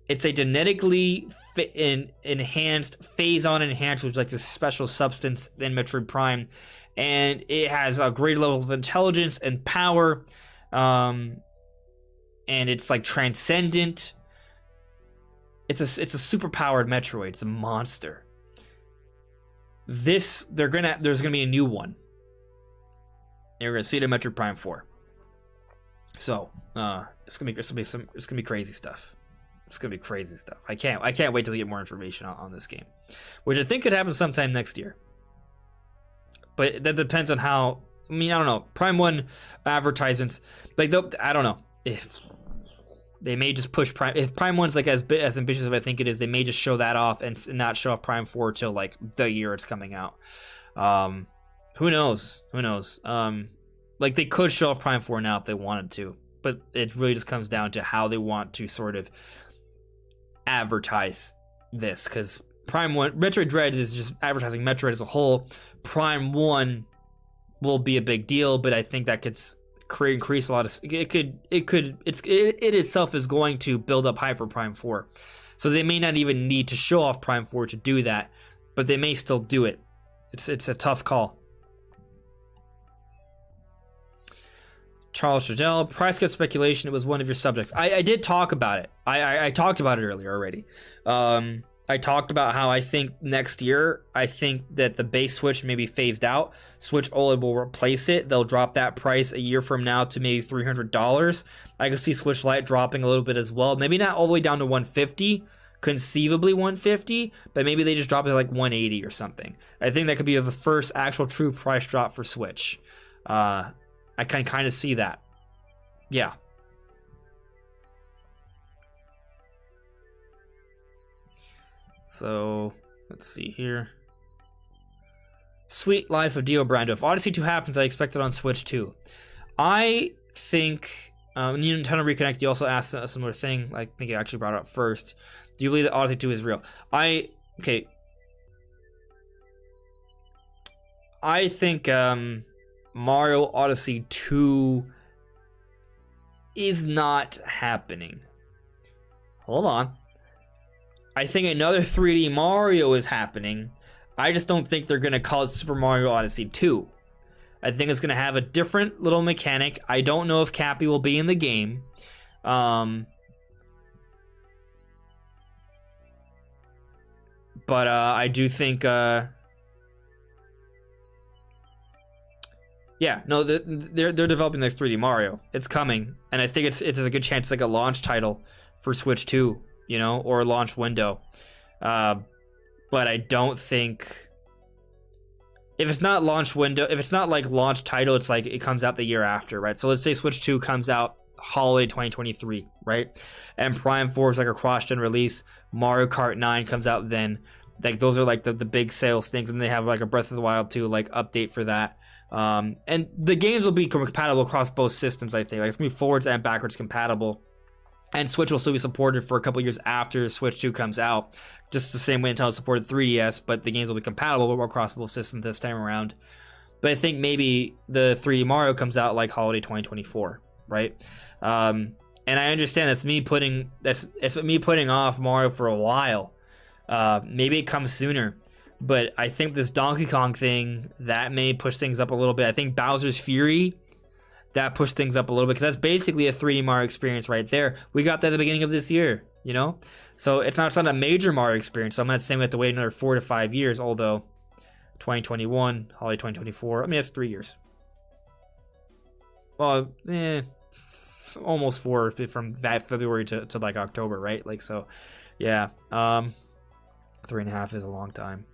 genetically enhanced, phase-on enhanced, which is like this special substance in Metroid Prime, and it has a great level of intelligence and power, and it's like transcendent. It's a super-powered Metroid. It's a monster. There's gonna be a new one. You're gonna see it in Metroid Prime 4. So it's gonna be crazy stuff. It's gonna be crazy stuff. I can't wait till we get more information on this game, which I think could happen sometime next year. But that depends on how. I mean, I don't know. Prime 1 advertisements, like I don't know if they may just push Prime. If Prime 1's like as ambitious as I think it is, they may just show that off and not show off Prime 4 till like the year it's coming out. Who knows? Like they could show off Prime 4 now if they wanted to, but it really just comes down to how they want to sort of advertise this, because Prime 1 Metroid Dread is just advertising Metroid as a whole. Prime 1 will be a big deal, but I think that could increase a lot of it itself is going to build up hype for Prime 4, so they may not even need to show off Prime 4 to do that, but they may still do it. It's a tough call. Charles Shadell, price cut speculation. It was one of your subjects. I did talk about it. I talked about it earlier already. I talked about how I think next year, I think that the base Switch may be phased out. Switch OLED will replace it. They'll drop that price a year from now to maybe $300. I could see Switch Lite dropping a little bit as well. Maybe not all the way down to $150, conceivably $150, but maybe they just drop it to like $180 or something. I think that could be the first actual true price drop for Switch. I can kind of see that. Yeah. So, let's see here. Sweet Life of Dio Brando. If Odyssey 2 happens, I expect it on Switch 2. I think, Nintendo Reconnect, you also asked a similar thing. I think you actually brought it up first. Do you believe that Odyssey 2 is real? I think, Mario Odyssey 2 is not happening. Hold on. I think another 3D Mario is happening. I just don't think they're going to call it Super Mario Odyssey 2. I think it's going to have a different little mechanic. I don't know if Cappy will be in the game. But I do think... Yeah, no, they're developing this 3D Mario. It's coming, and I think it's a good chance it's like a launch title for Switch 2, or a launch window. But I don't think if it's not launch window, if it's not like launch title, it's like it comes out the year after, right? So let's say Switch 2 comes out holiday 2023, right? And Prime 4 is like a cross-gen release. Mario Kart 9 comes out then. Like those are like the big sales things, and they have like a Breath of the Wild 2 like update for that. And the games will be compatible across both systems, I think. Like it's gonna be forwards and backwards compatible. And Switch will still be supported for a couple years after Switch 2 comes out. Just the same way Nintendo supported 3DS, but the games will be compatible across both systems this time around. But I think maybe the 3D Mario comes out like holiday 2024, right? And I understand it's me putting off Mario for a while. Maybe it comes sooner. But I think this Donkey Kong thing, that may push things up a little bit. I think Bowser's Fury, that pushed things up a little bit, because that's basically a 3D Mario experience right there. We got that at the beginning of this year, you know? So it's not a major Mario experience. So I'm not saying we have to wait another 4 to 5 years, although 2021, holiday 2024, I mean, that's 3 years. Well, almost 4 from that February to like October, right? Like, so, yeah. 3.5 is a long time.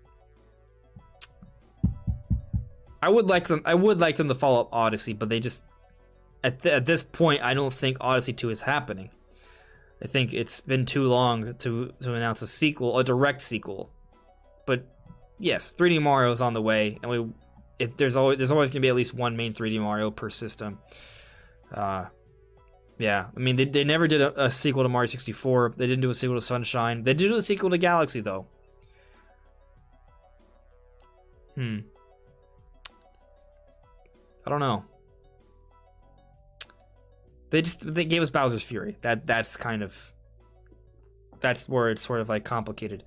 I would like them to follow up Odyssey, but they just at this point, I don't think Odyssey 2 is happening. I think it's been too long to announce a sequel, a direct sequel. But yes, 3D Mario is on the way, and there's always gonna be at least one main 3D Mario per system. Yeah, I mean they never did a sequel to Mario 64. They didn't do a sequel to Sunshine. They did do a sequel to Galaxy though. I don't know. They gave us Bowser's Fury. That's where it's sort of like complicated.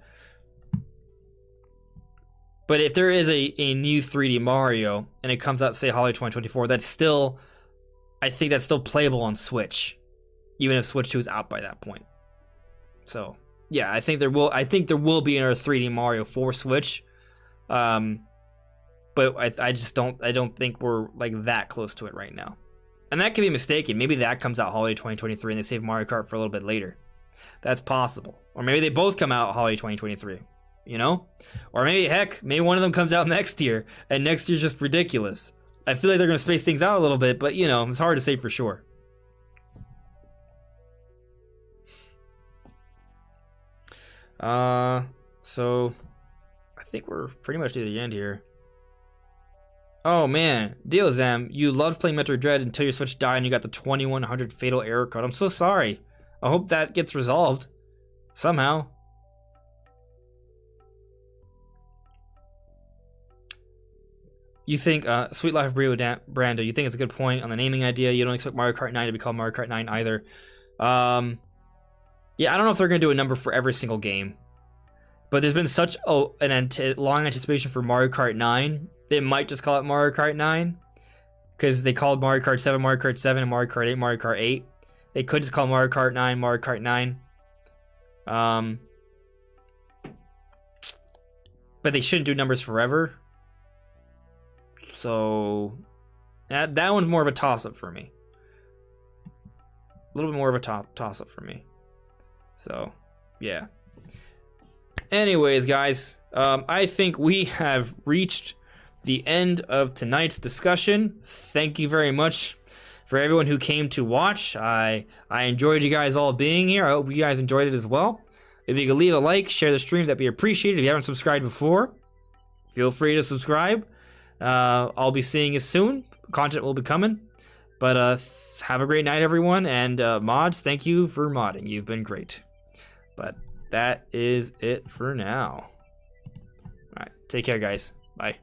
But if there is a new 3D Mario and it comes out, say, holiday 2024, I think that's still playable on Switch, even if Switch 2 is out by that point. So yeah, I think there will be another 3D Mario for Switch. But I don't think we're like that close to it right now. And that could be mistaken. Maybe that comes out holiday 2023 and they save Mario Kart for a little bit later. That's possible. Or maybe they both come out holiday 2023, you know? Or maybe one of them comes out next year and next year's just ridiculous. I feel like they're going to space things out a little bit, but you know, it's hard to say for sure. So I think we're pretty much near the end here. Oh man, Dealzam, you loved playing Metroid Dread until your Switch died and you got the 2100 fatal error code. I'm so sorry. I hope that gets resolved somehow. You think, Sweet Life Brando, you think it's a good point on the naming idea. You don't expect Mario Kart 9 to be called Mario Kart 9 either. Yeah, I don't know if they're going to do a number for every single game. But there's been such long anticipation for Mario Kart 9. They might just call it Mario Kart 9. Because they called Mario Kart 7, Mario Kart 7, and Mario Kart 8, Mario Kart 8. They could just call Mario Kart 9, Mario Kart 9. But they shouldn't do numbers forever. So that one's more of a toss-up for me. A little bit more of a toss-up for me. So, yeah. Anyways, guys, I think we have reached the end of tonight's discussion. Thank you very much for everyone who came to watch. I enjoyed you guys all being here. I hope you guys enjoyed it as well. If you could leave a like, share the stream, that'd be appreciated. If you haven't subscribed before, feel free to subscribe. I'll be seeing you soon. Content will be coming. But have a great night, everyone. And mods, thank you for modding. You've been great. But that is it for now. All right, take care, guys. Bye.